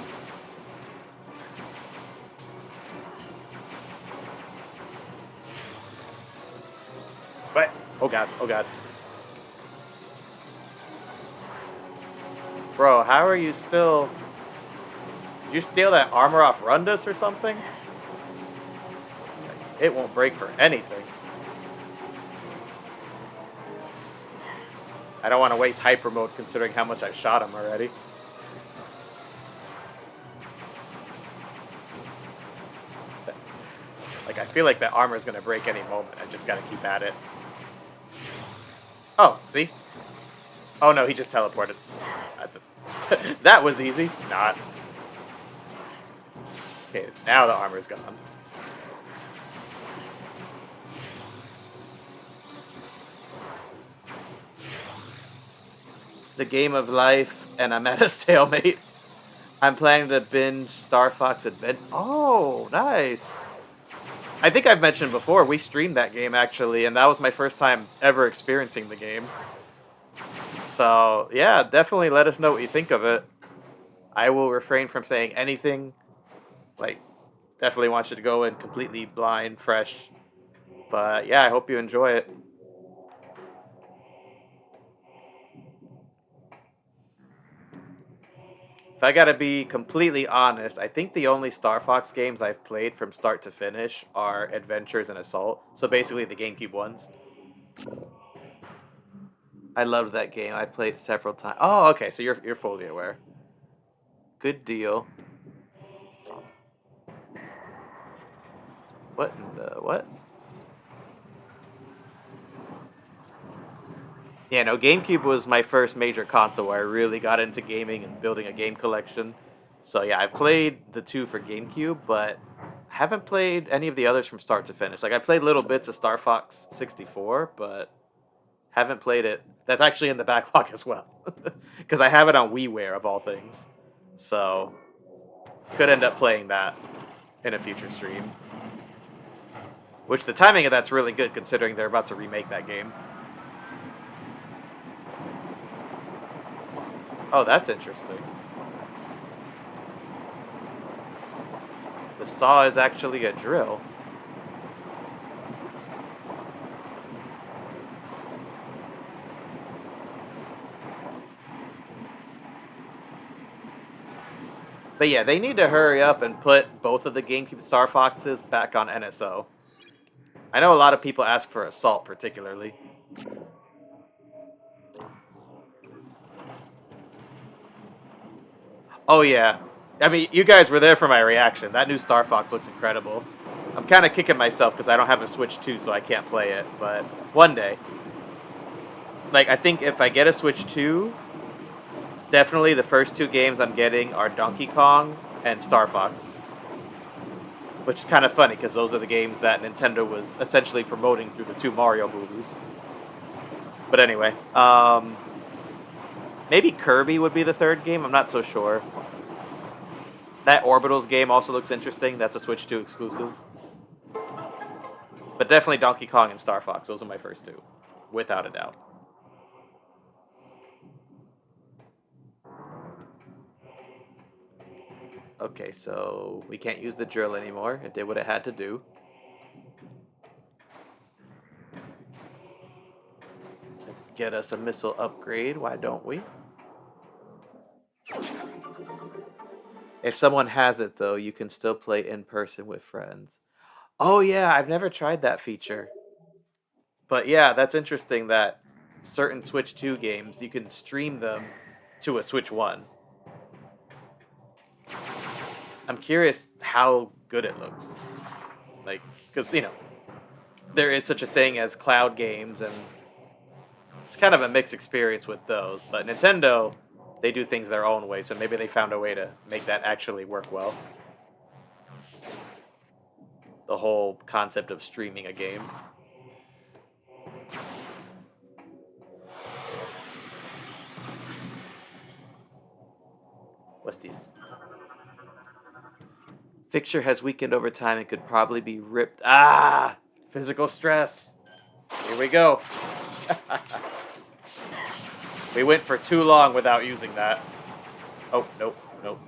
Speaker 1: What? Oh god, oh god. Bro, how are you still... Did you steal that armor off Rundus or something? It won't break for anything. I don't want to waste hyper mode considering how much I've shot him already. Like, I feel like that armor is going to break any moment. I just got to keep at it. Oh, see? Oh no, he just teleported. That was easy. Not. Okay, now the armor's gone. The game of life, and I'm at a stalemate. I'm planning to binge Star Fox Advent. Oh, nice. I think I've mentioned before, we streamed that game actually, and that was my first time ever experiencing the game. So, yeah, definitely let us know what you think of it. I will refrain from saying anything. Like, definitely want you to go in completely blind, fresh. But yeah, I hope you enjoy it. If I gotta be completely honest, I think the only Star Fox games I've played from start to finish are Adventures and Assault. So basically the GameCube ones. I loved that game. I played several times. Oh, okay, so you're fully aware. Good deal. What in the what? Yeah, no, GameCube was my first major console where I really got into gaming and building a game collection. So yeah, I've played the two for GameCube, but haven't played any of the others from start to finish. Like I played little bits of Star Fox 64, but haven't played it. That's actually in the backlog as well. Because I have it on WiiWare of all things. So could end up playing that in a future stream. Which the timing of that's really good considering they're about to remake that game. Oh, that's interesting. The saw is actually a drill. But yeah, they need to hurry up and put both of the GameCube Star Foxes back on NSO. I know a lot of people ask for Assault particularly. Oh yeah. I mean, you guys were there for my reaction. That new Star Fox looks incredible. I'm kind of kicking myself because I don't have a Switch 2, so I can't play it. But one day. Like, I think if I get a Switch 2, definitely the first two games I'm getting are Donkey Kong and Star Fox. Which is kind of funny because those are the games that Nintendo was essentially promoting through the two Mario movies. But anyway, maybe Kirby would be the third game. I'm not so sure. That Orbitals game also looks interesting. That's a Switch 2 exclusive. But definitely Donkey Kong and Star Fox. Those are my first two. Without a doubt. Okay, so we can't use the drill anymore. It did what it had to do. Let's get us a missile upgrade. Why don't we? If someone has it, though, you can still play in person with friends. Oh, yeah, I've never tried that feature. But yeah, that's interesting that certain Switch 2 games, you can stream them to a Switch 1. I'm curious how good it looks. Like, because, you know, there is such a thing as cloud games, and it's kind of a mixed experience with those. But Nintendo, they do things their own way, so maybe they found a way to make that actually work well. The whole concept of streaming a game. What's this? Fixture has weakened over time and could probably be ripped. Ah! Physical stress. Here we go. We went for too long without using that. Oh, nope, nope.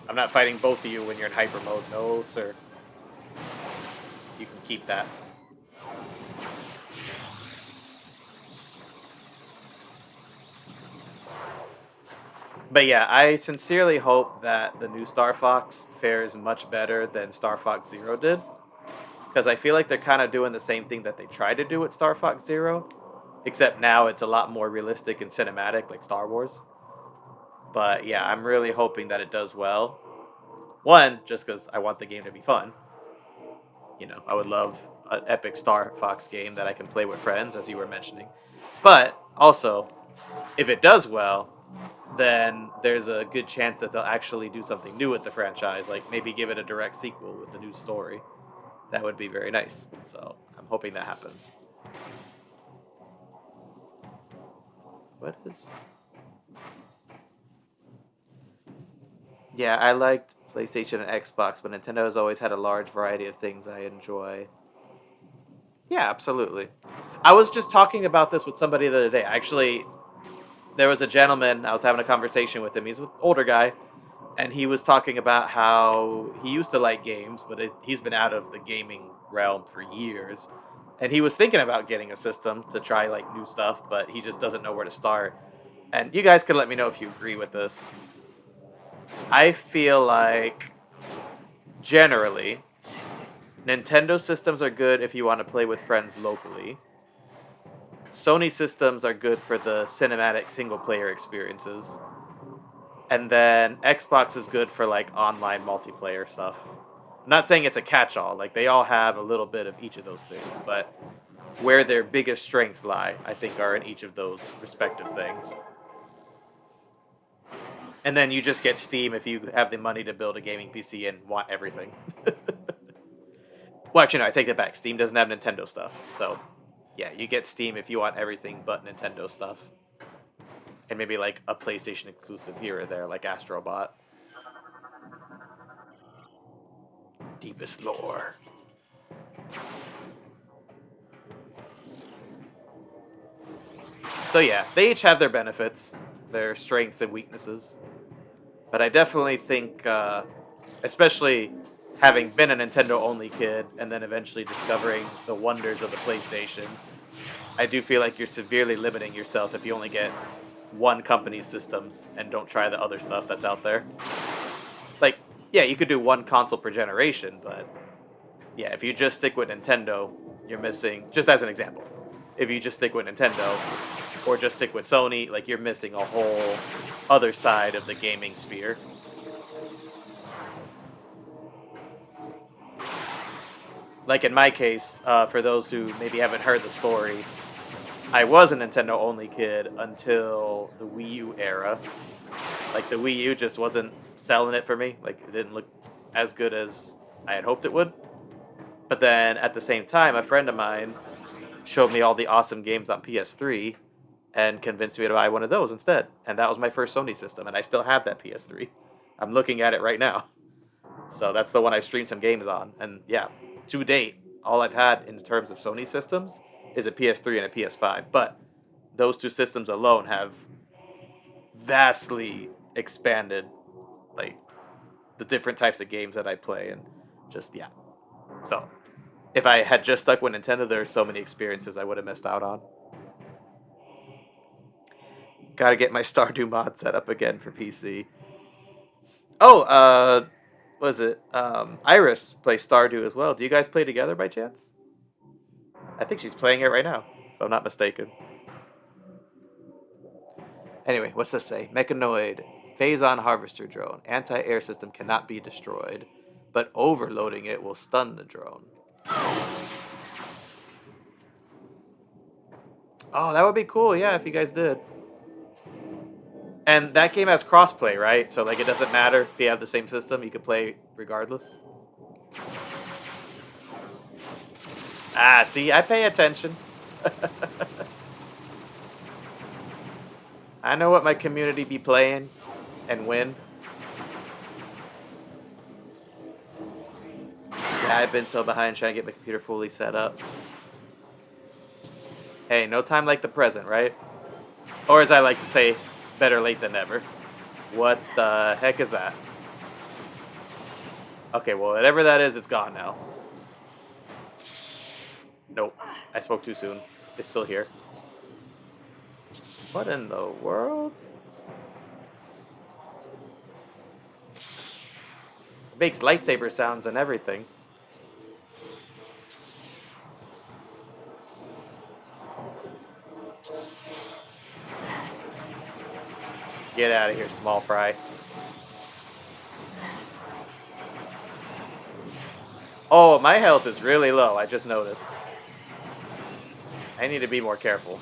Speaker 1: I'm not fighting both of you when you're in hyper mode. No, sir. You can keep that. But yeah, I sincerely hope that the new Star Fox fares much better than Star Fox Zero did. Because I feel like they're kind of doing the same thing that they tried to do with Star Fox Zero. Except now it's a lot more realistic and cinematic, like Star Wars. But yeah, I'm really hoping that it does well. One, just because I want the game to be fun. You know, I would love an epic Star Fox game that I can play with friends, as you were mentioning. But also, if it does well, then there's a good chance that they'll actually do something new with the franchise, like maybe give it a direct sequel with a new story. That would be very nice. So I'm hoping that happens. What is... Yeah, I liked PlayStation and Xbox, but Nintendo has always had a large variety of things I enjoy. Yeah, absolutely. I was just talking about this with somebody the other day. Actually, there was a gentleman, I was having a conversation with him. He's an older guy, and he was talking about how he used to like games, but he's been out of the gaming realm for years. And he was thinking about getting a system to try like new stuff, but he just doesn't know where to start. And you guys could let me know if you agree with this. I feel like generally Nintendo systems are good if you want to play with friends locally. Sony systems are good for the cinematic single player experiences. And then Xbox is good for like online multiplayer stuff. I'm not saying it's a catch-all, like they all have a little bit of each of those things, but where their biggest strengths lie, I think, are in each of those respective things. And then you just get Steam if you have the money to build a gaming PC and want everything. Well, actually, no, I take that back. Steam doesn't have Nintendo stuff. So, yeah, you get Steam if you want everything but Nintendo stuff. And maybe, like, a PlayStation exclusive here or there, like Astrobot. Deepest lore. So, yeah, they each have their benefits, their strengths and weaknesses. But I definitely think, especially having been a Nintendo-only kid and then eventually discovering the wonders of the PlayStation, I do feel like you're severely limiting yourself if you only get one company's systems and don't try the other stuff that's out there. Like, yeah, you could do one console per generation, but yeah, if you just stick with Nintendo, you're missing, just as an example, if you just stick with Nintendo or just stick with Sony, like you're missing a whole other side of the gaming sphere. Like in my case, for those who maybe haven't heard the story, I was a Nintendo only kid until the Wii U era. Like the Wii U just wasn't selling it for me. Like it didn't look as good as I had hoped it would. But then at the same time, a friend of mine showed me all the awesome games on PS3 and convinced me to buy one of those instead. And that was my first Sony system, and I still have that PS3. I'm looking at it right now. So that's the one I've streamed some games on. And yeah, to date, all I've had in terms of Sony systems is a PS3 and a PS5. But those two systems alone have vastly expanded like the different types of games that I play, and just yeah. So if I had just stuck with Nintendo, there are so many experiences I would have missed out on. Gotta get my Stardew mod set up again for PC. Oh, what is it? Iris plays Stardew as well. Do you guys play together by chance? I think she's playing it right now, if I'm not mistaken. Anyway, what's this say? Mechanoid. Phazon harvester drone. Anti-air system cannot be destroyed, but overloading it will stun the drone. Oh, that would be cool, yeah, if you guys did. And that game has crossplay, right? So like it doesn't matter if you have the same system, you can play regardless. Ah, see, I pay attention. I know what my community be playing and when. I've been so behind trying to get my computer fully set up. Hey, no time like the present, right? Or as I like to say, better late than never. What the heck is that? Okay, well, whatever that is, it's gone now. Nope, I spoke too soon. It's still here. What in the world? It makes lightsaber sounds and everything. Get out of here, small fry. Oh, my health is really low, I just noticed. I need to be more careful.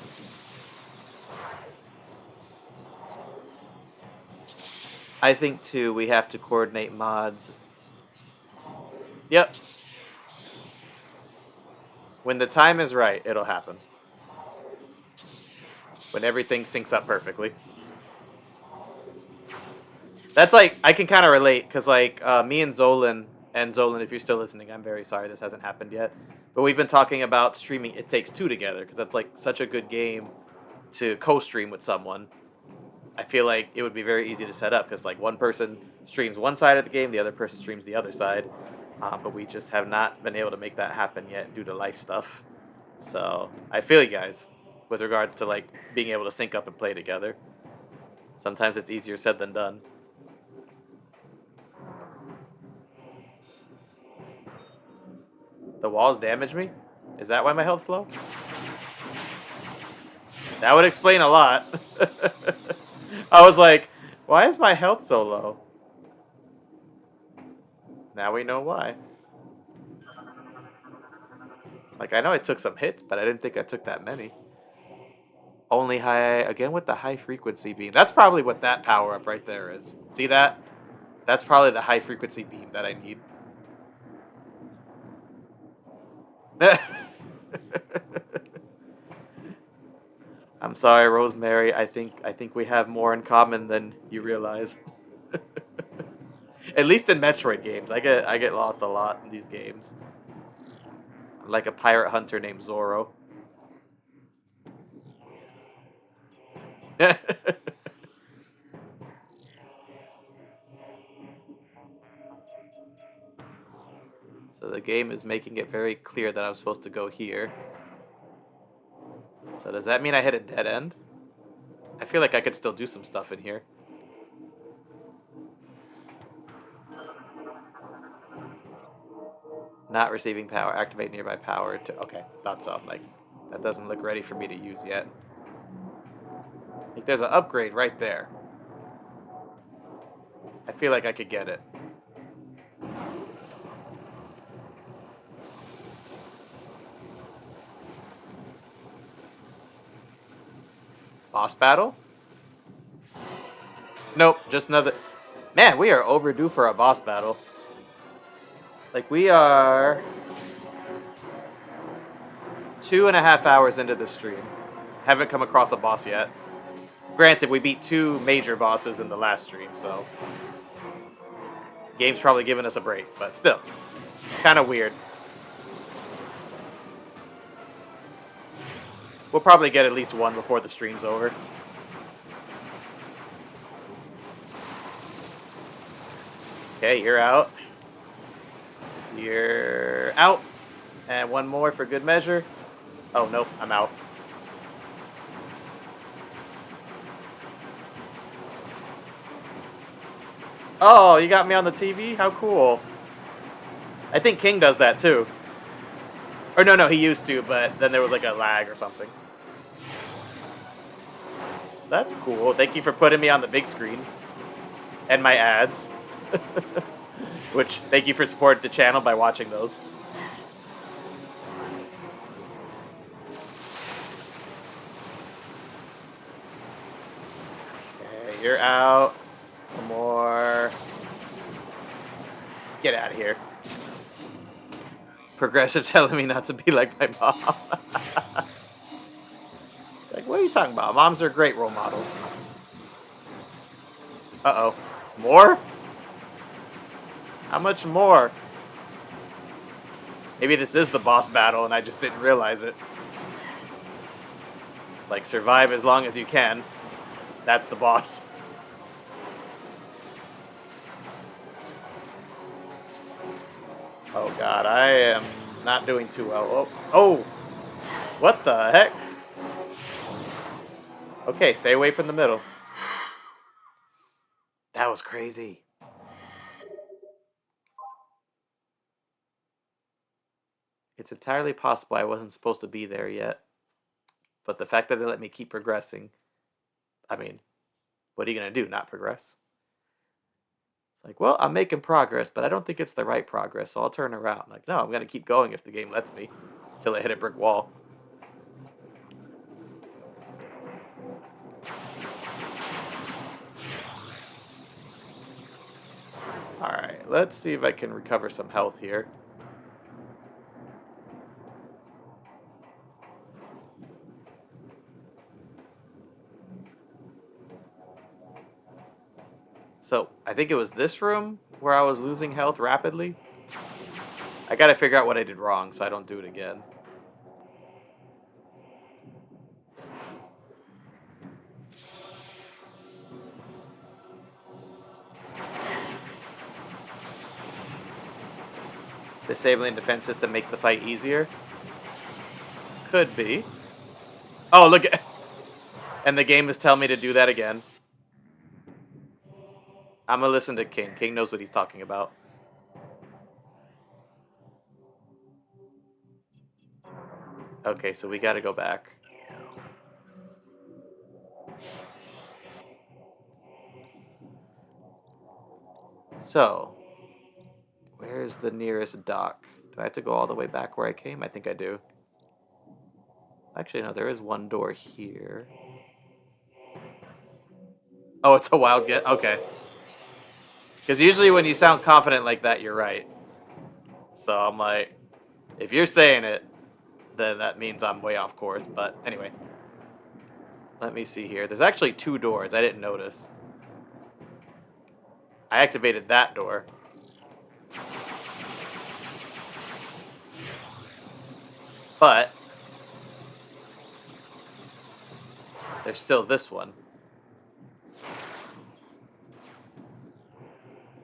Speaker 1: I think, too, we have to coordinate mods. Yep. When the time is right, it'll happen. When everything syncs up perfectly. That's like, I can kind of relate, because like, me and Zolan, if you're still listening, I'm very sorry this hasn't happened yet, but we've been talking about streaming It Takes Two together, because that's like such a good game to co-stream with someone. I feel like it would be very easy to set up, because like one person streams one side of the game, the other person streams the other side, but we just have not been able to make that happen yet due to life stuff. So, I feel you guys, with regards to like being able to sync up and play together. Sometimes it's easier said than done. The walls damage me? Is that why my health's low? That would explain a lot. I was like, why is my health so low? Now we know why. Like, I know I took some hits, but I didn't think I took that many. Only high, again with the high frequency beam. That's probably what that power up right there is. See that? That's probably the high frequency beam that I need. I'm sorry, Rosemary. I think we have more in common than you realize. At least in Metroid games, I get lost a lot in these games. I'm like a pirate hunter named Zoro. So the game is making it very clear that I'm supposed to go here. So does that mean I hit a dead end? I feel like I could still do some stuff in here. Not receiving power. Activate nearby power to... Okay, thought so. I'm like, that doesn't look ready for me to use yet. Like, there's an upgrade right there. I feel like I could get it. Boss battle? Nope, just another... Man, we are overdue for a boss battle. Like, we are 2.5 hours into the stream. Haven't come across a boss yet. Granted, we beat 2 major bosses in the last stream, so... Game's probably giving us a break, but still. Kind of weird. We'll probably get at least one before the stream's over. Okay, you're out. You're out. And one more for good measure. Oh, nope, I'm out. Oh, you got me on the TV? How cool. I think King does that too. Or no, he used to, but then there was like a lag or something. That's cool. Thank you for putting me on the big screen. And my ads. Which, thank you for supporting the channel by watching those. Okay, you're out. One more. Get out of here. Progressive telling me not to be like my mom. It's like, what are you talking about? Moms are great role models. Uh-oh. More? How much more? Maybe this is the boss battle and I just didn't realize it. It's like survive as long as you can. That's the boss. Oh god, I am not doing too well. Oh, oh! What the heck? Okay, stay away from the middle. That was crazy. It's entirely possible I wasn't supposed to be there yet. But the fact that they let me keep progressing, I mean, what are you going to do? Not progress? It's like, well, I'm making progress, but I don't think it's the right progress, so I'll turn around. Like, no, I'm going to keep going if the game lets me until I hit a brick wall. Alright, let's see if I can recover some health here. So, I think it was this room where I was losing health rapidly. I gotta figure out what I did wrong so I don't do it again. Disabling defense system makes the fight easier. Could be. Oh, look at... And the game is telling me to do that again. I'm gonna listen to King. King knows what he's talking about. Okay, so we gotta go back. So, where's the nearest dock? Do I have to go all the way back where I came? I think I do. Actually, no, there is one door here. Oh, it's a wild guess? Okay. Because usually when you sound confident like that, you're right. So I'm like, if you're saying it, then that means I'm way off course. But anyway. Let me see here. There's actually 2 doors. I didn't notice. I activated that door. But there's still this one.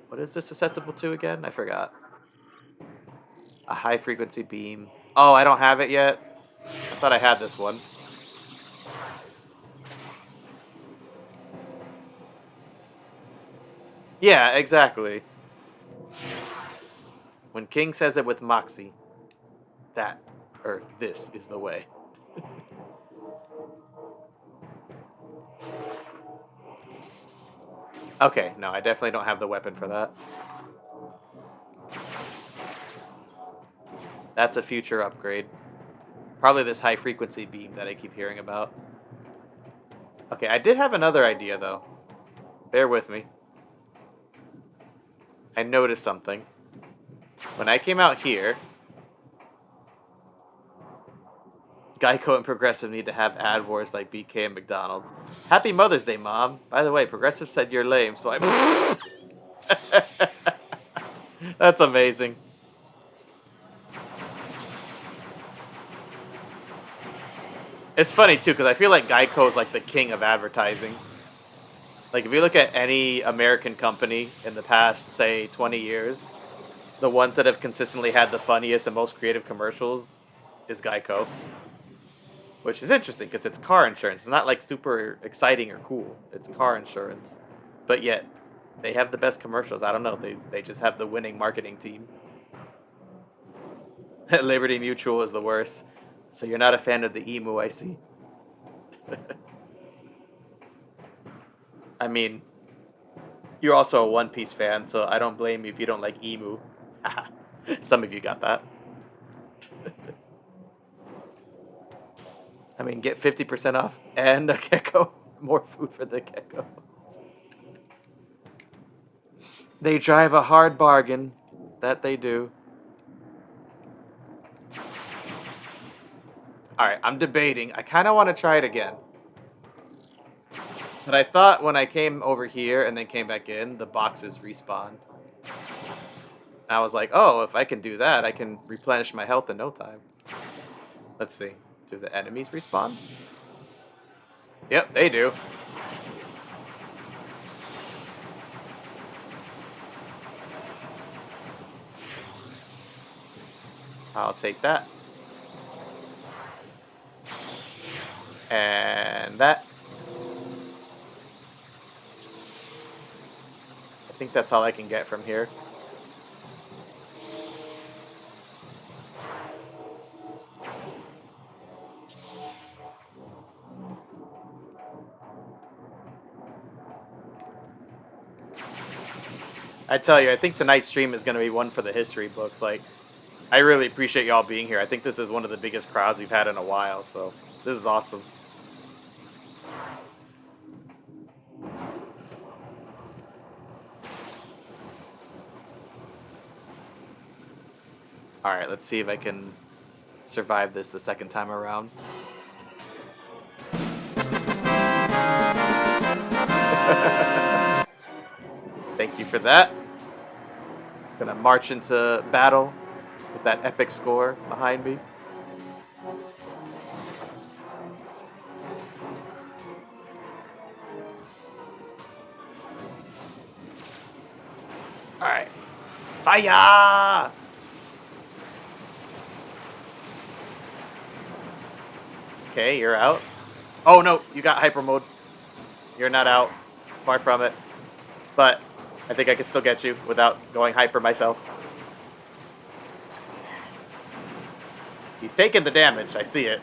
Speaker 1: What is this susceptible to again? I forgot. A high frequency beam. Oh, I don't have it yet. I thought I had this one. Yeah, exactly. When King says it with Moxie, that, or this, is the way. Okay, no, I definitely don't have the weapon for that. That's a future upgrade. Probably this high frequency beam that I keep hearing about. Okay, I did have another idea though. Bear with me. I noticed something. When I came out here, Geico and Progressive need to have ad wars like BK and McDonald's. Happy Mother's Day, Mom. By the way, Progressive said you're lame, so I... That's amazing. It's funny, too, because I feel like Geico is like the king of advertising. Like, if you look at any American company in the past, say, 20 years, the ones that have consistently had the funniest and most creative commercials is Geico. Which is interesting, because it's car insurance. It's not, like, super exciting or cool. It's car insurance. But yet, they have the best commercials. I don't know. They just have the winning marketing team. Liberty Mutual is the worst. So you're not a fan of the emu, I see. I mean, you're also a One Piece fan, so I don't blame you if you don't like emu. Some of you got that. I mean, get 50% off and a gecko. More food for the geckos. They drive a hard bargain. That they do. Alright, I'm debating. I kind of want to try it again. But I thought when I came over here and then came back in, the boxes respawn. I was like, oh, if I can do that, I can replenish my health in no time. Let's see. Do the enemies respawn? Yep, they do. I'll take that. And that. I think that's all I can get from here. I tell you, I think tonight's stream is going to be one for the history books. Like, I really appreciate y'all being here. I think this is one of the biggest crowds we've had in a while, so this is awesome. Alright, let's see if I can survive this the second time around. Thank you for that. Gonna march into battle with that epic score behind me. Alright. Fire! Okay, you're out. Oh no, you got hyper mode. You're not out. Far from it. But I think I can still get you without going hyper myself. He's taking the damage. I see it.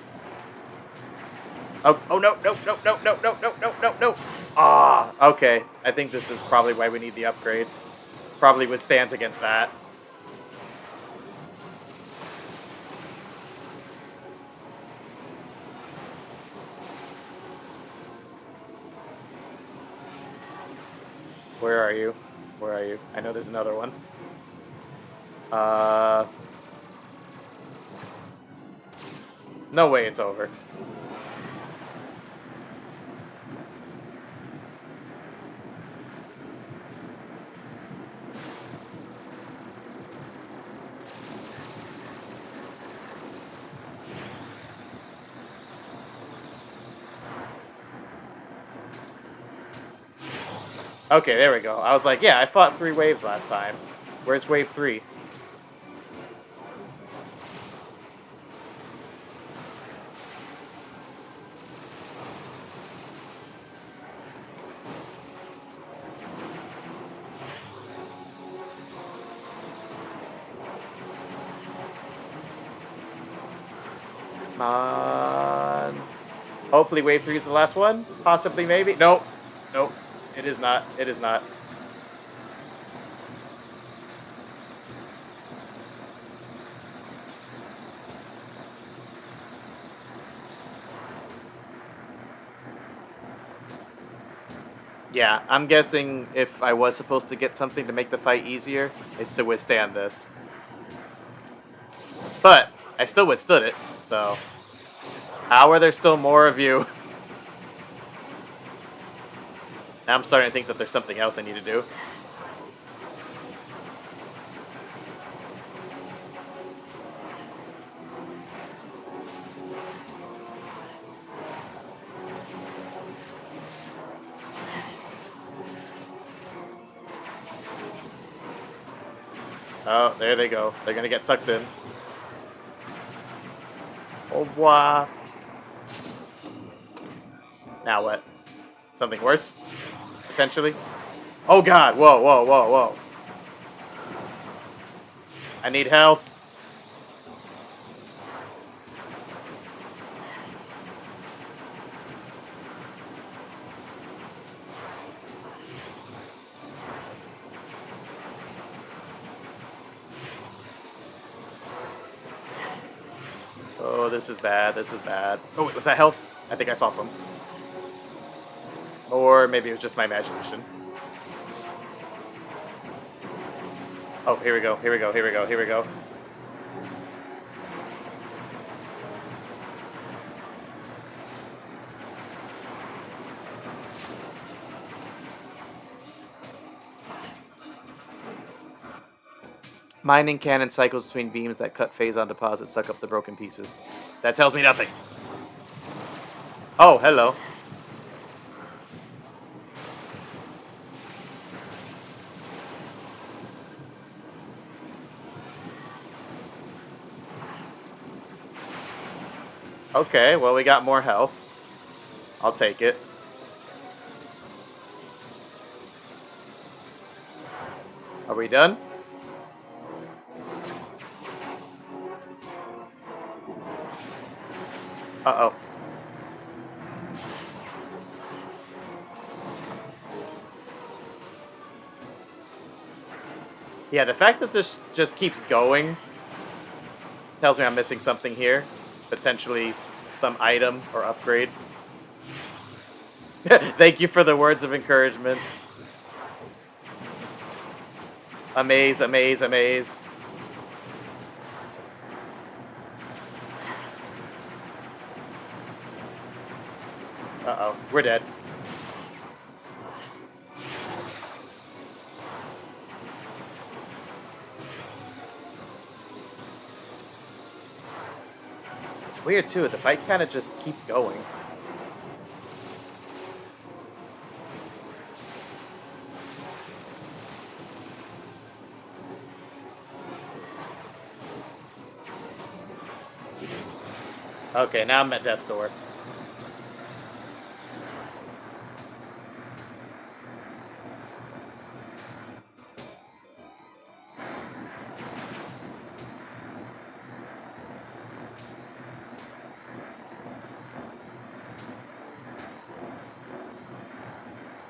Speaker 1: Oh no, no, no, no, no, no, no, no, no, no. Ah, okay. I think this is probably why we need the upgrade. Probably withstands against that. Where are you? Where are you? I know there's another one. No way it's over. Okay, there we go. I was like, yeah, I fought 3 waves last time. Where's wave 3? Come on. Hopefully wave 3 is the last one. Possibly, maybe. Nope. Nope. It is not. It is not. Yeah, I'm guessing if I was supposed to get something to make the fight easier, it's to withstand this. But I still withstood it, so how are there still more of you? Now I'm starting to think that there's something else I need to do. Oh, there they go. They're gonna get sucked in. Au revoir. Now what? Something worse? Potentially? Oh god! Whoa, whoa, whoa, whoa. I need health. Oh, this is bad. This is bad. Oh, wait, was that health? I think I saw some. Or maybe it was just my imagination. Oh, here we go. Here we go. Here we go. Here we go. Mining cannon cycles between beams that cut phase on deposit, suck up the broken pieces. That tells me nothing. Oh, hello. Okay, well, we got more health. I'll take it. Are we done? Uh-oh. Yeah, the fact that this just keeps going tells me I'm missing something here. Potentially some item or upgrade. Thank you for the words of encouragement. Amaze, amaze, amaze. Uh-oh, we're dead. It's weird, too. The fight kind of just keeps going. Okay, now I'm at death's door.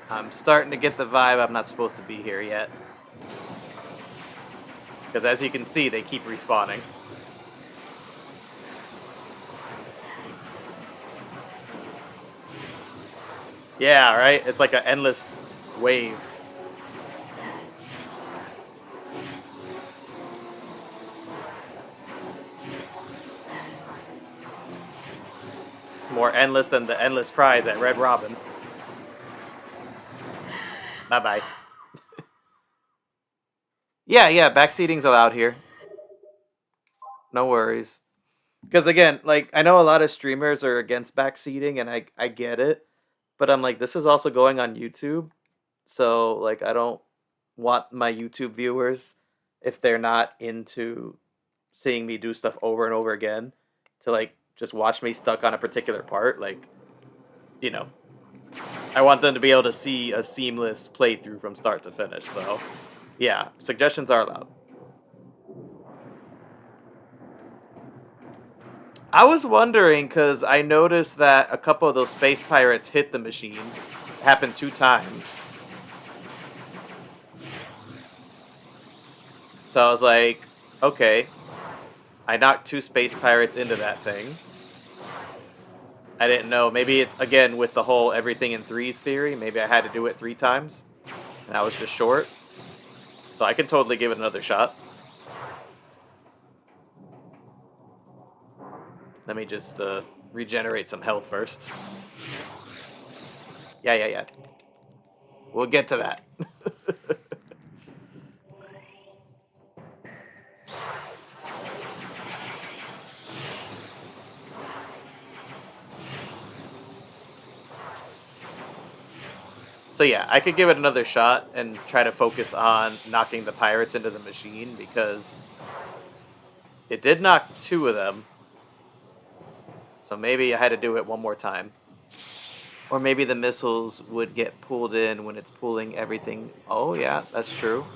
Speaker 1: I'm starting to get the vibe I'm not supposed to be here yet. Because as you can see, they keep respawning. Yeah, right? It's like an endless wave. It's more endless than the endless fries at Red Robin. Bye-bye. Yeah, backseating's allowed here. No worries. Because again, like, I know a lot of streamers are against backseating, and I get it. But I'm like, this is also going on YouTube. So, like, I don't want my YouTube viewers, if they're not into seeing me do stuff over and over again, to, like, just watch me stuck on a particular part. Like, you know, I want them to be able to see a seamless playthrough from start to finish. So, yeah, suggestions are allowed. I was wondering because I noticed that a couple of those space pirates hit the machine. It happened 2 times. So I was like, okay. I knocked 2 space pirates into that thing. I didn't know. Maybe it's, again, with the whole everything in threes theory, maybe I had to do it 3 times. And I was just short. So I can totally give it another shot. Let me just regenerate some health first. Yeah. We'll get to that. So yeah, I could give it another shot and try to focus on knocking the pirates into the machine because it did knock 2 of them. So maybe I had to do it one more time. Or maybe the missiles would get pulled in when it's pulling everything. Oh yeah, that's true.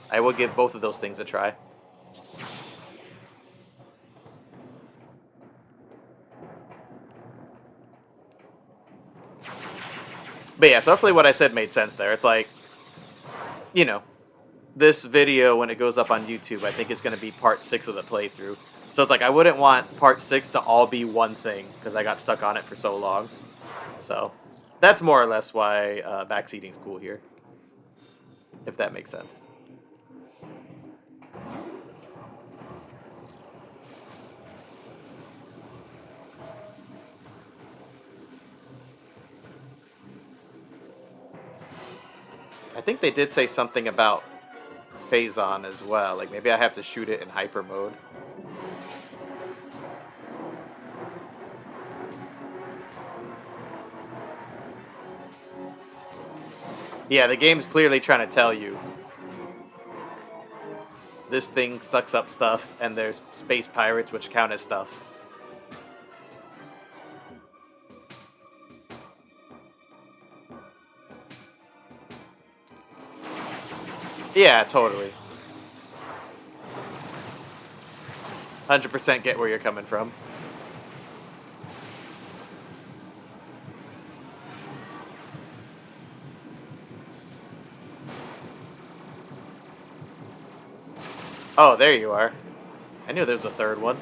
Speaker 1: I will give both of those things a try. But yeah, so hopefully what I said made sense there. It's like, you know, this video, when it goes up on YouTube, I think it's going to be part 6 of the playthrough. So it's like, I wouldn't want part 6 to all be one thing, because I got stuck on it for so long. So, that's more or less why backseating's cool here. If that makes sense. I think they did say something about phase-on as well. Like, maybe I have to shoot it in hyper mode. Yeah, the game's clearly trying to tell you this thing sucks up stuff, and there's space pirates which count as stuff. Yeah, totally. 100% get where you're coming from. Oh, there you are. I knew there was a third one.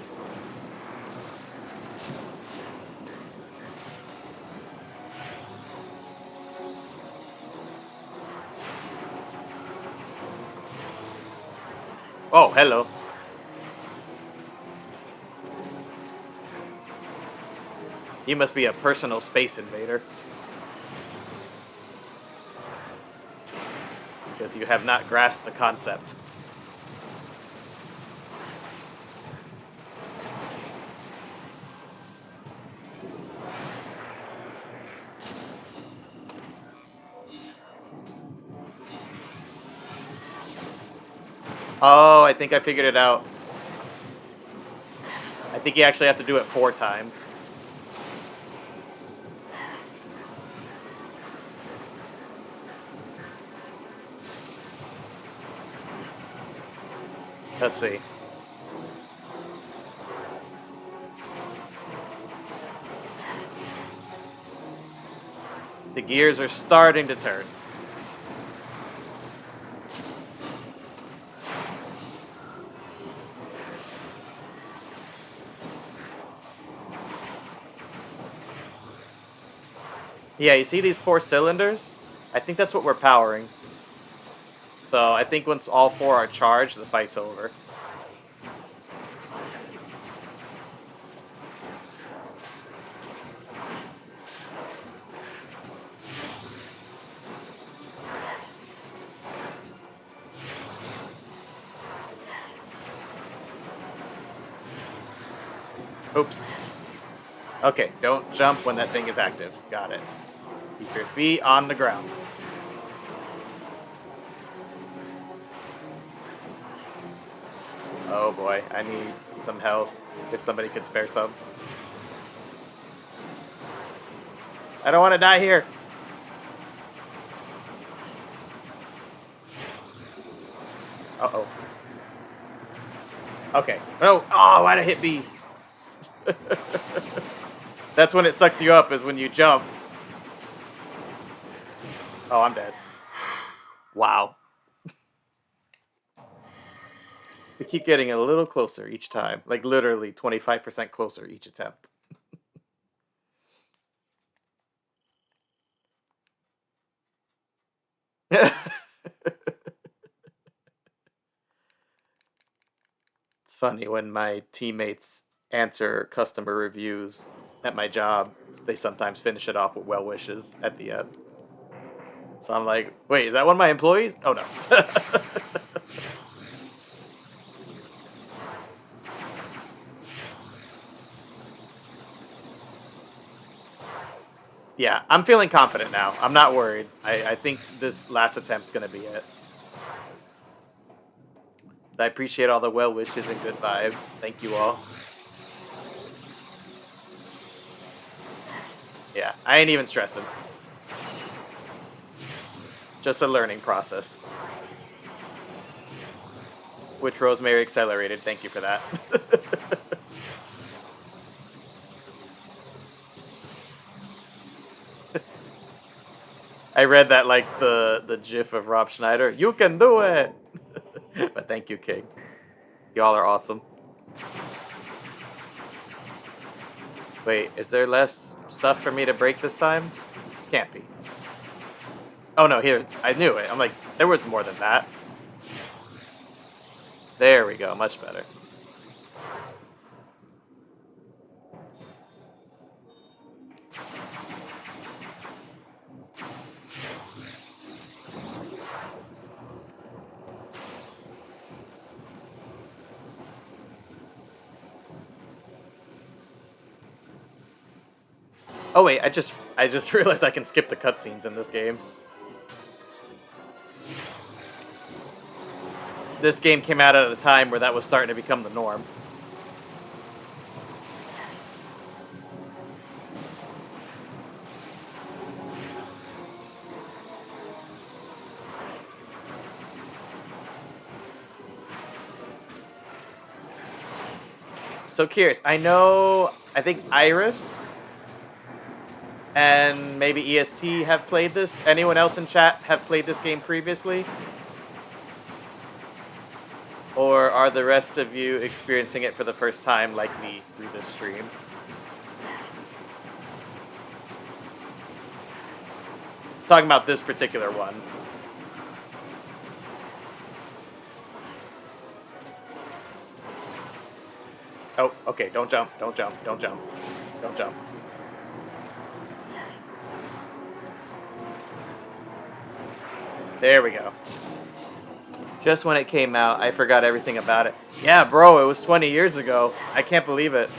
Speaker 1: Oh, hello. You must be a personal space invader. Because you have not grasped the concept. Oh, I think I figured it out. I think you actually have to do it 4 times. Let's see. The gears are starting to turn. Yeah, you see these 4 cylinders? I think that's what we're powering. So I think once all 4 are charged, the fight's over. Oops. Okay, don't jump when that thing is active. Got it. Keep your feet on the ground. Oh boy, I need some health. If somebody could spare some. I don't want to die here. Uh-oh. Okay. No. Oh, why'd it hit me? That's when it sucks you up, is when you jump. Oh, I'm dead. Wow. We keep getting a little closer each time. Like, literally 25% closer each attempt. It's funny when my teammates answer customer reviews at my job, they sometimes finish it off with well wishes at the end. So I'm like, wait, is that one of my employees? Oh no. Yeah, I'm feeling confident now. I'm not worried. I think this last attempt's gonna be it. I appreciate all the well wishes and good vibes. Thank you all. Yeah, I ain't even stressing. Just a learning process. Which Rosemary accelerated. Thank you for that. I read that like the gif of Rob Schneider. You can do it! But thank you, King. Y'all are awesome. Wait, is there less stuff for me to break this time? Can't be. Oh no, here. I knew it. I'm like, there was more than that. There we go. Much better. Oh wait, I just realized I can skip the cutscenes in this game. This game came out at a time where that was starting to become the norm. So curious, I think Iris and maybe EST have played this. Anyone else in chat have played this game previously? Or are the rest of you experiencing it for the first time like me through this stream? Talking about this particular one. Oh, okay, don't jump, don't jump, don't jump, don't jump. There we go. Just when it came out, I forgot everything about it. Yeah, bro, it was 20 years ago. I can't believe it.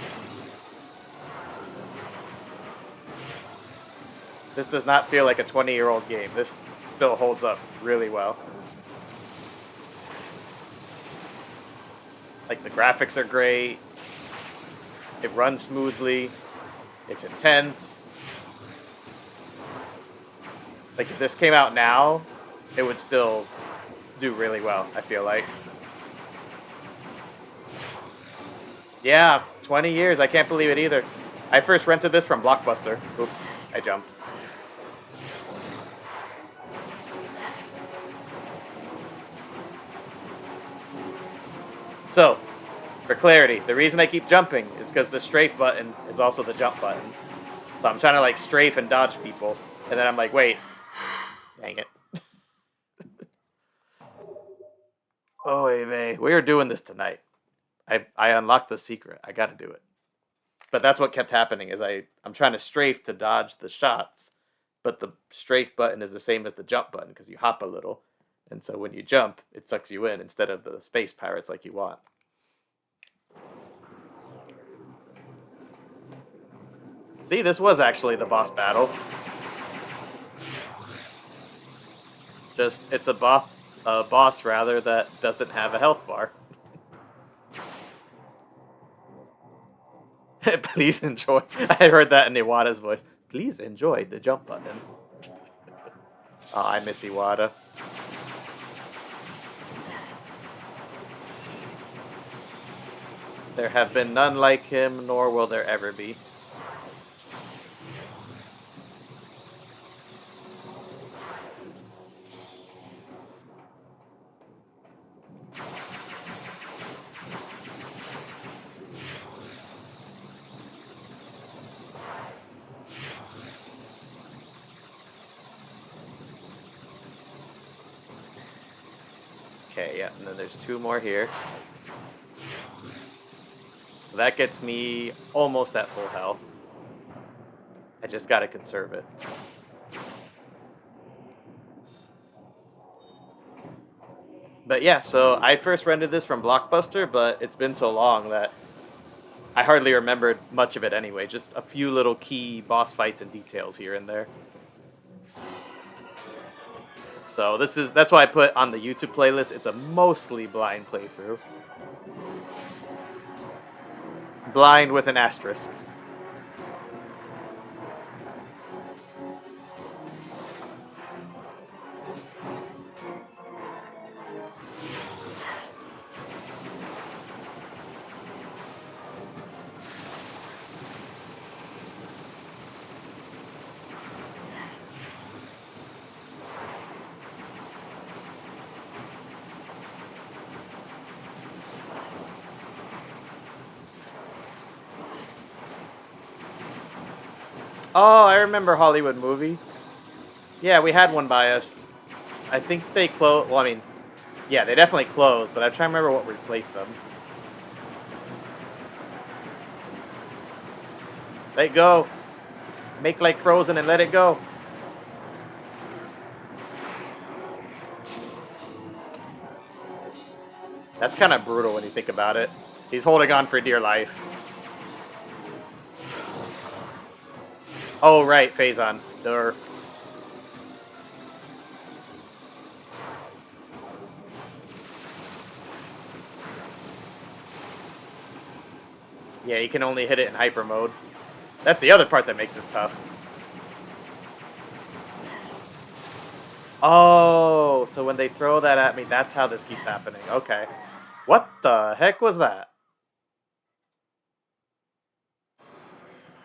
Speaker 1: This does not feel like a 20-year-old game. This still holds up really well. Like, the graphics are great. It runs smoothly. It's intense. Like, if this came out now, it would still do really well, I feel like. Yeah, 20 years. I can't believe it either. I first rented this from Blockbuster. Oops, I jumped. So, for clarity, the reason I keep jumping is because the strafe button is also the jump button. So I'm trying to like strafe and dodge people, and then I'm like, wait, dang it. Oh, wait, we are doing this tonight. I unlocked the secret. I got to do it. But that's what kept happening is I'm trying to strafe to dodge the shots, but the strafe button is the same as the jump button because you hop a little. And so when you jump, it sucks you in instead of the space pirates like you want. See, this was actually the boss battle. Just, it's a boss rather that doesn't have a health bar. Please enjoy. I heard that in Iwata's voice. Please enjoy the jump button. Oh, I miss Iwata. There have been none like him, nor will there ever be. Okay, yeah, and then there's two more here. So that gets me almost at full health. I just gotta conserve it. But yeah, so I first rented this from Blockbuster, but it's been so long that I hardly remembered much of it anyway. Just a few little key boss fights and details here and there. So that's why I put on the YouTube playlist. It's a mostly blind playthrough. Blind with an asterisk. Oh, I remember Hollywood Movie. Yeah, we had one by us. I think they closed. Well, I mean, yeah, they definitely closed, but I'm trying to remember what replaced them. Let it go. Make like Frozen and let it go. That's kind of brutal when you think about it. He's holding on for dear life. Oh, right, Phazon. Durr. Yeah, you can only hit it in hyper mode. That's the other part that makes this tough. Oh, so when they throw that at me, that's how this keeps happening. Okay. What the heck was that?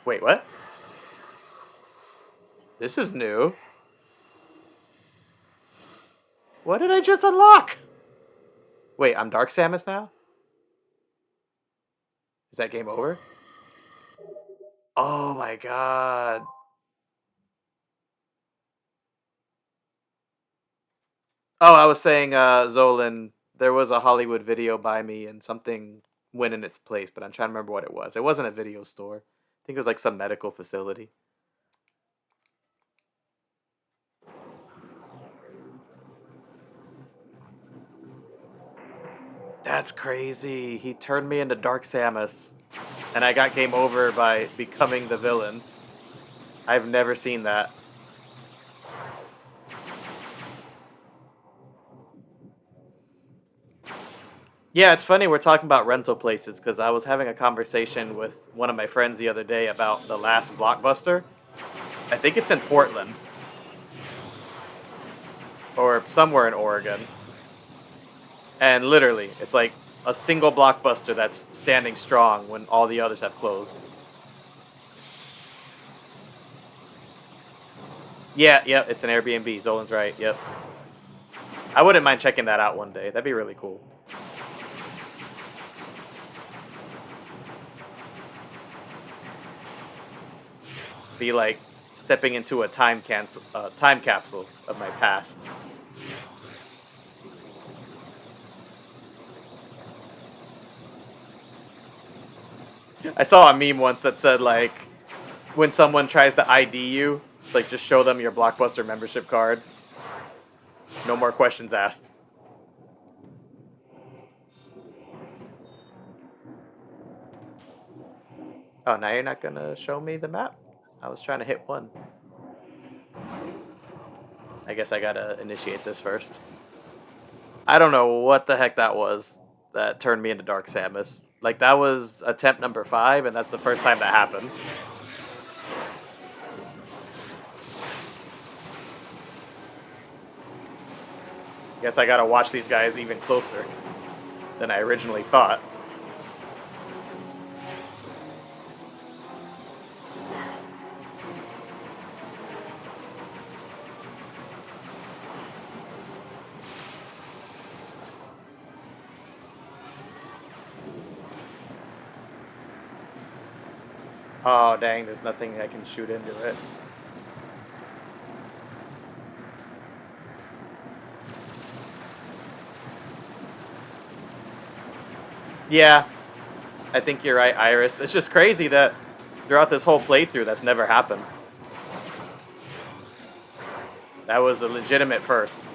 Speaker 1: Wait, what? This is new. What did I just unlock? Wait, I'm Dark Samus now? Is that game over? Oh my god. Oh, I was saying, Zolan, there was a Hollywood video by me and something went in its place, but I'm trying to remember what it was. It wasn't a video store. I think it was like some medical facility. That's crazy. He turned me into Dark Samus, and I got game over by becoming the villain. I've never seen that. Yeah, it's funny we're talking about rental places because I was having a conversation with one of my friends the other day about the last Blockbuster. I think it's in Portland or somewhere in Oregon. And literally, it's like a single Blockbuster that's standing strong when all the others have closed. Yeah, yep, it's an Airbnb. Zolan's right, yep. I wouldn't mind checking that out one day. That'd be really cool. Be like stepping into a time capsule of my past. I saw a meme once that said like when someone tries to ID you, it's like just show them your Blockbuster membership card. No more questions asked. Oh, now you're not gonna show me the map? I was trying to hit one. I guess I gotta initiate this first. I don't know what the heck that was that turned me into Dark Samus. Like, that was attempt number 5, and that's the first time that happened. Guess I gotta watch these guys even closer than I originally thought. Oh, dang, there's nothing I can shoot into it. Yeah, I think you're right, Iris. It's just crazy that throughout this whole playthrough, that's never happened. That was a legitimate first.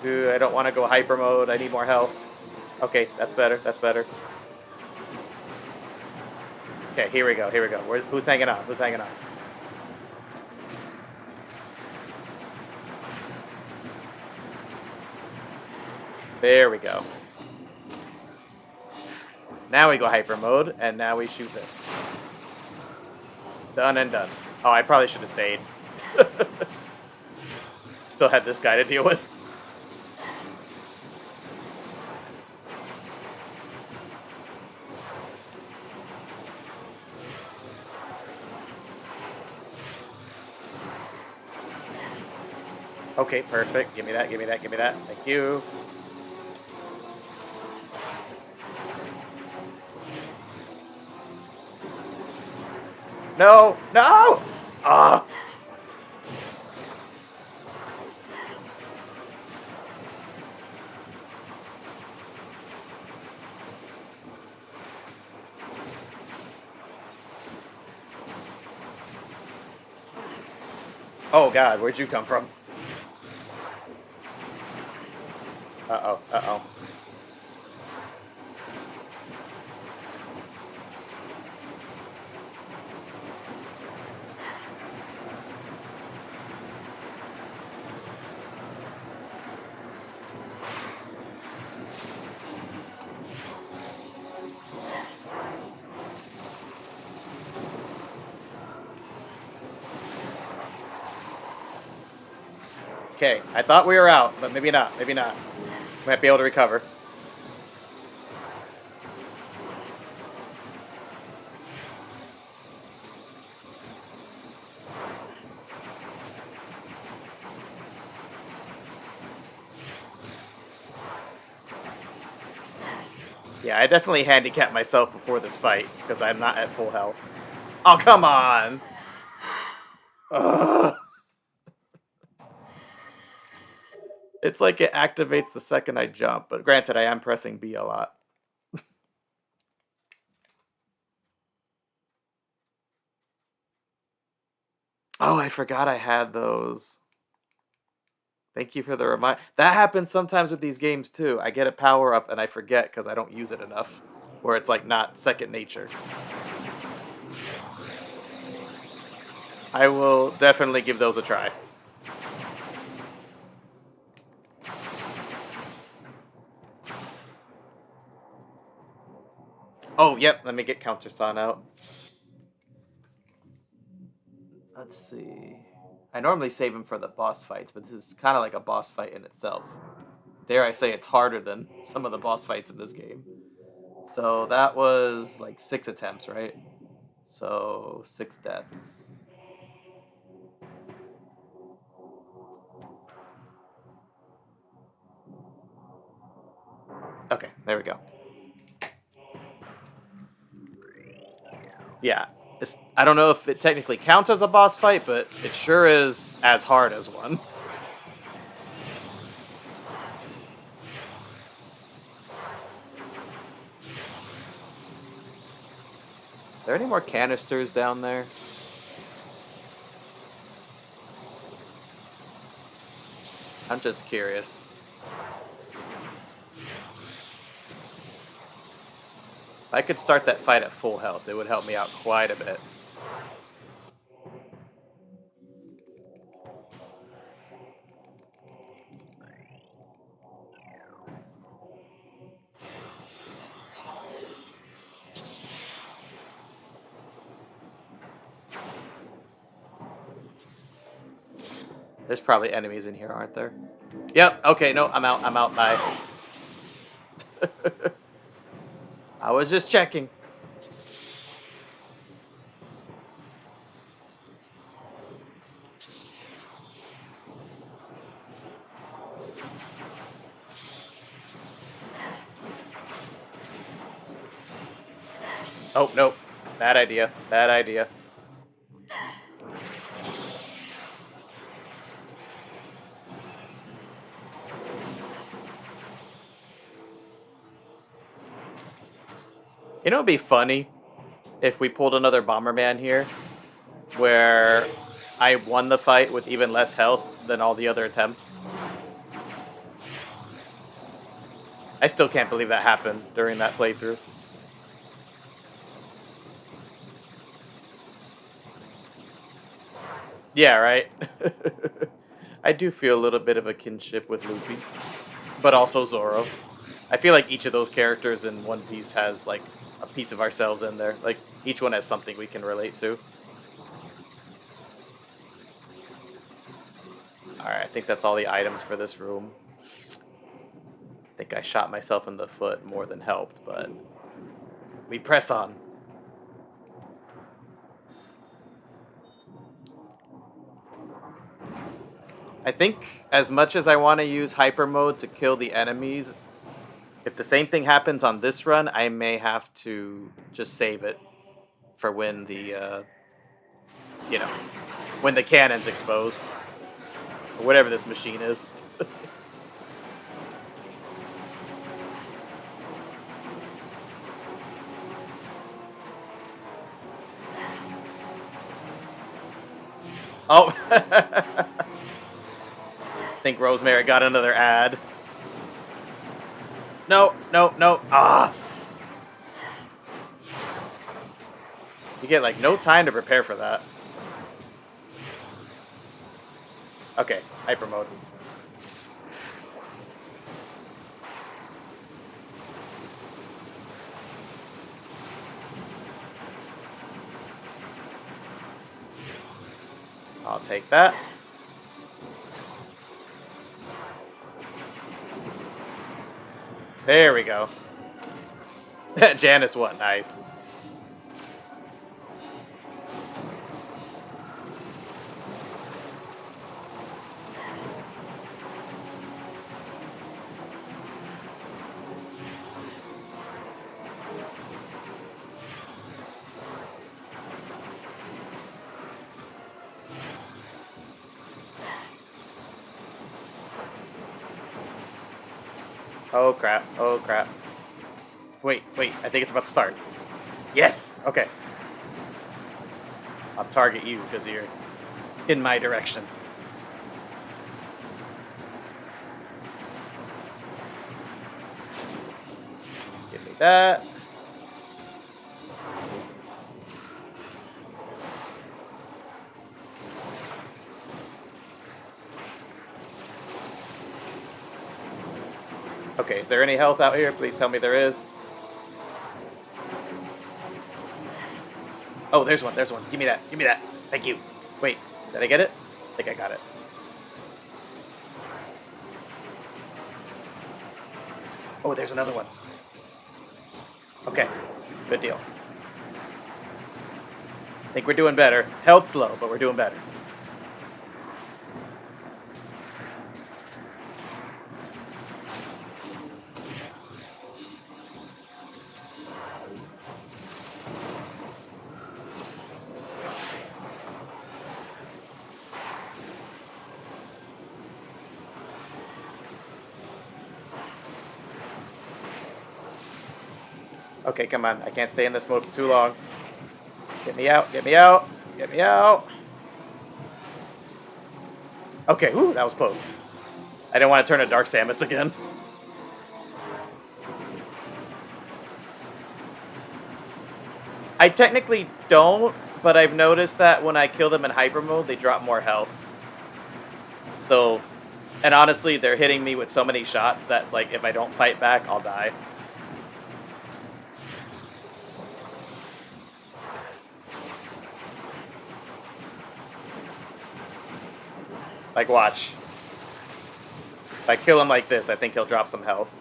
Speaker 1: Ooh, I don't want to go hyper mode. I need more health. Okay, that's better. That's better. Okay, here we go. Here we go. Who's hanging on? Who's hanging on? There we go. Now we go hyper mode, and now we shoot this. Done and done. Oh, I probably should have stayed. Still had this guy to deal with. Okay, perfect. Give me that, give me that, give me that. Thank you. No! No! Ah! Oh god, where'd you come from? Uh-oh, uh-oh. Okay, I thought we were out, but maybe not, maybe not. Might be able to recover. Yeah, I definitely handicapped myself before this fight, because I'm not at full health. Oh, come on! Ugh. It's like it activates the second I jump, but granted, I am pressing B a lot. Oh, I forgot I had those. Thank you for the reminder. That happens sometimes with these games too. I get a power up and I forget because I don't use it enough. Where it's like not second nature. I will definitely give those a try. Oh, yep. Let me get Counterson out. Let's see. I normally save him for the boss fights, but this is kind of like a boss fight in itself. Dare I say it's harder than some of the boss fights in this game. So that was like 6 attempts, right? So 6 deaths. Okay, there we go. Yeah, I don't know if it technically counts as a boss fight, but it sure is as hard as one. Are there any more canisters down there? I'm just curious. If I could start that fight at full health, it would help me out quite a bit. There's probably enemies in here, aren't there? Yep, okay, no, I'm out, bye. I was just checking. Oh, nope. Bad idea, bad idea. You know, it'd be funny if we pulled another Bomberman here, where I won the fight with even less health than all the other attempts. I still can't believe that happened during that playthrough. Yeah, right? I do feel a little bit of a kinship with Luffy, but also Zoro. I feel like each of those characters in One Piece has, like, a piece of ourselves in there. Like, each one has something we can relate to. Alright, I think that's all the items for this room. I think I shot myself in the foot more than helped, but we press on. I think as much as I want to use hyper mode to kill the enemies, if the same thing happens on this run, I may have to just save it for when the, you know, when the cannon's exposed. Or whatever this machine is. Oh. I think Rosemary got another ad. No, no, no. Ah! You get, like, no time to prepare for that. Okay, hyper mode. I'll take that. There we go. Janice won. Nice. Oh crap. Oh crap. Wait, wait. I think it's about to start. Yes! Okay. I'll target you because you're in my direction. Give me that. Okay, is there any health out here? Please tell me there is. Oh, there's one, there's one. Give me that, give me that. Thank you. Wait, did I get it? I think I got it. Oh, there's another one. Okay, good deal. I think we're doing better. Health's low, but we're doing better. Okay, come on. I can't stay in this mode for too long. Get me out, get me out, get me out. Okay, ooh, that was close. I didn't want to turn to Dark Samus again. I technically don't, but I've noticed that when I kill them in hyper mode, they drop more health. So, and honestly, they're hitting me with so many shots that, like, if I don't fight back, I'll die. Like, watch. If I kill him like this, I think he'll drop some health.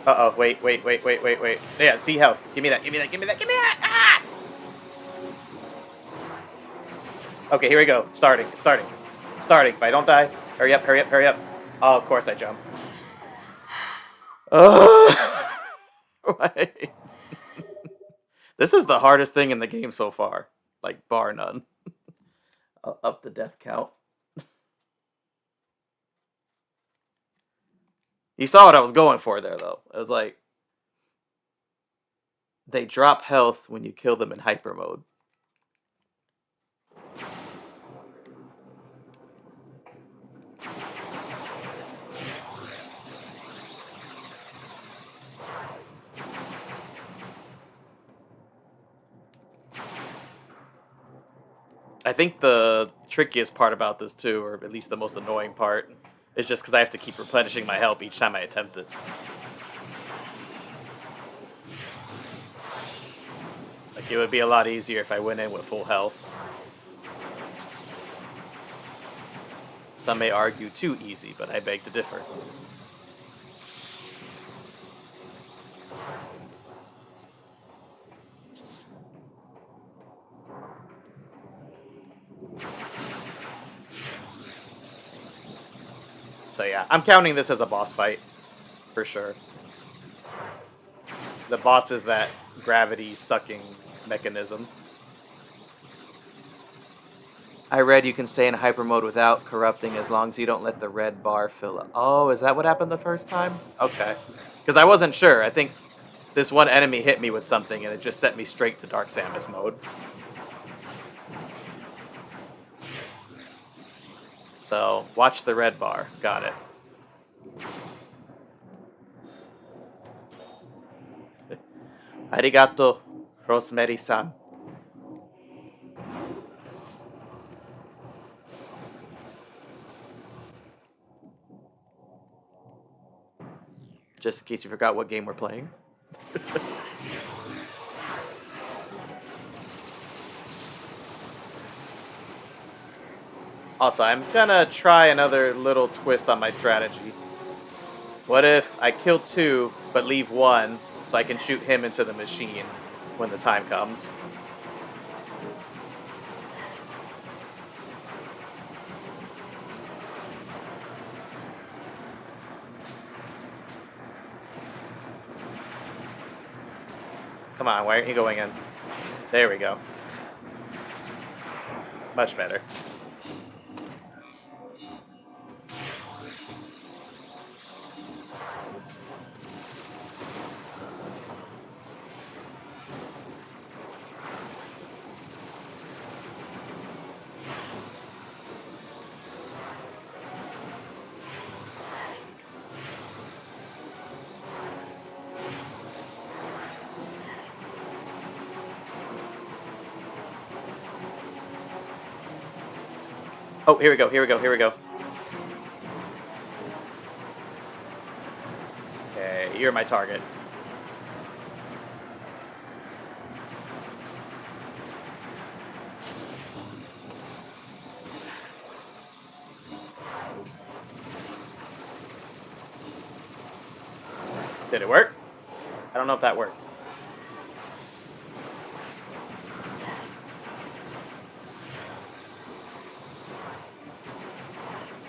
Speaker 1: Uh-oh, wait, wait, wait, wait, wait, wait. Yeah, see health. Give me that, give me that, give me that, give me that! Ah! Okay, here we go. It's starting, it's starting. It's starting. If I don't die, hurry up, hurry up, hurry up. Oh, of course I jumped. Wait. This is the hardest thing in the game so far. Like, bar none. I'll up the death count. You saw what I was going for there, though. It was like, they drop health when you kill them in hyper mode. I think the trickiest part about this too, or at least the most annoying part, is just because I have to keep replenishing my health each time I attempt it. Like, it would be a lot easier if I went in with full health. Some may argue too easy, but I beg to differ. So yeah, I'm counting this as a boss fight, for sure. The boss is that gravity-sucking mechanism. I read you can stay in hyper mode without corrupting as long as you don't let the red bar fill up. Oh, is that what happened the first time? Okay. Because I wasn't sure. I think This one enemy hit me with something and it just sent me straight to Dark Samus mode. So, watch the red bar. Got it. Arigato, Rosemary-san. Just in case you forgot what game we're playing. Also, I'm gonna try another little twist on my strategy. What if I kill 2, but leave 1, so I can shoot him into the machine when the time comes? Come on, why aren't you going in? There we go. Much better. Oh, here we go, here we go, here we go. Okay, you're my target. Did it work? I don't know if that worked.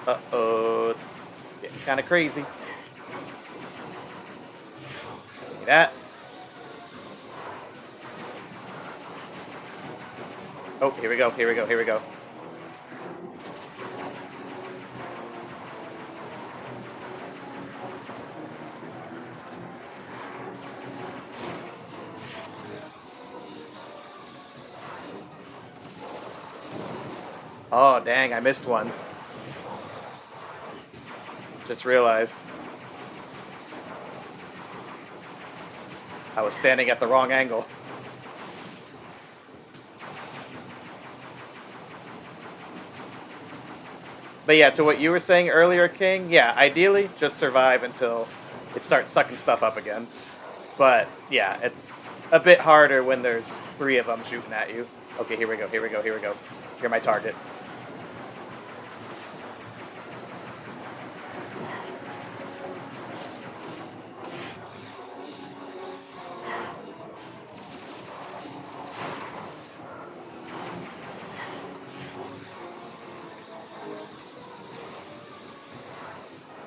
Speaker 1: Uh-oh. It's getting kind of crazy. Give me that. Oh, here we go, here we go, here we go. Oh, dang, I missed one. Just realized. I was standing at the wrong angle. But yeah, to what you were saying earlier, King, yeah, ideally, just survive until it starts sucking stuff up again. But yeah, it's a bit harder when there's 3 of them shooting at you. Okay, here we go, here we go, here we go. You're my target.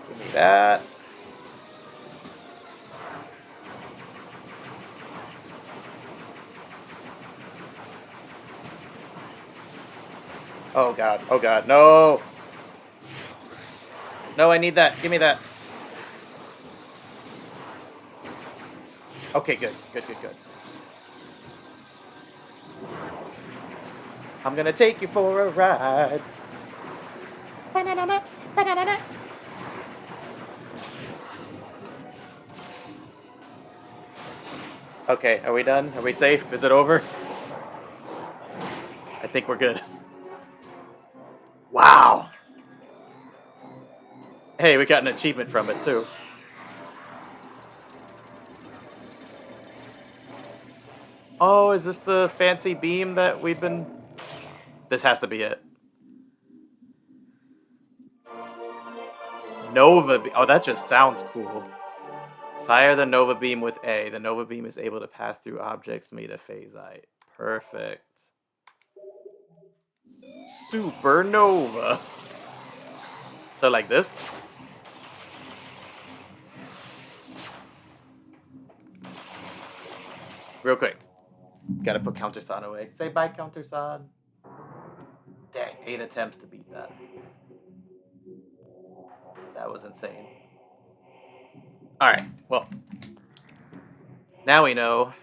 Speaker 1: Give me that. Oh god, no! No, I need that, give me that. Okay, good, good, good, good. I'm gonna take you for a ride. Okay, are we done? Are we safe? Is it over? I think we're good. Wow! Hey, we got an achievement from it, too. Oh, is this the fancy beam that we've been... This has to be it. Nova Beam. Oh, that just sounds cool. Fire the Nova Beam with A. The Nova Beam is able to pass through objects made of phasite. Perfect. Supernova. So like this? Real quick. Gotta put Countersan away. Say bye, Countersan. Dang, 8 attempts to beat that. That was insane. Alright, well. Now we know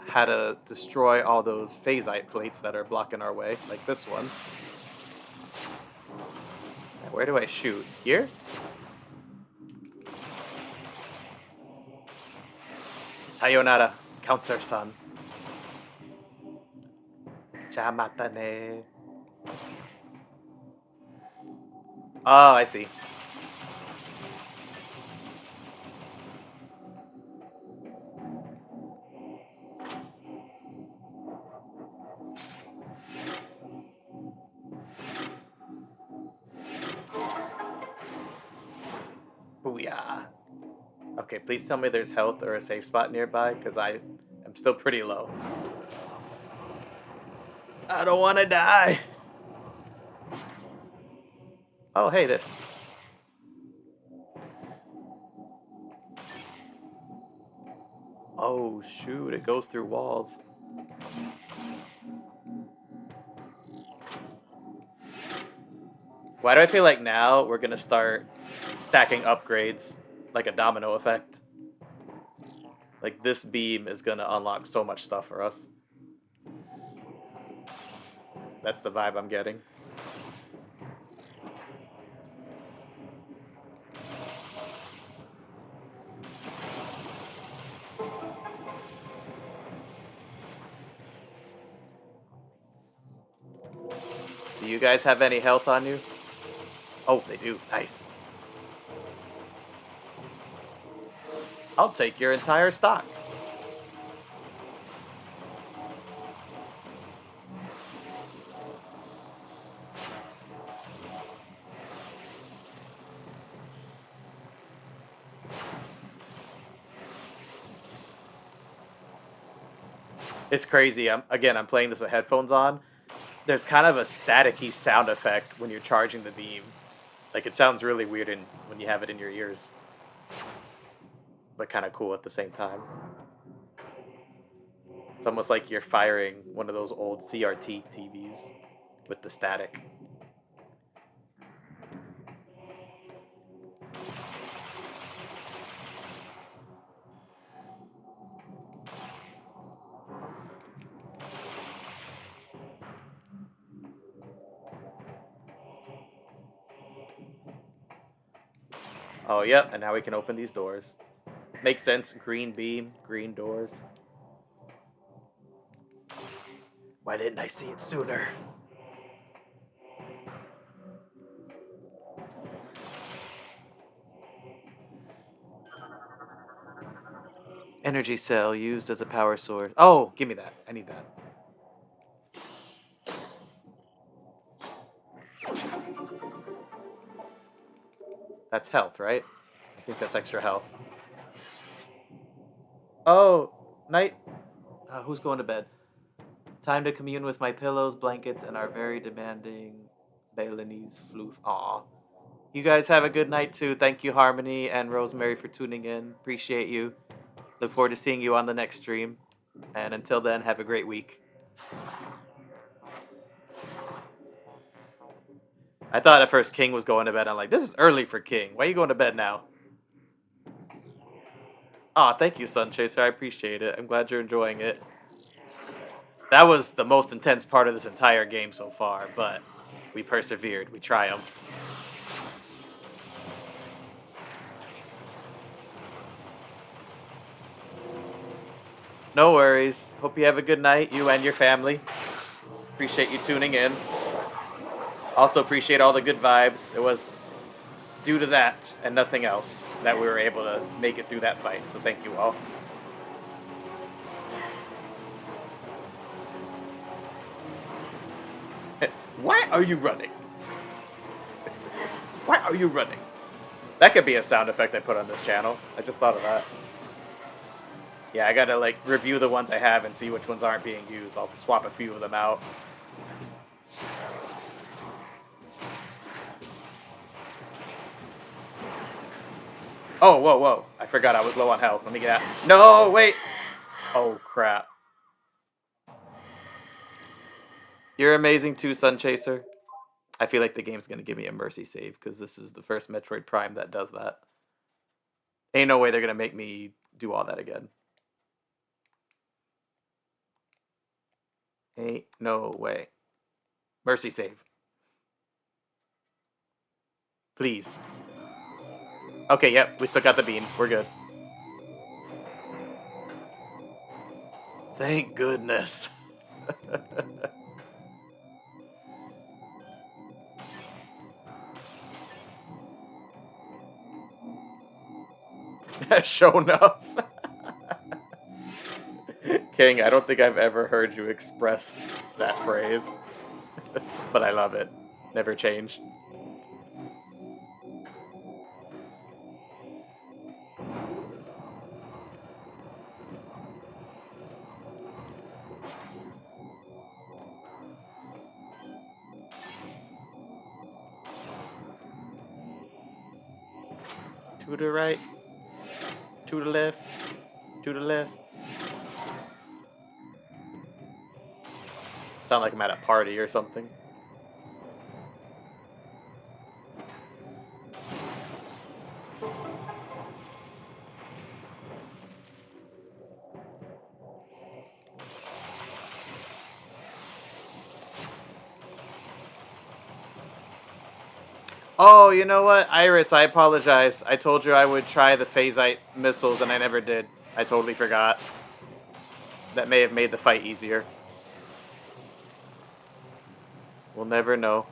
Speaker 1: how to destroy all those phasite plates that are blocking our way, like this one. Now, where do I shoot? Here? Sayonara, Counter-san. Jamatane. Oh, I see. Booyah. Okay, please tell me there's health or a safe spot nearby, because I am still pretty low. I don't want to die. Oh, hey, this. Oh, shoot, it goes through walls. Why do I feel like now we're going to start stacking upgrades like a domino effect? Like, this beam is going to unlock so much stuff for us. That's the vibe I'm getting. Do you guys have any health on you? Oh, they do. Nice. I'll take your entire stock. It's crazy. I'm playing this with headphones on. There's kind of a staticky sound effect when you're charging the beam. Like, it sounds really weird when you have it in your ears. But kind of cool at the same time. It's almost like you're firing one of those old CRT TVs with the static. Oh, yep, and now we can open these doors. Makes sense. Green beam, green doors. Why didn't I see it sooner? Energy cell used as a power source. Oh, give me that. I need that. That's health, right? I think that's extra health. Oh, night. Who's going to bed? Time to commune with my pillows, blankets, and our very demanding Balinese floof. Aw. You guys have a good night too. Thank you, Harmony and Rosemary, for tuning in. Appreciate you. Look forward to seeing you on the next stream. And until then, have a great week. I thought at first King was going to bed. I'm like, this is early for King. Why are you going to bed now? Aw, thank you, Sun Chaser. I appreciate it. I'm glad you're enjoying it. That was the most intense part of this entire game so far, but we persevered. We triumphed. No worries. Hope you have a good night, you and your family. Appreciate you tuning in. Also appreciate all the good vibes. It was due to that and nothing else that we were able to make it through that fight. So thank you all. Why are you running? Why are you running? That could be a sound effect I put on this channel. I just thought of that. Yeah, I gotta like review the ones I have and see which ones aren't being used. I'll swap a few of them out. Oh, whoa, whoa. I forgot I was low on health. Let me get out. No, wait. Oh, crap. You're amazing too, Sun Chaser. I feel like the game's going to give me a mercy save because this is the first Metroid Prime that does that. Ain't no way they're going to make me do all that again. Ain't no way. Mercy save. Please. Okay, yep, we still got the beam. We're good. Thank goodness. Show enough. King, I don't think I've ever heard you express that phrase. But I love it. Never change. To the right. To the left. To the left. Sound like I'm at a party or something. Oh, you know what? Iris, I apologize. I told you I would try the phasite missiles and I never did. I totally forgot. That may have made the fight easier. We'll never know.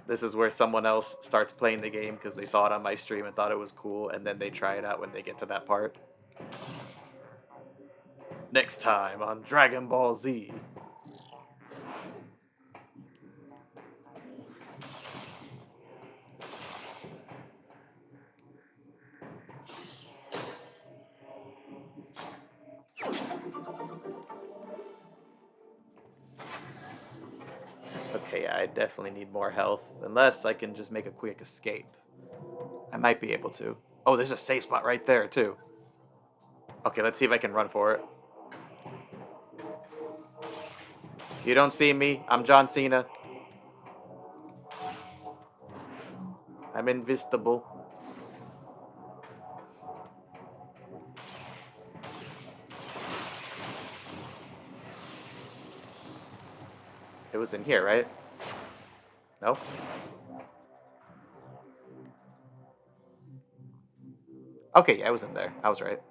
Speaker 1: This is where someone else starts playing the game because they saw it on my stream and thought it was cool, and then they try it out when they get to that part. Next time on Dragon Ball Z. Okay, I definitely need more health, unless I can just make a quick escape. I might be able to. Oh, there's a safe spot right there, too. Okay, let's see if I can run for it. You don't see me. I'm John Cena. I'm invisible. It was in here, right? No? Okay, yeah, it was in there. I was right.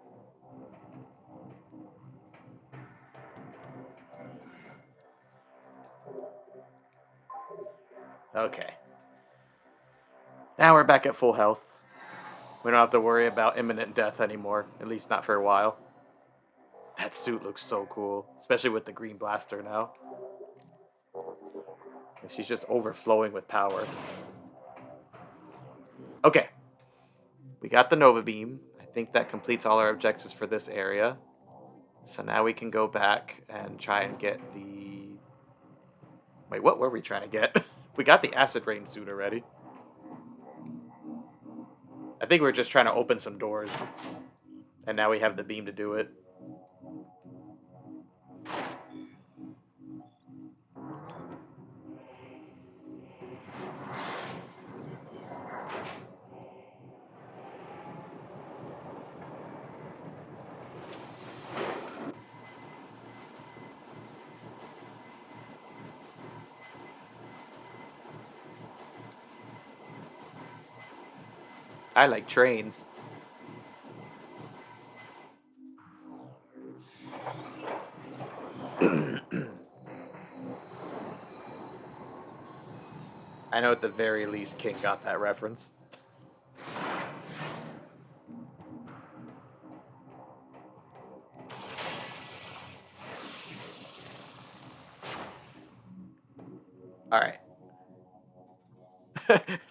Speaker 1: Okay. Now we're back at full health. We don't have to worry about imminent death anymore, at least not for a while. That suit looks so cool, especially with the green blaster now. She's just overflowing with power. Okay. We got the Nova Beam. I think that completes all our objectives for this area. So now we can go back and try and get the... Wait, what were we trying to get? We got the Acid Rain suit already. I think we were just trying to open some doors. And now we have the beam to do it. I like trains. I know at the very least King got that reference. Alright.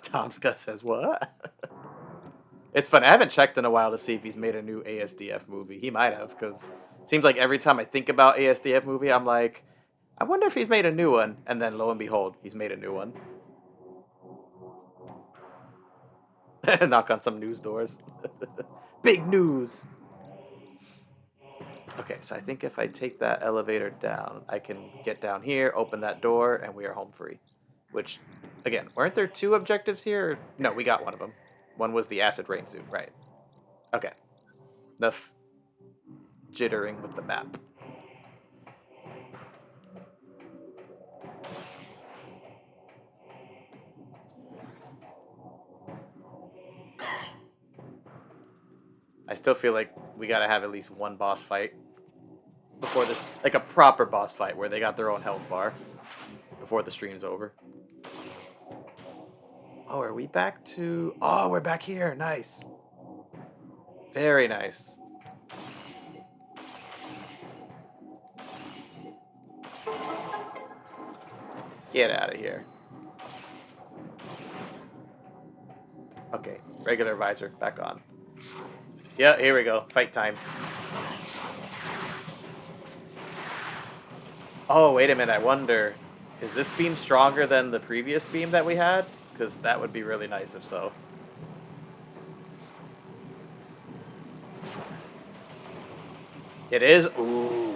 Speaker 1: Tomska says, what? It's fun. I haven't checked in a while to see if he's made a new ASDF movie. He might have, because it seems like every time I think about ASDF movie, I'm like, I wonder if he's made a new one. And then lo and behold, he's made a new one. Knock on some news doors. Big news! Okay, so I think if I take that elevator down, I can get down here, open that door, and we are home free. Which, again, weren't there 2 objectives here? No, we got one of them. One was the acid rain suit, right? Okay. Enough jittering with the map. I still feel like we gotta have at least one boss fight before this, like a proper boss fight where they got their own health bar before the stream's over. Oh, are we back to... Oh, we're back here. Nice. Very nice. Get out of here. Okay, regular visor back on. Yeah, here we go. Fight time. Oh, wait a minute. I wonder, is this beam stronger than the previous beam that we had? Because that would be really nice if so. It is? Ooh.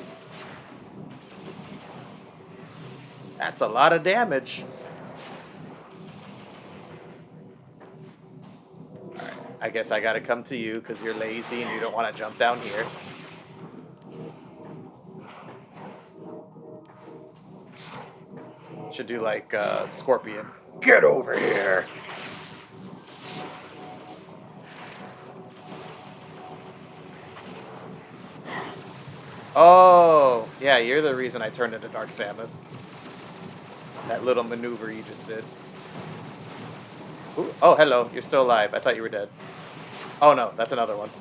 Speaker 1: That's a lot of damage. Alright, I guess I gotta come to you because you're lazy and you don't want to jump down here. Should do like Scorpion. Get over here! Oh, yeah, you're the reason I turned into Dark Samus. That little maneuver you just did. Ooh, oh, hello. You're still alive. I thought you were dead. Oh, no. That's another one.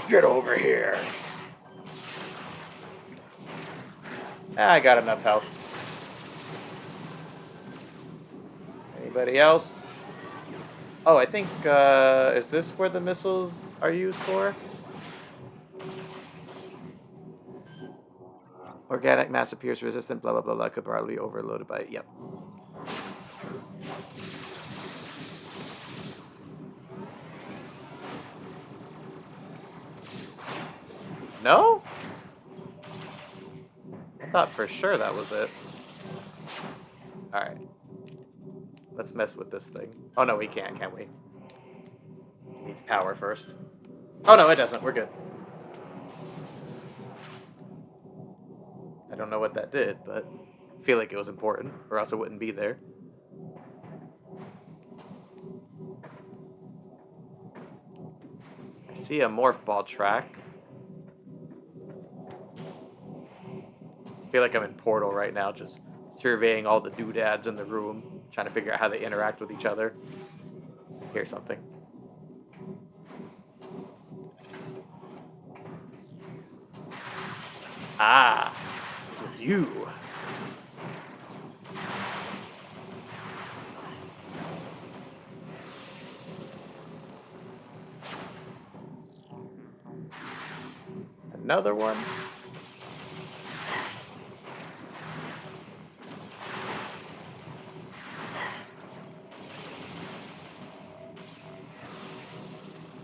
Speaker 1: Get over here. I got enough health. Anybody else? Oh, I think, is this where the missiles are used for? Organic mass appears resistant, blah, blah, blah, blah, could probably be overloaded by it. Yep. No? I thought for sure that was it. Alright. Let's mess with this thing. Oh, no, we can't we? It needs power first. Oh, no, it doesn't. We're good. I don't know what that did, but I feel like it was important, or else it wouldn't be there. I see a morph ball track. I feel like I'm in Portal right now, just surveying all the doodads in the room, trying to figure out how they interact with each other. Here's something. Ah, it was you. Another one.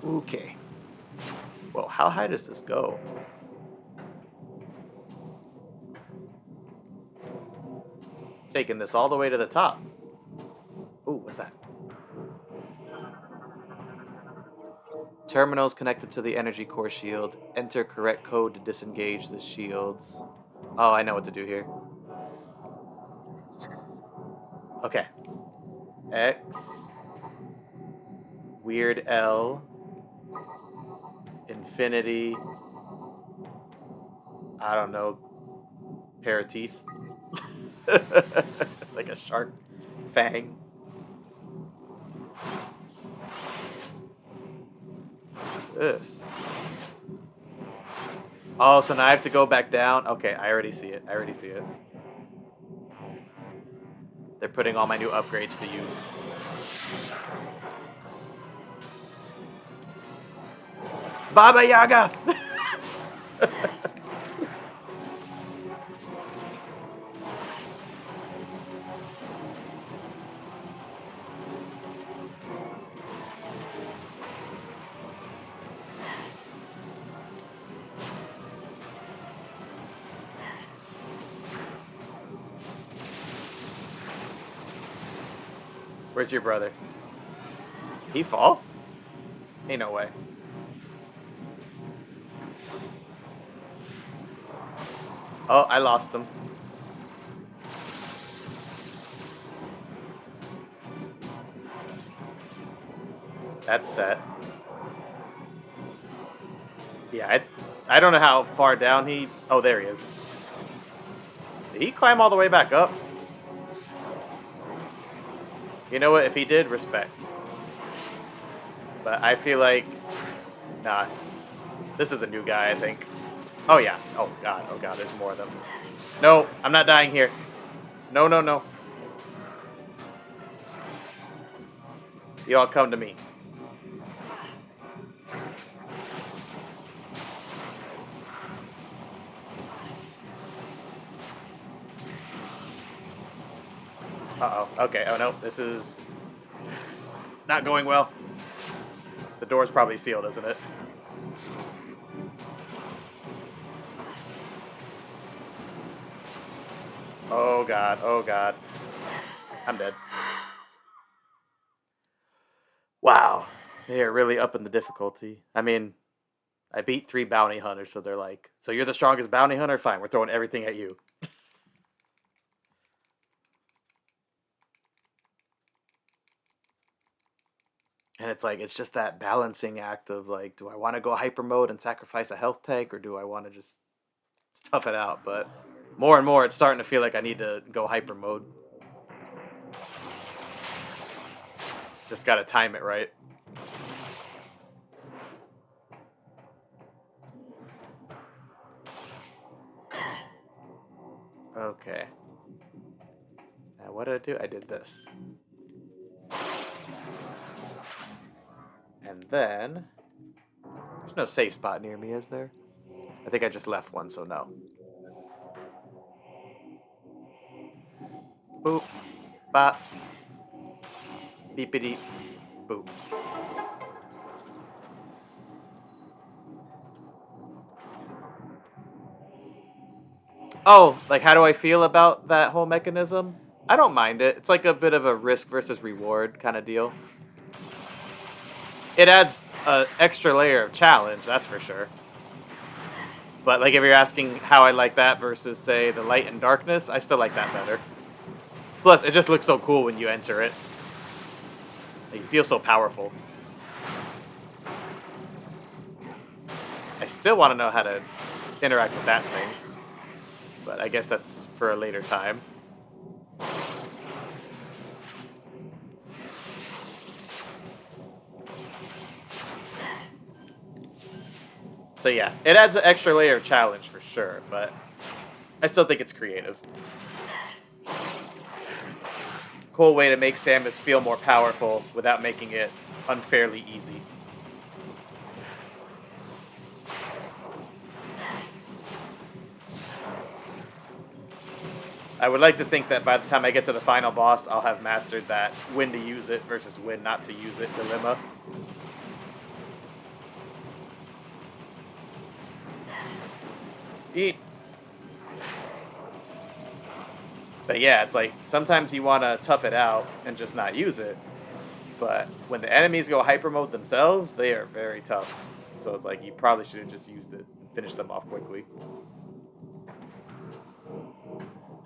Speaker 1: Okay. Well, how high does this go? Taking this all the way to the top. Ooh, what's that? Terminals connected to the energy core shield. Enter correct code to disengage the shields. Oh, I know what to do here. Okay. X. Weird L. Infinity. I don't know. Pair of teeth. Like a shark fang. What's this? Oh, so now I have to go back down? Okay, I already see it. They're putting all my new upgrades to use. Baba Yaga! Where's your brother? He fall? Ain't no way. Oh, I lost him. That's set. Yeah, I don't know how far down he... Oh, there he is. Did he climb all the way back up? You know what? If he did, respect. But I feel like... Nah. This is a new guy, I think. Oh, yeah. Oh, God. Oh, God. There's more of them. No, I'm not dying here. No, no, no. You all come to me. Uh-oh. Okay. Oh, no. This is not going well. The door's probably sealed, isn't it? Oh, God. Oh, God. I'm dead. Wow. They are really upping the difficulty. I mean, I beat 3 bounty hunters, so they're like, so you're the strongest bounty hunter? Fine, we're throwing everything at you. And it's like, it's just that balancing act of like, do I want to go hyper mode and sacrifice a health tank, or do I want to just stuff it out? But more and more, it's starting to feel like I need to go hyper mode. Just got to time it right. Okay. Now, what did I do? I did this. And then... There's no safe spot near me, is there? I think I just left one, so no. Boop. Bop. Beepity. Boop. Oh, like how do I feel about that whole mechanism? I don't mind it. It's like a bit of a risk versus reward kind of deal. It adds an extra layer of challenge, that's for sure. But like if you're asking how I like that versus, say, the light and darkness, I still like that better. Plus, it just looks so cool when you enter it. Like, you feel so powerful. I still want to know how to interact with that thing. But I guess that's for a later time. So yeah, it adds an extra layer of challenge for sure, but I still think it's creative. Cool way to make Samus feel more powerful without making it unfairly easy. I would like to think that by the time I get to the final boss, I'll have mastered that when to use it versus when not to use it dilemma. Eat. But yeah, it's like, sometimes you want to tough it out and just not use it. But when the enemies go hyper mode themselves, they are very tough. So it's like, you probably should have just used it and finished them off quickly.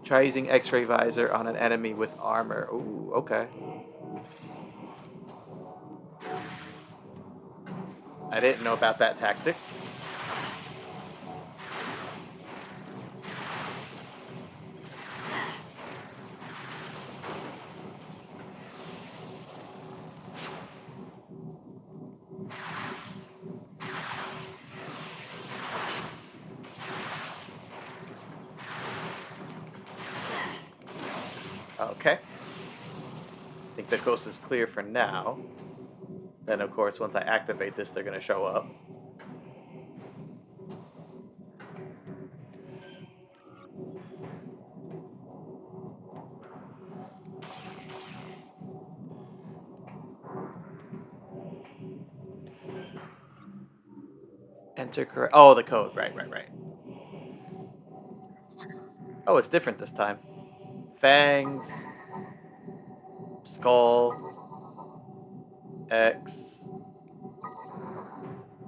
Speaker 1: Try using X-ray visor on an enemy with armor. Ooh, okay. I didn't know about that tactic. Okay. I think the coast is clear for now. Then, of course, once I activate this, they're going to show up. Enter correct. Oh, the code. Right, right, right. Oh, it's different this time. Fangs. Skull. X.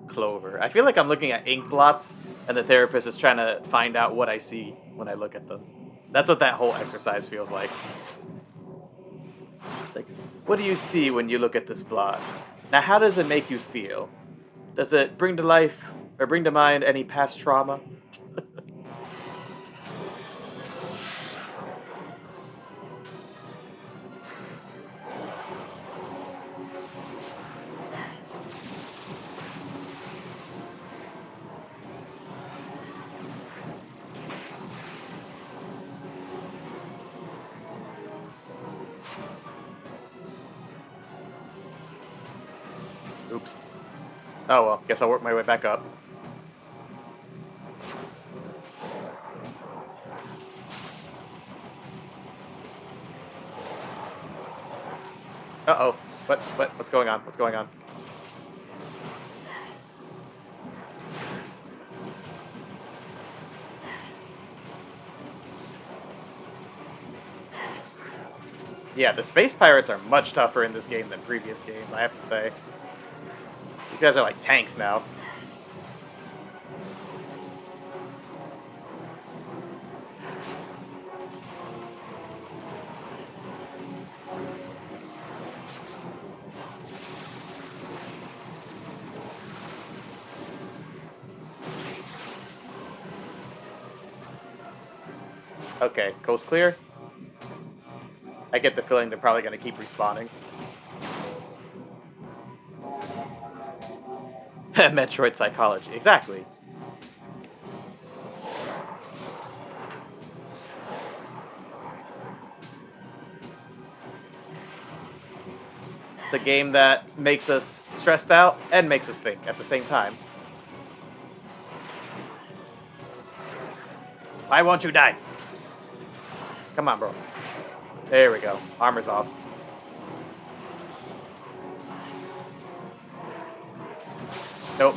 Speaker 1: Clover. I feel like I'm looking at ink blots, and the therapist is trying to find out what I see when I look at them. That's what that whole exercise feels like. It's like, what do you see when you look at this blot? Now, how does it make you feel? Does it bring to life or bring to mind any past trauma? Oops. Oh well, guess I'll work my way back up. Uh-oh. What's going on? What's going on? Yeah, the space pirates are much tougher in this game than previous games, I have to say. These guys are like tanks now. Okay, coast clear. I get the feeling they're probably going to keep respawning. Metroid psychology, exactly. It's a game that makes us stressed out and makes us think at the same time. Why won't you die? Come on, bro. There we go. Armor's off. Nope.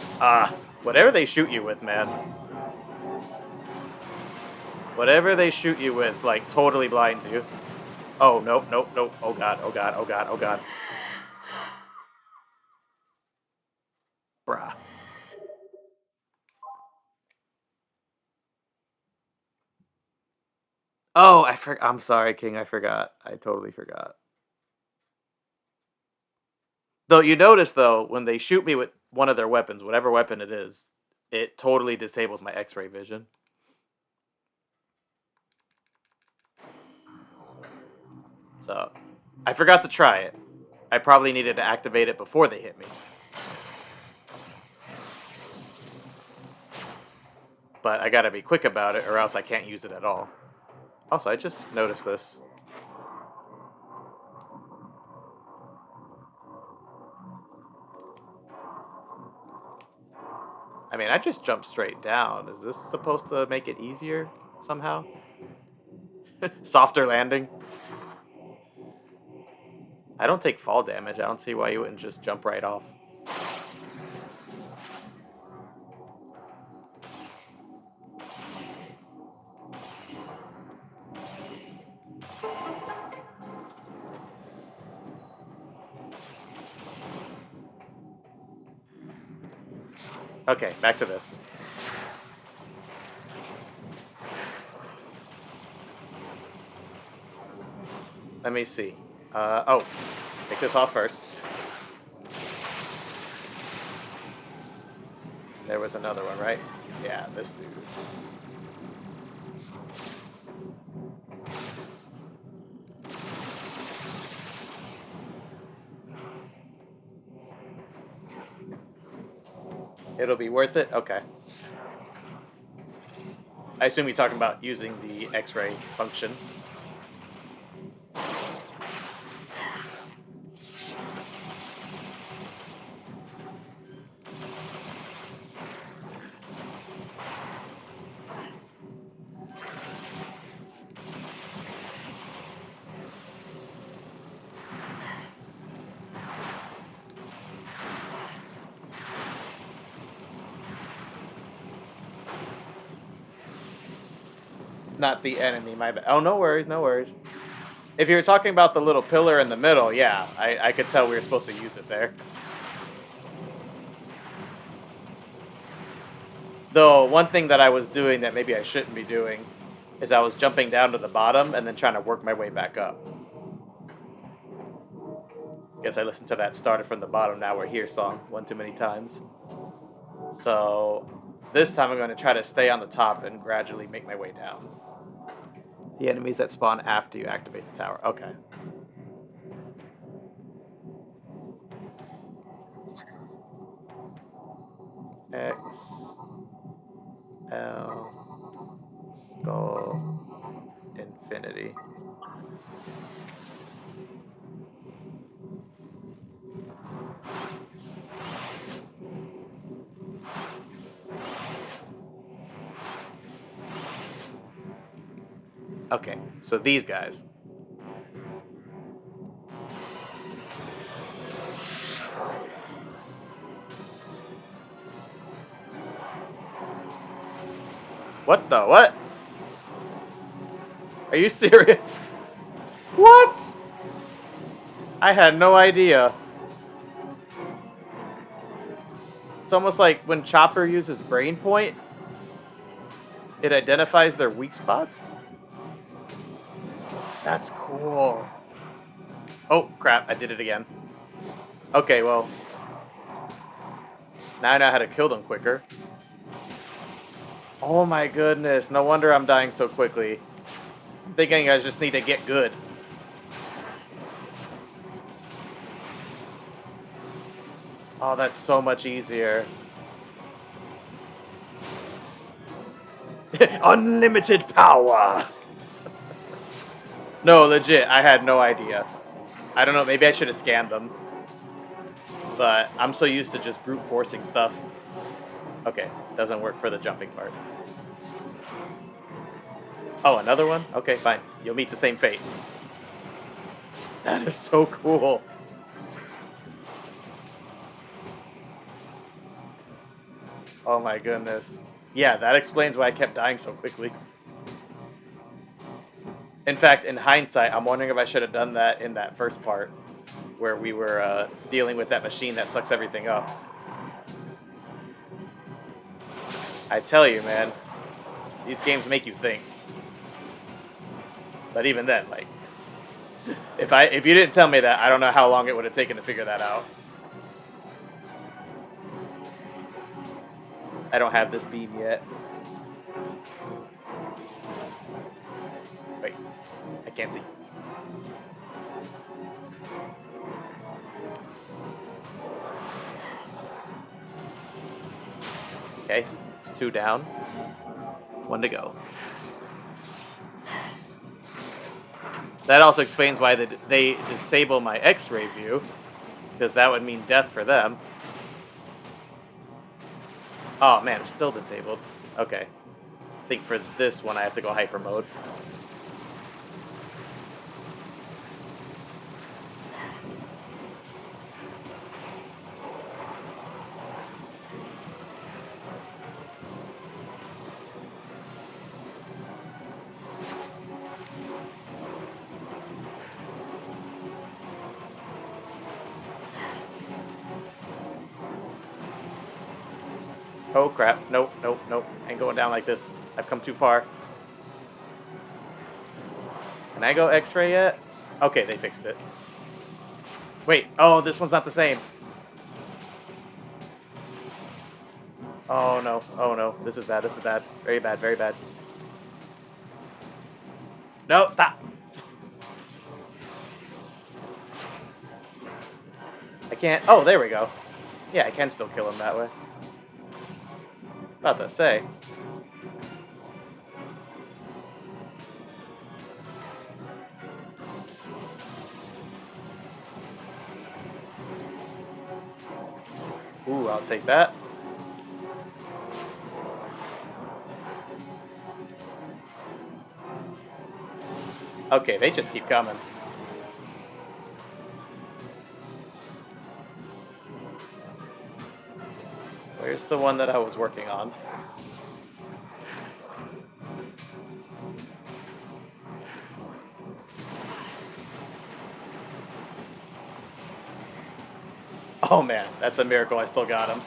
Speaker 1: Whatever they shoot you with, man. Whatever they shoot you with, like, totally blinds you. Oh, nope, nope, nope. Oh god, oh god, oh god, oh god. Bruh. Oh, I'm sorry, King. I forgot. I totally forgot. Though you notice, though, when they shoot me with one of their weapons, whatever weapon it is, it totally disables my X-ray vision. So, I forgot to try it. I probably needed to activate it before they hit me. But I gotta be quick about it, or else I can't use it at all. Also, I just noticed this. I mean, I just jumped straight down. Is this supposed to make it easier somehow? Softer landing? I don't take fall damage. I don't see why you wouldn't just jump right off. Okay, back to this. Let me see. Oh, take this off first. There was another one, right? Yeah, this dude. It'll be worth it? Okay. I assume you're talking about using the X-ray function. Not the enemy, my bad. Oh, no worries, no worries. If you were talking about the little pillar in the middle, yeah, I could tell we were supposed to use it there. Though, one thing that I was doing that maybe I shouldn't be doing is I was jumping down to the bottom and then trying to work my way back up. Guess I listened to that "Started from the Bottom, Now We're Here" song one too many times. So, this time I'm going to try to stay on the top and gradually make my way down. The enemies that spawn after you activate the tower. Okay. X, L, skull, infinity. Okay, so these guys. What the what? Are you serious? What? I had no idea. It's almost like when Chopper uses Brain Point, it identifies their weak spots. That's cool. Oh, crap, I did it again. Okay, well. Now I know how to kill them quicker. Oh my goodness, no wonder I'm dying so quickly. I'm thinking I just need to get good. Oh, that's so much easier. Unlimited power! No, legit, I had no idea. I don't know, maybe I should have scanned them. But I'm so used to just brute forcing stuff. Okay, doesn't work for the jumping part. Oh, another one? Okay, fine. You'll meet the same fate. That is so cool. Oh my goodness. Yeah, that explains why I kept dying so quickly. In fact, in hindsight, I'm wondering if I should have done that in that first part, where we were dealing with that machine that sucks everything up. I tell you, man, these games make you think. But even then, like, if you didn't tell me that, I don't know how long it would have taken to figure that out. I don't have this beam yet. Wait, I can't see. Okay, it's 2 down. 1 to go. That also explains why they disable my X-ray view, because that would mean death for them. Oh man, it's still disabled. Okay. I think for this one I have to go hyper mode. Oh crap, nope, nope, nope. Ain't going down like this. I've come too far. Can I go X-ray yet? Okay, they fixed it. Wait, oh, this one's not the same. Oh no, this is bad, this is bad. Very bad, very bad. No, stop! I can't, oh, there we go. Yeah, I can still kill him that way. About to say. Ooh, I'll take that. Okay, they just keep coming. Where's the one that I was working on? Oh man, that's a miracle I still got him.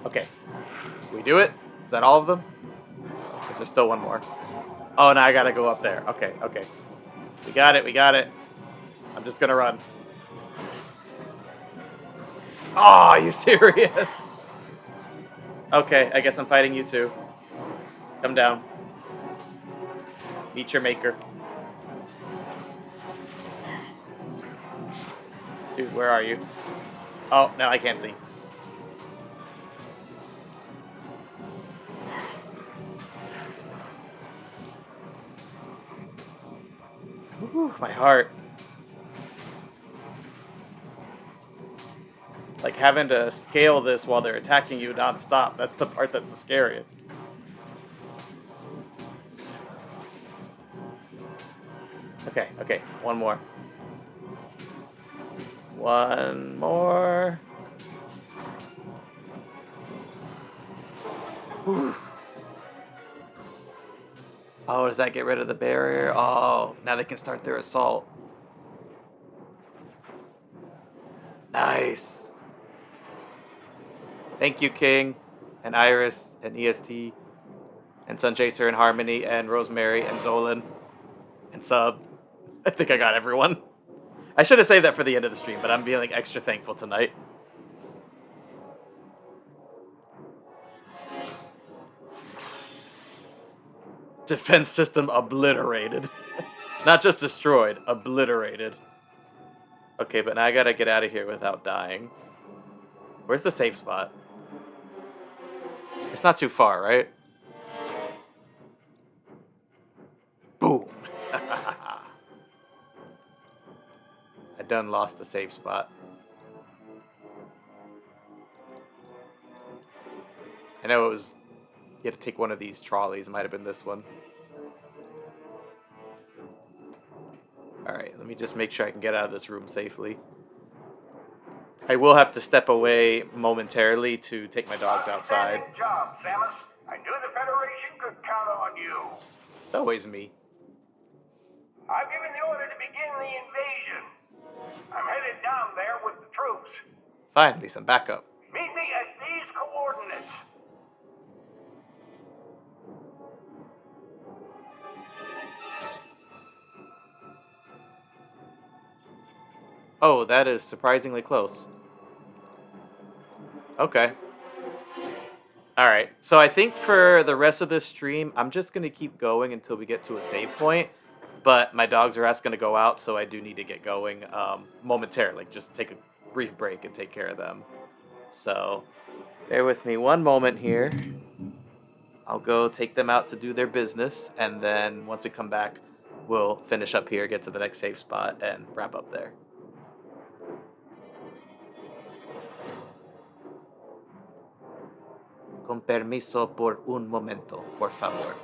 Speaker 1: Okay. We do it? Is that all of them? Or is there still one more? Oh, now I gotta go up there. Okay, okay. We got it, we got it. I'm just gonna run. Oh, are you serious? Okay, I guess I'm fighting you too. Come down. Meet your maker. Dude, where are you? Oh, no, I can't see. Whew, my heart. It's like having to scale this while they're attacking you nonstop. That's the part that's the scariest. Okay, okay, one more. One more. Whew. Oh, does that get rid of the barrier? Oh, now they can start their assault. Nice. Thank you, King, and Iris, and EST, and Sunchaser, and Harmony, and Rosemary, and Zolan, and Sub. I think I got everyone. I should have saved that for the end of the stream, but I'm feeling extra thankful tonight. Defense system obliterated. Not just destroyed, obliterated. Okay, but now I gotta get out of here without dying. Where's the safe spot? It's not too far, right? Boom. I done lost the safe spot. I know it was... You had to take one of these trolleys. It might have been this one. Alright, let me just make sure I can get out of this room safely. I will have to step away momentarily to take my dogs outside.
Speaker 3: Outstanding job, Samus. I knew the Federation could count on you.
Speaker 1: It's always me.
Speaker 3: I've given the order to begin the invasion. I'm headed down there with the troops.
Speaker 1: Finally, some backup.
Speaker 3: Meet me at these coordinates.
Speaker 1: Oh, that is surprisingly close. Okay. Alright, so I think for the rest of this stream, I'm just going to keep going until we get to a save point. But my dogs are asking to go out, so I do need to get going momentarily. Just take a brief break and take care of them. So, bear with me one moment here. I'll go take them out to do their business, and then once we come back, we'll finish up here, get to the next save spot, and wrap up there. Con permiso por un momento, por favor.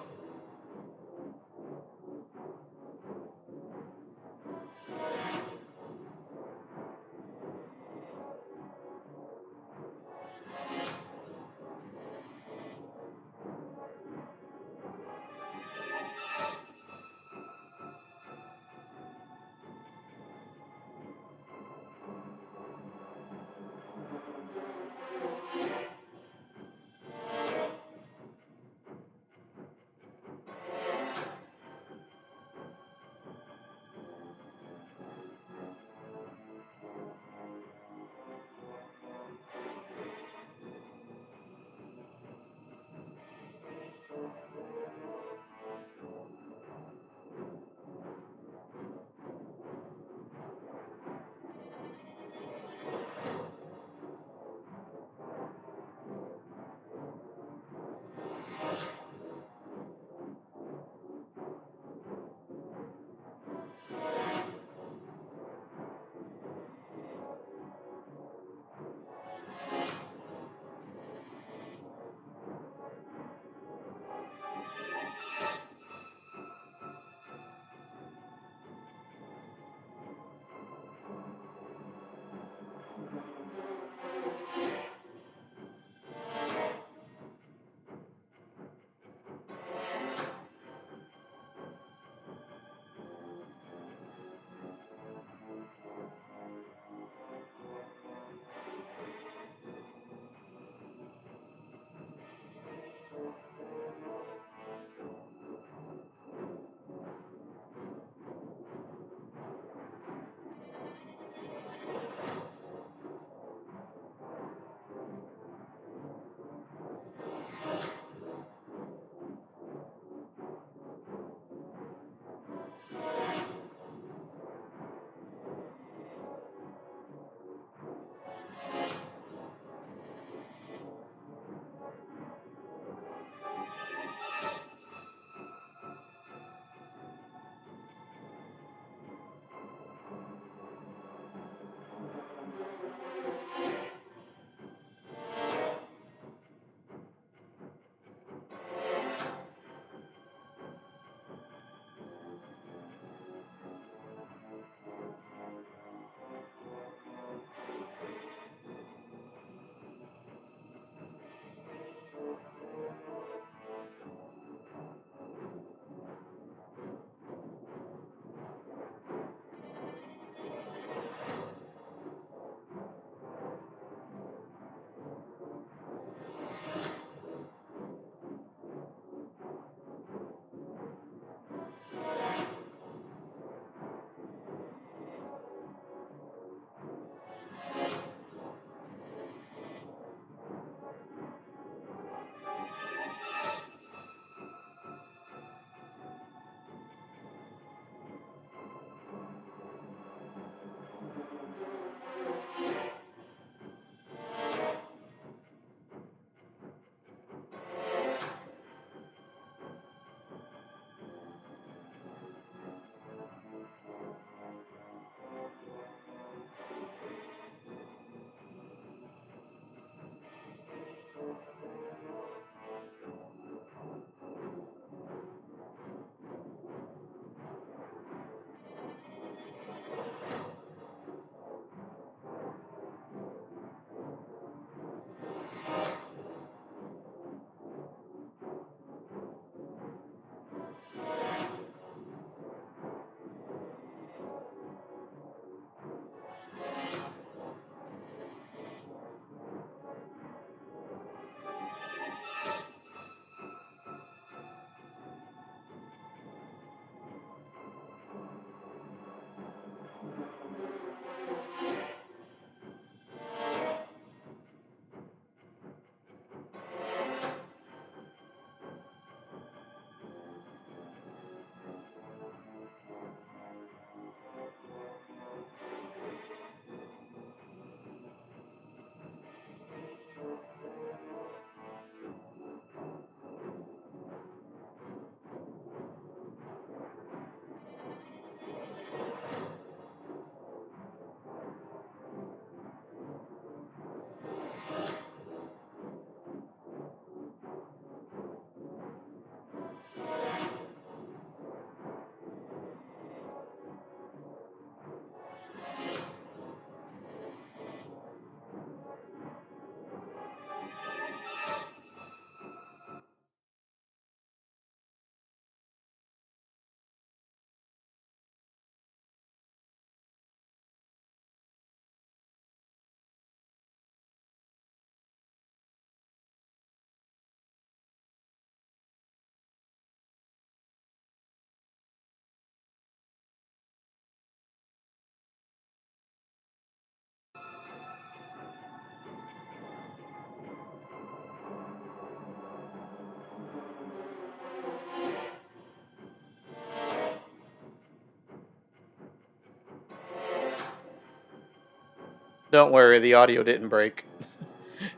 Speaker 1: Don't worry, the audio didn't break.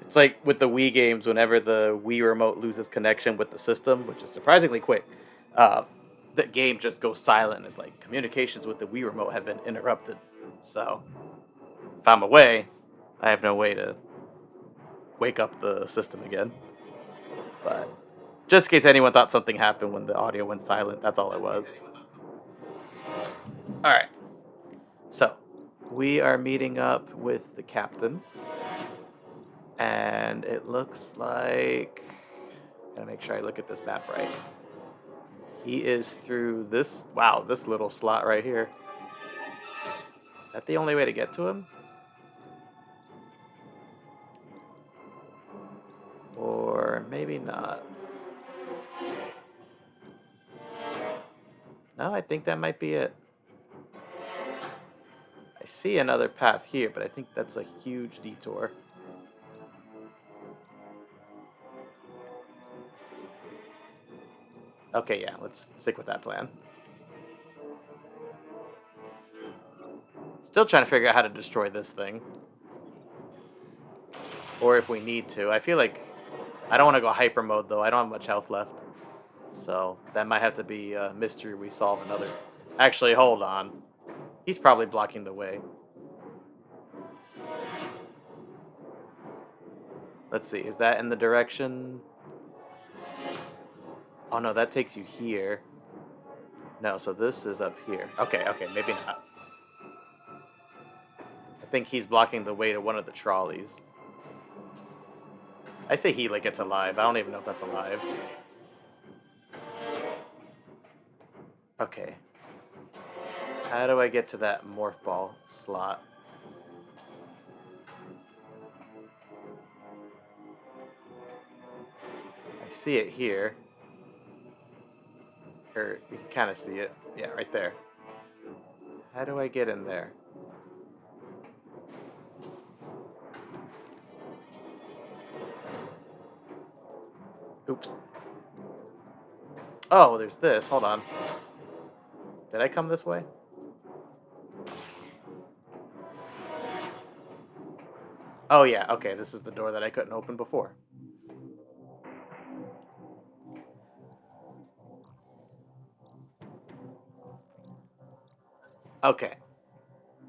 Speaker 1: It's like with the Wii games, whenever the Wii remote loses connection with the system, which is surprisingly quick, uh, the game just goes silent. It's like communications with the Wii remote have been interrupted. So if I'm away, I have no way to wake up the system again. But just in case anyone thought something happened when the audio went silent, that's all it was. All right. So we are meeting up with the captain. And it looks like, gotta make sure I look at this map right. He is through this, wow, this little slot right here. Is that the only way to get to him? Or maybe not. No, I think that might be it. I see another path here, but I think that's a huge detour. Okay, yeah, let's stick with that plan. Still trying to figure out how to destroy this thing. Or if we need to. I feel like I don't want to go hyper mode, though. I don't have much health left. So that might have to be a mystery we solve another time. Actually, hold on. He's probably blocking the way. Let's see. Is that in the direction? Oh, no. That takes you here. No, so this is up here. Okay, maybe not. I think he's blocking the way to one of the trolleys. I say he like it's alive. I don't even know if that's alive. Okay. How do I get to that morph ball slot? I see it here. Or you can kind of see it. Yeah, right there. How do I get in there? Oops. Oh, there's this. Hold on. Did I come this way? Oh, yeah. Okay, this is the door that I couldn't open before. Okay.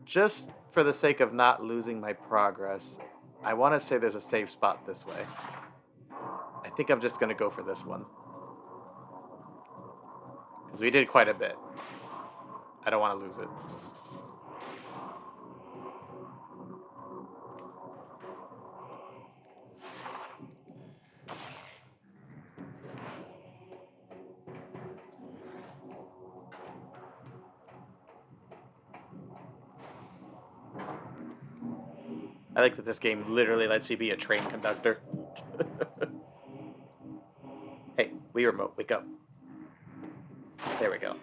Speaker 1: Just for the sake of not losing my progress, I want to say there's a safe spot this way. I think I'm just going to go for this one. Because we did quite a bit. I don't want to lose it. I like that this game literally lets you be a train conductor. Hey, Wii remote, wake up. There we go.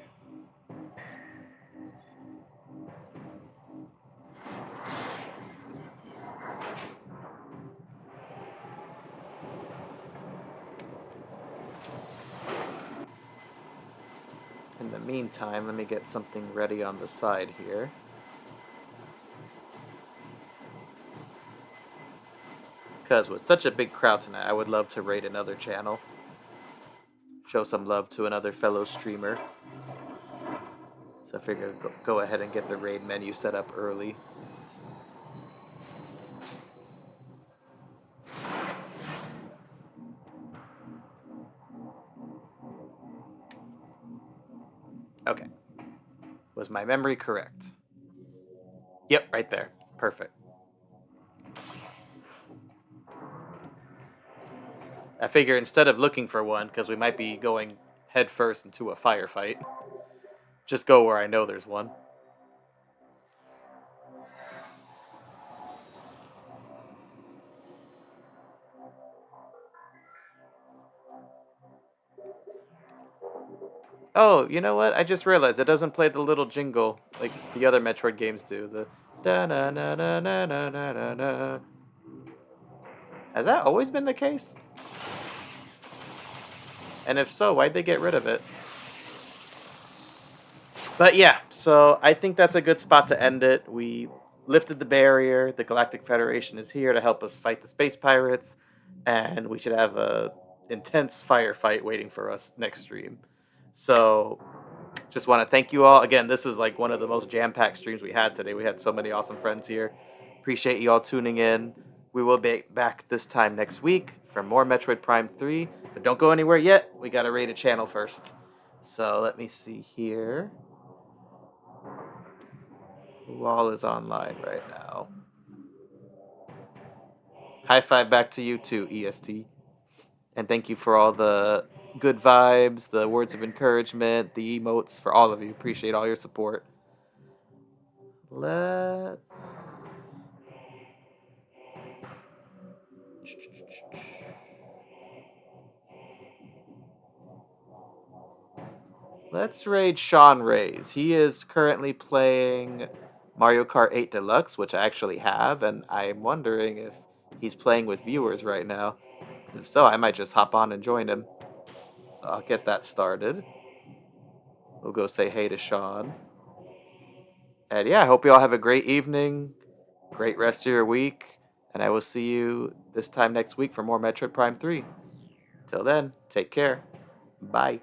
Speaker 1: In the meantime, let me get something ready on the side here. Because with such a big crowd tonight, I would love to raid another channel. Show some love to another fellow streamer. So I figure go ahead and get the raid menu set up early. Okay. Was my memory correct? Yep, right there. Perfect. I figure instead of looking for one, because we might be going head first into a firefight, just go where I know there's one. Oh, you know what? I just realized it doesn't play the little jingle like the other Metroid games do. The da na na na na na na na na. Has that always been the case? And if so, why'd they get rid of it? But yeah, so I think that's a good spot to end it. We lifted the barrier. The Galactic Federation is here to help us fight the space pirates, and we should have a intense firefight waiting for us next stream. So, just want to thank you all again. This is like one of the most jam-packed streams we had today. We had so many awesome friends here. Appreciate you all tuning in. We will be back this time next week for more Metroid Prime 3. But don't go anywhere yet. We got to raid a channel first. So let me see here. Who all is online right now? High five back to you too, EST. And thank you for all the good vibes, the words of encouragement, the emotes, for all of you. Appreciate all your support. Let's raid Sean Reyes. He is currently playing Mario Kart 8 Deluxe, which I actually have, and I'm wondering if he's playing with viewers right now. 'Cause if so, I might just hop on and join him. So I'll get that started. We'll go say hey to Sean. And yeah, I hope you all have a great evening, great rest of your week, and I will see you this time next week for more Metroid Prime 3. Till then, take care. Bye.